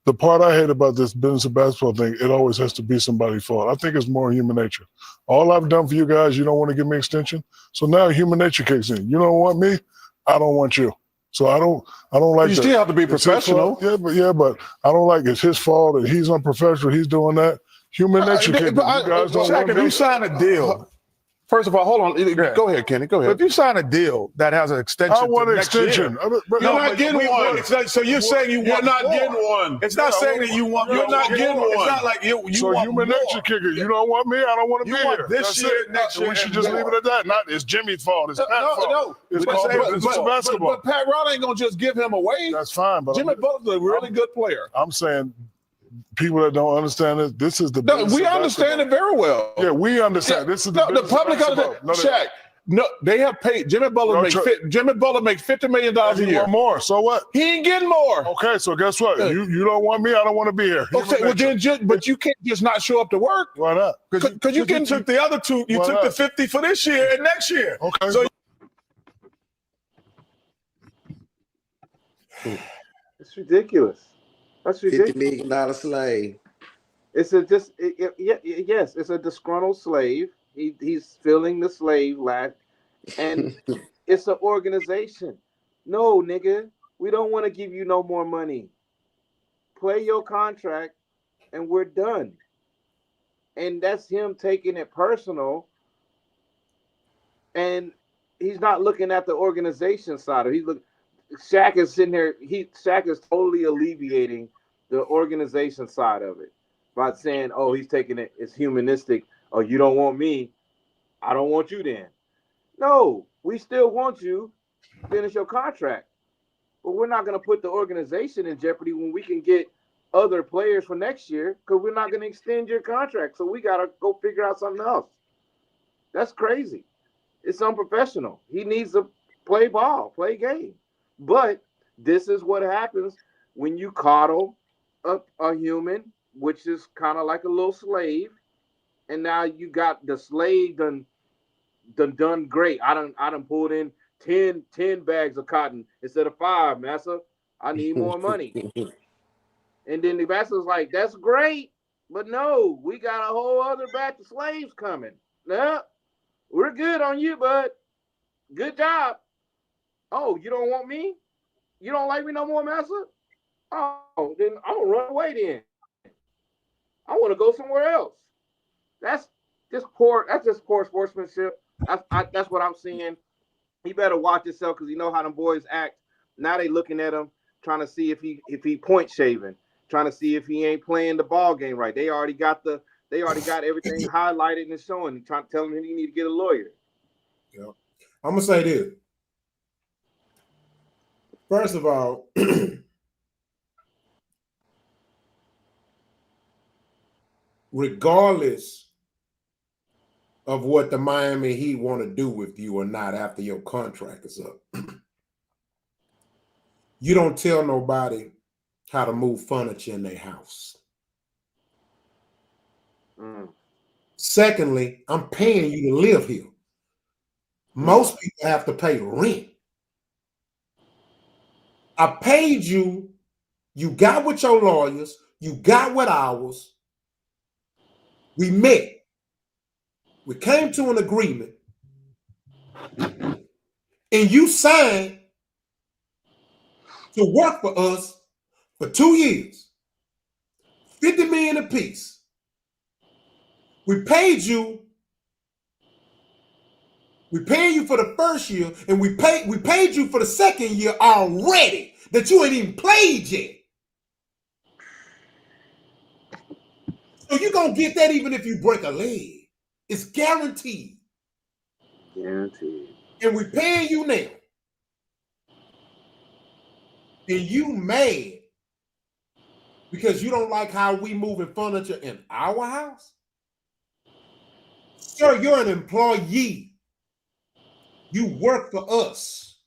the part I hate about this business of basketball thing, it always has to be somebody's fault. I think it's more human nature. All I've done for you guys, you don't want to give me extension. So now human nature kicks in. You don't want me, I don't want you. So I don't like. You still have to be professional. But I don't like it's his fault and he's unprofessional. He's doing that. Human nature kicks in. You guys don't want if me. you sign a deal, first of all, hold on. Go ahead, Kenny. Go ahead. If you sign a deal that has an extension, I want an next extension. Year, you're not getting one. So you're saying you want not more. getting one. It's not saying that you want. You're not getting one. It's not like you So want human more. nature kicker. You don't want me. I don't want to be want here. this That's year, it. next year, We should and just more. leave it at that. Not it's Jimmy's fault. It's Pat's fault. No. It's called business basketball. But Pat Riley ain't gonna just give him away. That's fine. But Jimmy Butler's a really good player. I'm saying people that don't understand it, this is the No, business we of understand it basketball. very well. Yeah, we understand. This is the the business of public basketball. understands. Shaq. No, they have paid Jimmy Butler makes $50 million a You year. want more? So what? He ain't getting more. Okay, so guess what? You don't want me. I don't want to be here. Okay, well then, but you can't just not show up to work. Why not? Because you took the other two. You took the 50 for this year and next year. Okay. So It's ridiculous. That's ridiculous. $50 million slave. It's yes, it's a disgruntled slave. He's filling the slave lack, and it's an organization. No, nigga, we don't want to give you no more money. Play your contract, and we're done. And that's him taking it personal, and he's not looking at the organization side of it. Shaq is sitting here. Shaq is totally alleviating the organization side of it by saying, "Oh, he's taking it. It's humanistic. Oh, you don't want me. I don't want you then." No, we still want you. Finish your contract, but we're not going to put the organization in jeopardy when we can get other players for next year because we're not going to extend your contract. So we got to go figure out something else. That's crazy. It's unprofessional. He needs to play ball, play game. But this is what happens when you coddle a human, which is kind of like a little slave, and now you got the slave done great. I done pulled in 10 bags of cotton instead of 5, massa. I need more money. And then the master's like, that's great, but no, we got a whole other batch of slaves coming. No, we're good on you, bud. Good job. Oh, you don't want me? You don't like me no more, master? Oh, then I'm gonna run away then. I want to go somewhere else. That's just poor sportsmanship. That's what I'm seeing. He better watch himself because you know how them boys act. Now they looking at him, trying to see if he point shaving, trying to see if he ain't playing the ball game right. They already got everything highlighted and showing. Trying to tell him he need to get a lawyer. Yeah. I'm gonna say this. First of all, regardless of what the Miami Heat want to do with you or not after your contract is up, you don't tell nobody how to move furniture in their house. Secondly, I'm paying you to live here. Most people have to pay rent. I paid you. You got with your lawyers. You got with ours. We met. We came to an agreement. And you signed to work for us for 2 years. $50 million apiece. We paid you. We paid you for the first year, and we paid you for the second year already that you ain't even played yet. So you're gonna get that even if you break a leg. It's guaranteed. Guaranteed. And we paying you now. and you mad because you don't like how we moving furniture in our house, sir, you're an employee. You work for us.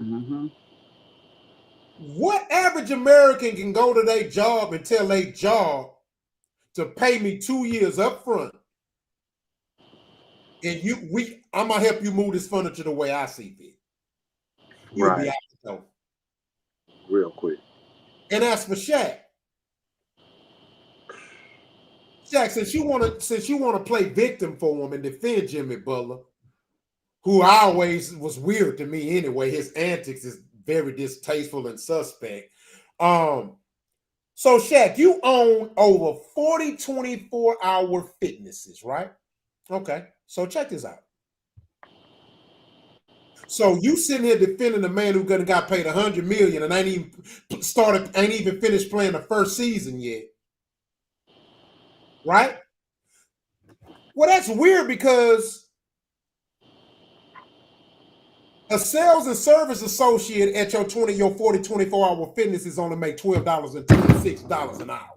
Mm-hmm. What average American can go to their job and tell their job to pay me 2 years up front, and I'm gonna help you move this furniture the way I see fit. You'll be Right. out the door. Real quick. And as for Shaq, since you wanna play victim for him and defend Jimmy Butler, who always was weird to me anyway. His antics is very distasteful and suspect. So Shaq, you own over 40 24-hour fitnesses, right? Okay, so check this out. So you sitting here defending a man who gonna got paid $100 million and ain't even finished playing the first season yet, right? Well, that's weird because a sales and service associate at your 40 24-hour fitness is only make $12.26 an hour.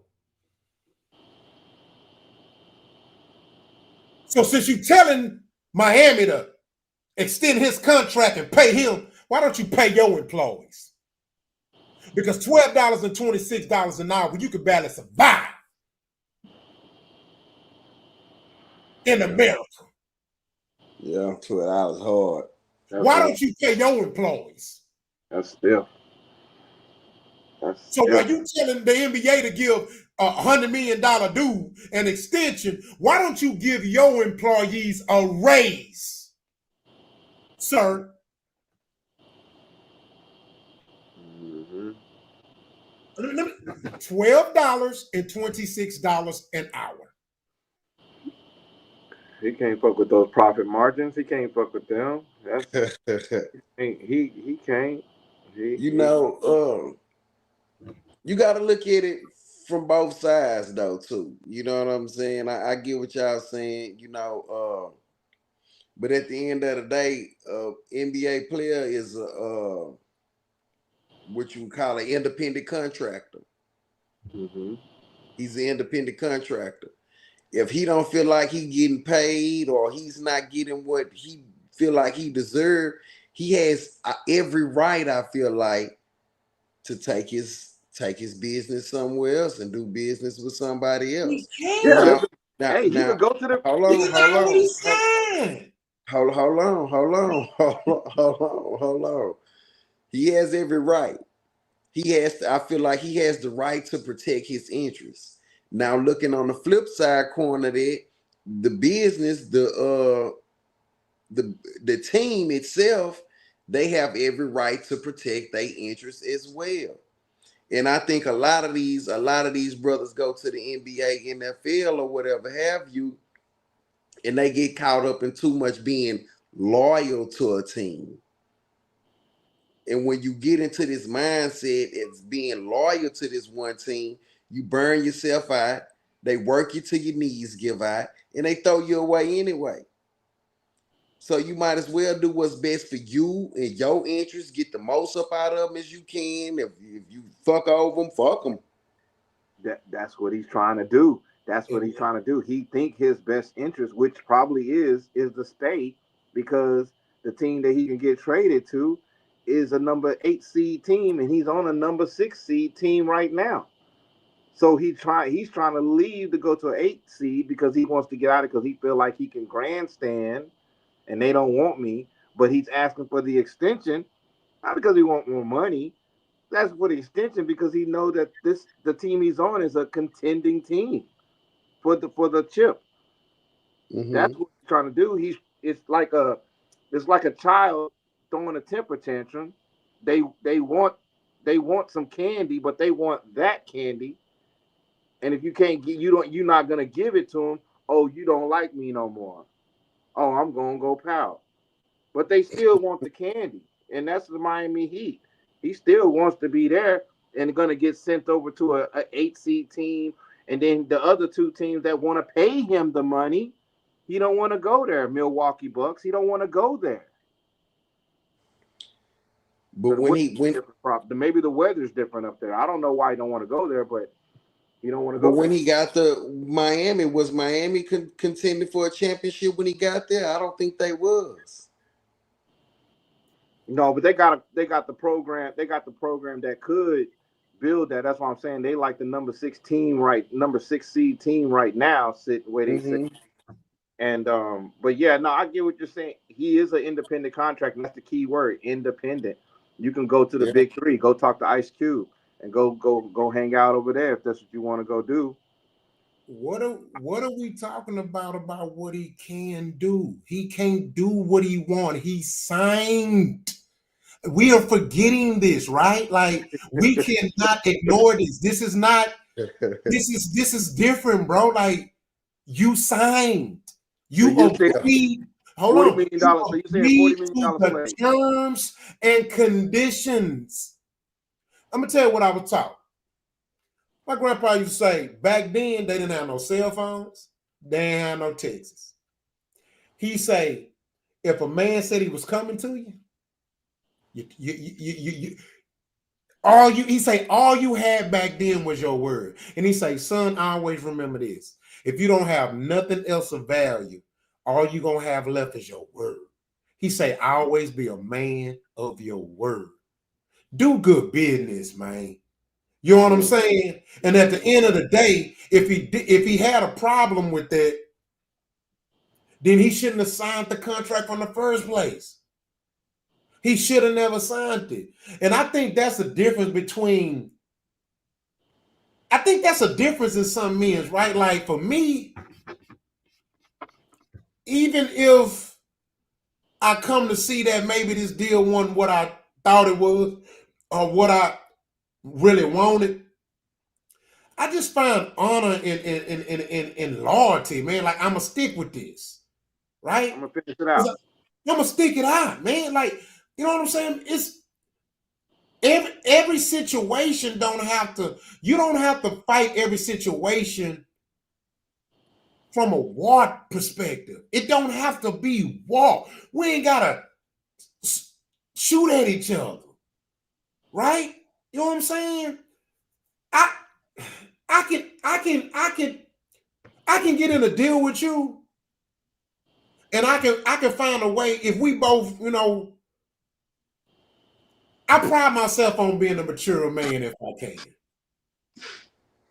So since you telling Miami to extend his contract and pay him, why don't you pay your employees? Because $12.26 an hour, you could barely survive in America. Yeah, $12 hard. Why don't you pay your employees? That's stiff. So while you telling the NBA to give $100 million dude an extension, why don't you give your employees a raise, sir? Mm-hmm. $12.26 an hour. He can't fuck with those profit margins. He can't fuck with them. He can't. You know, you got to look at it from both sides, though, too. You know what I'm saying? I get what y'all saying. You know, but at the end of the day, NBA player is a what you call an independent contractor. Mm-hmm. He's an independent contractor. If he don't feel like he getting paid or he's not getting what he feel like he deserve, he has every right, I feel like, to take his business somewhere else and do business with somebody else. Yeah. Now, He could go to the. hold on. He has every right. I feel like he has the right to protect his interests. Now, looking on the flip side corner of that, the business, the team itself, they have every right to protect their interests as well. And I think a lot of these brothers go to the NBA, NFL, or whatever have you, and they get caught up in too much being loyal to a team. And when you get into this mindset as being loyal to this one team, you burn yourself out. They work you till your knees give out, and they throw you away anyway. So you might as well do what's best for you and your interests. Get the most up out of them as you can. If you fuck over them, fuck them. That's what he's trying to do. That's what he's trying to do. He think his best interest, which probably is to stay, because the team that he can get traded to is a number 8 seed team, and he's on a number 6 seed team right now. So he's trying to leave to go to an 8 seed because he wants to get out of it, because he feel like he can grandstand and they don't want me. But he's asking for the extension, not because he want more money. That's for the extension because he know that the team he's on is a contending team for the chip. Mm-hmm. That's what he's trying to do. It's like a child throwing a temper tantrum. They want some candy, but they want that candy. And if you can't get you're not gonna give it to them. Oh, you don't like me no more. Oh, I'm gonna go pout. But they still want the candy, and that's the Miami Heat. He still wants to be there and going to get sent over to a 8 seed team, and then the other two teams that want to pay him the money, he don't want to go there. Milwaukee Bucks, he don't want to go there. But when he went, maybe the weather's different up there. I don't know why he don't want to go there, but he don't want to but go. when there. he got to Miami, was Miami contending for a championship when he got there? I don't think they was. No, but they got the program. They got the program that could build that. That's why I'm saying they like the number 6 seed team right now, sit where they sit. And but yeah, no, I get what you're saying. He is an independent contract, and that's the key word, independent. You can go to the big three, go talk to Ice Cube, and go hang out over there if that's what you want to go do. What are we talking about what he can do? He can't do what he want. He signed. We are forgetting this, right? Like we cannot ignore this. This is not. This is different, bro. Like you signed. You agreed. Hold on. $40 million. So you're saying $40 million to the terms and conditions. I'm gonna tell you what I was taught. My grandpa used to say back then they didn't have no cell phones, they didn't have no texts. He say if a man said he was coming to you, all you had back then was your word. And he say, son, always remember this. If you don't have nothing else of value, all you gonna have left is your word. He say, always be a man of your word. Do good business, man. You know what I'm saying? And at the end of the day, if he had a problem with that, then he shouldn't have signed the contract in the first place. He should have never signed it. And I think that's the difference between, I think that's a difference in some men, right? Like for me, even if I come to see that maybe this deal wasn't what I thought it was or what I really wanted, I just find honor in loyalty, man. Like I'm gonna stick with this, right? I'm gonna finish it out. I'm gonna stick it out, man. Like you know what I'm saying? It's every situation you don't have to fight every situation from a war perspective. It don't have to be war. We ain't gotta shoot at each other, right? You know what I'm saying? I can get in a deal with you, and I can find a way if we both, you know. I pride myself on being a mature man if I can.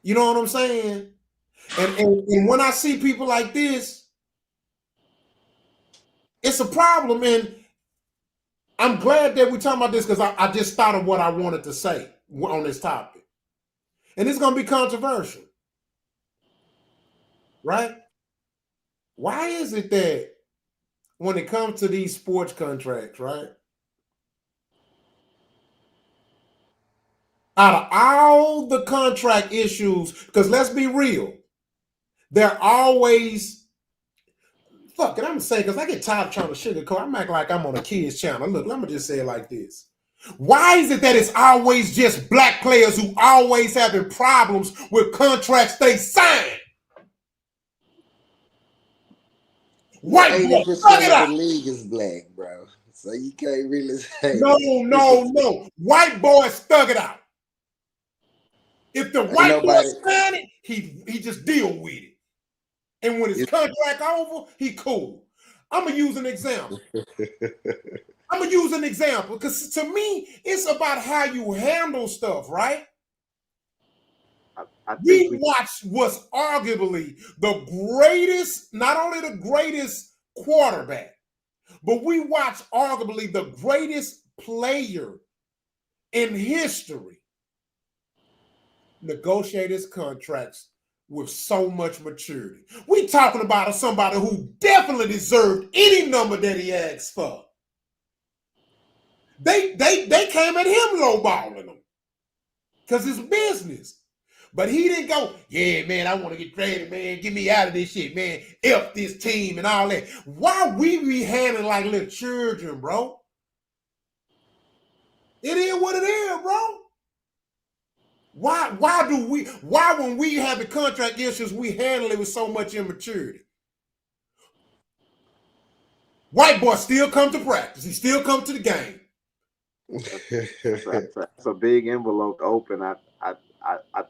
You know what I'm saying? And when I see people like this, it's a problem. And I'm glad that we're talking about this because I just thought of what I wanted to say on this topic. And it's going to be controversial. Right? Why is it that when it comes to these sports contracts, right? Out of all the contract issues, because let's be real, they're always, fuck it, I'm gonna say, because I get tired of trying to sugarcoat. I'm acting like I'm on a kid's channel. Look, let me just say it like this. Why is it that it's always just black players who always having problems with contracts they sign? White 80% of the league is black, bro. So you can't really say No. White boys thug it out. If the white boy sign it, he just deal with it. And when his contract over, he cool. I'm gonna use an example. Because to me, it's about how you handle stuff, right? We watched what's arguably the greatest, not only the greatest quarterback, but we watched arguably the greatest player in history negotiate his contracts with so much maturity. We talking about somebody who definitely deserved any number that he asked for. They came at him lowballing him because it's business. But he didn't go, yeah, man, I want to get traded, man. Get me out of this shit, man. F this team and all that. Why we be handling like little children, bro? It is what it is, bro. Why when we have the contract issues, we handle it with so much immaturity? White boy still come to practice. He still come to the game. That's a big envelope to open. I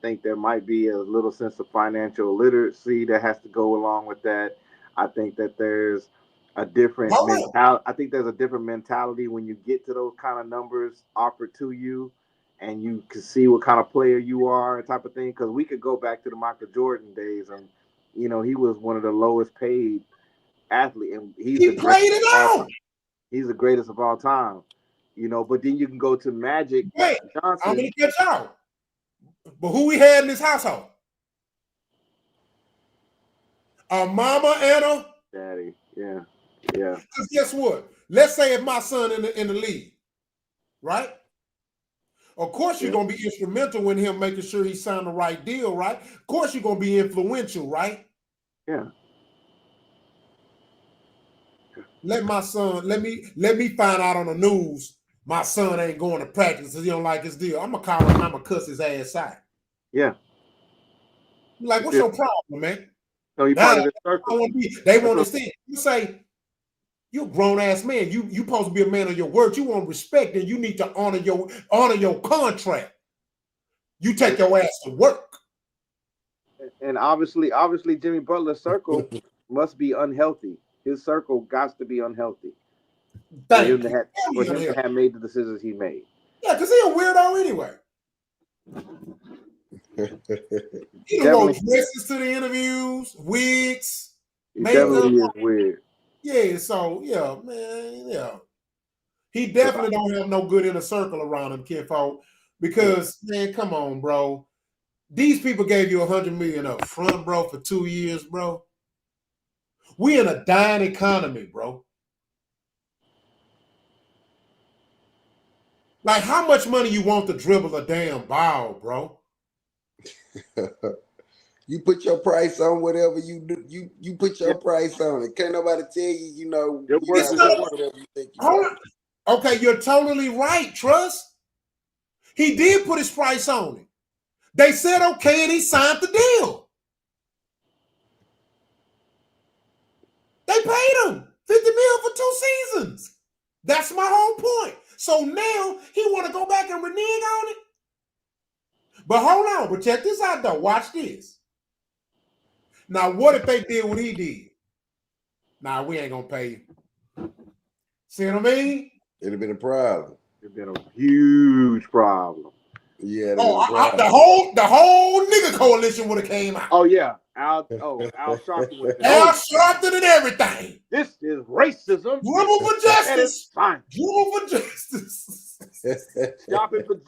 think there might be a little sense of financial literacy that has to go along with that. I think that there's a different Hold on. mentality. I think there's a different mentality when you get to those kind of numbers offered to you, and you can see what kind of player you are and type of thing. Because we could go back to the Michael Jordan days, and he was one of the lowest paid athlete, and he's the He played greatest it of all time. out. He's the greatest of all time. But then you can go to Magic Wait, I'm Johnson. gonna catch y'all. But who we had in this household? A mama and a Daddy, yeah. because guess what? Let's say if my son in the league, right? Of course you're gonna be instrumental in him making sure he signed the right deal, right? Of course you're gonna be influential, right? Yeah. Let my son, let me find out on the news my son ain't going to practice because he don't like his deal. I'm gonna call him, I'm gonna cuss his ass out. Yeah. Like, what's your problem, man? No, you're part of the circle. They won't understand. You say, you're a grown ass man. You supposed to be a man of your word. You want respect, and you need to honor your contract. You take your ass to work. And obviously, Jimmy Butler's circle must be unhealthy. His circle got to be unhealthy for him to have made the decisions he made. Yeah, because he's a weirdo anyway. He don't go dresses to the interviews, wigs, makeup. Definitely is weird. Yeah, so yeah, man, yeah. He definitely don't have no good inner circle around him, kinfolk. Because man, come on, bro. These people gave you $100 million up front, bro, for 2 years, bro. We in a dying economy, bro. Like, how much money you want to dribble a damn ball, bro? You put your price on whatever you do. You put your price on it. Can't nobody tell you, you whatever you think you want. Okay, you're totally right, Trust. He did put his price on it. They said okay, and he signed the deal. They paid him $50 million for 2 seasons. That's my whole point. So now he want to go back and renege on it. But hold on, but check this out though. Watch this. Now, what if they did what he did? Nah, we ain't gonna pay you. See what I mean? It'd have been a problem. It'd been a huge problem. Yeah. The whole nigga coalition would have came out. Oh yeah, Al Sharpton would have Al Sharpton and everything. This is racism. Dribble for justice. Fine. Dribble for justice.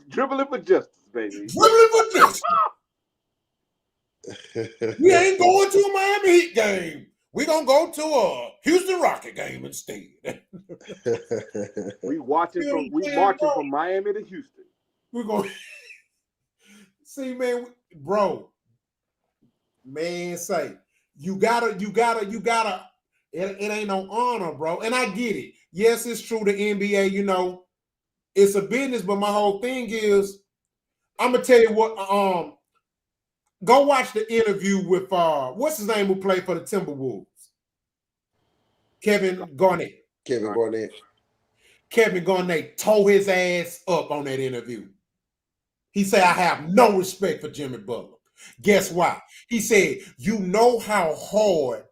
Dribbling for justice, baby. Dribbling for justice. We ain't going to a Miami Heat game. We're going to go to a Houston Rocket game instead. We marching from Miami to Houston. We're going to see, man, bro. Man, say you gotta. It ain't no honor, bro. And I get it. Yes, it's true. The NBA, it's a business. But my whole thing is, I'm gonna tell you what. Go watch the interview with what's his name who played for the Timberwolves? Kevin Garnett. Kevin Garnett tore his ass up on that interview. He said, I have no respect for Jimmy Butler. Guess why? He said, you know how hard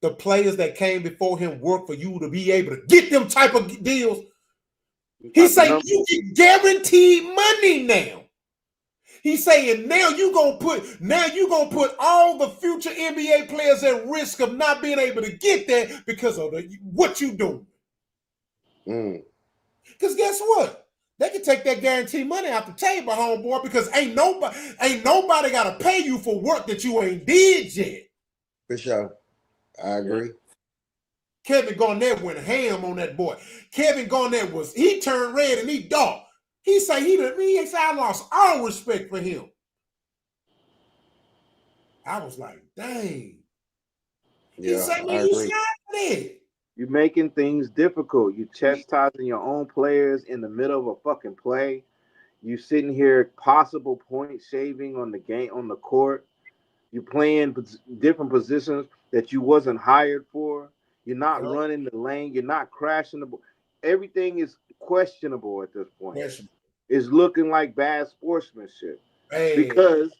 the players that came before him worked for you to be able to get them type of deals. He said, you get guaranteed money now. He's saying now you're gonna put all the future NBA players at risk of not being able to get there because of what you doing. Because guess what? They can take that guaranteed money off the table, homeboy, because ain't nobody gotta pay you for work that you ain't did yet. For sure. I agree. Kevin Garnett went ham on that boy. Kevin Garnett he turned red and he dark. He said I lost all respect for him. I was like, dang. Yeah, he said, man, you it. You're making things difficult. You chastising your own players in the middle of a fucking play. You sitting here possible point shaving on the game on the court. You playing different positions that you wasn't hired for. You're not running the lane. You're not crashing the ball. Everything is questionable at this point. Questionable. It's looking like bad sportsmanship Hey, because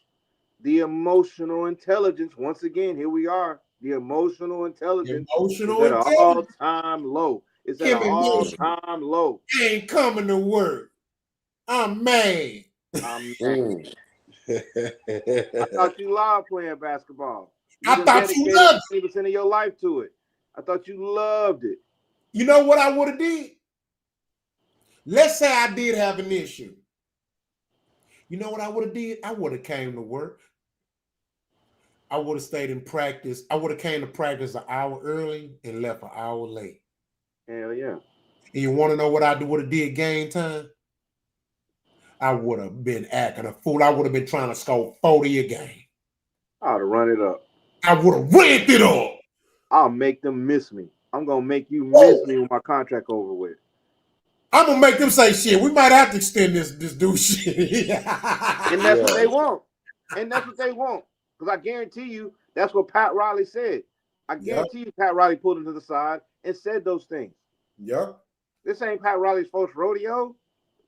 the emotional intelligence, once again, here we are. The emotional intelligence emotional is at an intelligence. all-time low. It's at Kim an emotion. all-time low. I ain't coming to work. I'm mad. I'm mad. I thought you loved playing basketball. You I done thought you dedicated loved 20% of your life to it. I thought you loved it. You know what I would have did? Let's say I did have an issue. You know what I would have did? I would have came to work. I would have stayed in practice. I would have came to practice an hour early and left an hour late. Hell yeah. And you want to know what I would have did game time? I would have been acting a fool. I would have been trying to score 40 a game. I ought to run it up. I would have ramped it up. I'll make them miss me. I'm gonna make you miss me with my contract over with. I'm gonna make them say shit. We might have to extend this dude shit. And that's what they want. And that's what they want. Because I guarantee you, that's what Pat Riley said. I guarantee you, Pat Riley pulled him to the side and said those things. Yep. This ain't Pat Riley's first rodeo.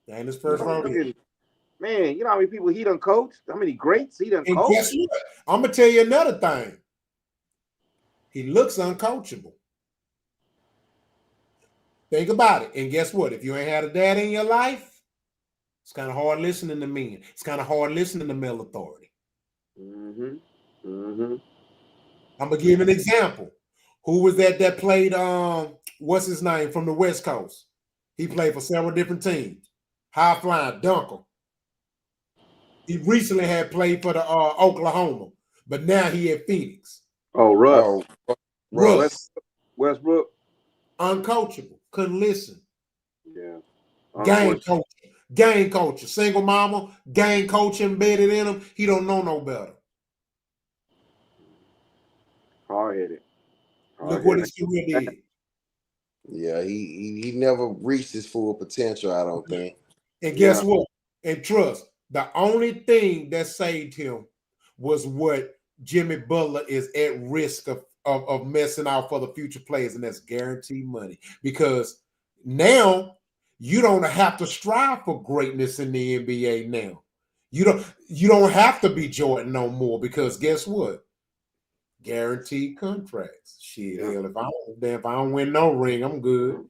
Ain't his first rodeo. Man, you know how many people he done coached? How many greats he done And coached? guess what? I'm gonna tell you another thing. He looks uncoachable. Think about it. And guess what? If you ain't had a dad in your life, it's kind of hard listening to men. It's kind of hard listening to male authority. Mm-hmm. Mm-hmm. I'm gonna give an example. Who was that played what's his name from the West Coast? He played for several different teams. High flying Dunkel. He recently had played for the Oklahoma, but now he at Phoenix. Oh, Russ. Russ. Westbrook. Uncoachable. Couldn't listen. Yeah. Game culture. Single mama, game coach embedded in him. He don't know no better. Hard-headed. Look what his career did. Yeah, he never reached his full potential, I don't think. And guess what? And trust, the only thing that saved him was what Jimmy Butler is at risk of messing out for the future players, and that's guaranteed money. Because now you don't have to strive for greatness in the NBA now. You don't have to be Jordan no more, because guess what? Guaranteed contracts. Shit, hell, if I don't win no ring, I'm good.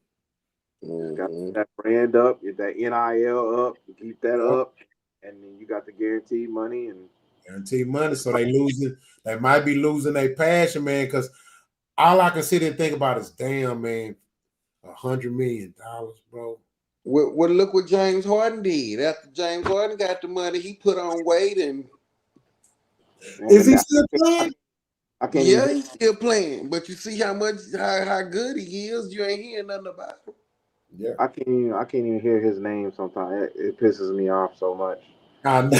Got that brand up, get that NIL up, you keep that up, and then you got the guaranteed money and guaranteed money. So they might be losing their passion, man. Because all I can sit and think about is, damn, man, $100 million, bro. Well, look what James Harden did. After James Harden got the money, he put on weight and. Is he still playing? He's still playing. But you see how good he is. You ain't hearing nothing about him. Yeah, I can't even hear his name sometimes. It pisses me off so much. I know.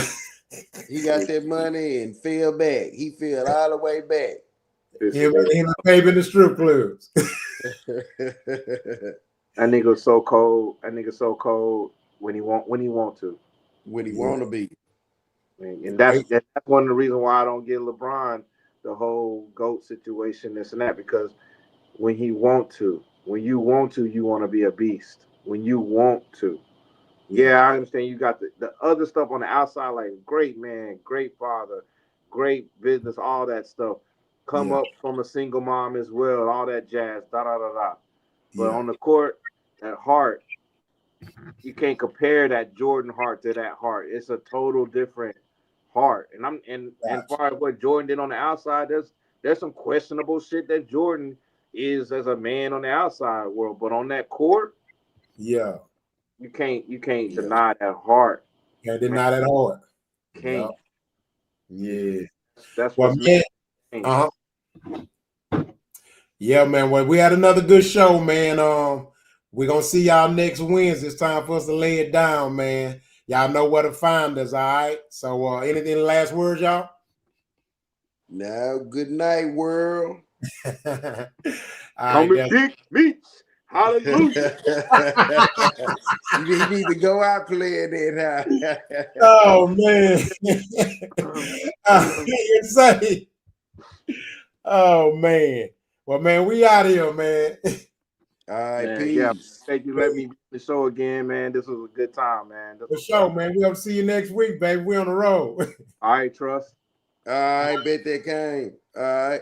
He got that money and fell back. He fell all the way back. Him baby in the strip clubs. That nigga's so cold. That nigga's so cold when he want to. When he want to be. And that's one of the reasons why I don't get LeBron the whole GOAT situation, this and that, because when you want to, you want to be a beast. When you want to. Yeah, I understand you got the other stuff on the outside, like great man, great father, great business, all that stuff. Come up from a single mom as well, all that jazz, da-da-da-da. But on the court, that heart, you can't compare that Jordan heart to that heart. It's a total different heart. And far as what Jordan did on the outside, there's some questionable shit that Jordan is as a man on the outside world. But on that court, yeah, you can't deny that heart. Can't deny that heart. Can't. Yeah. That's what man. Uh-huh. Yeah, man. Well, we had another good show, man. We're gonna see y'all next Wednesday. It's time for us to lay it down, man. Y'all know where to find us, all right? So anything last words, y'all? Now, good night, world. Come with Big Meech. Hallelujah. You need to go out playing that. Oh, man. Oh, man. Well, man, we out here, man. All right, Man, peace. yeah. Thank you. Let me do the show again, man. This was a good time, man. For sure, man. We'll see you next week, baby. We on the road. All right, Trust. All right, bet that came. All right.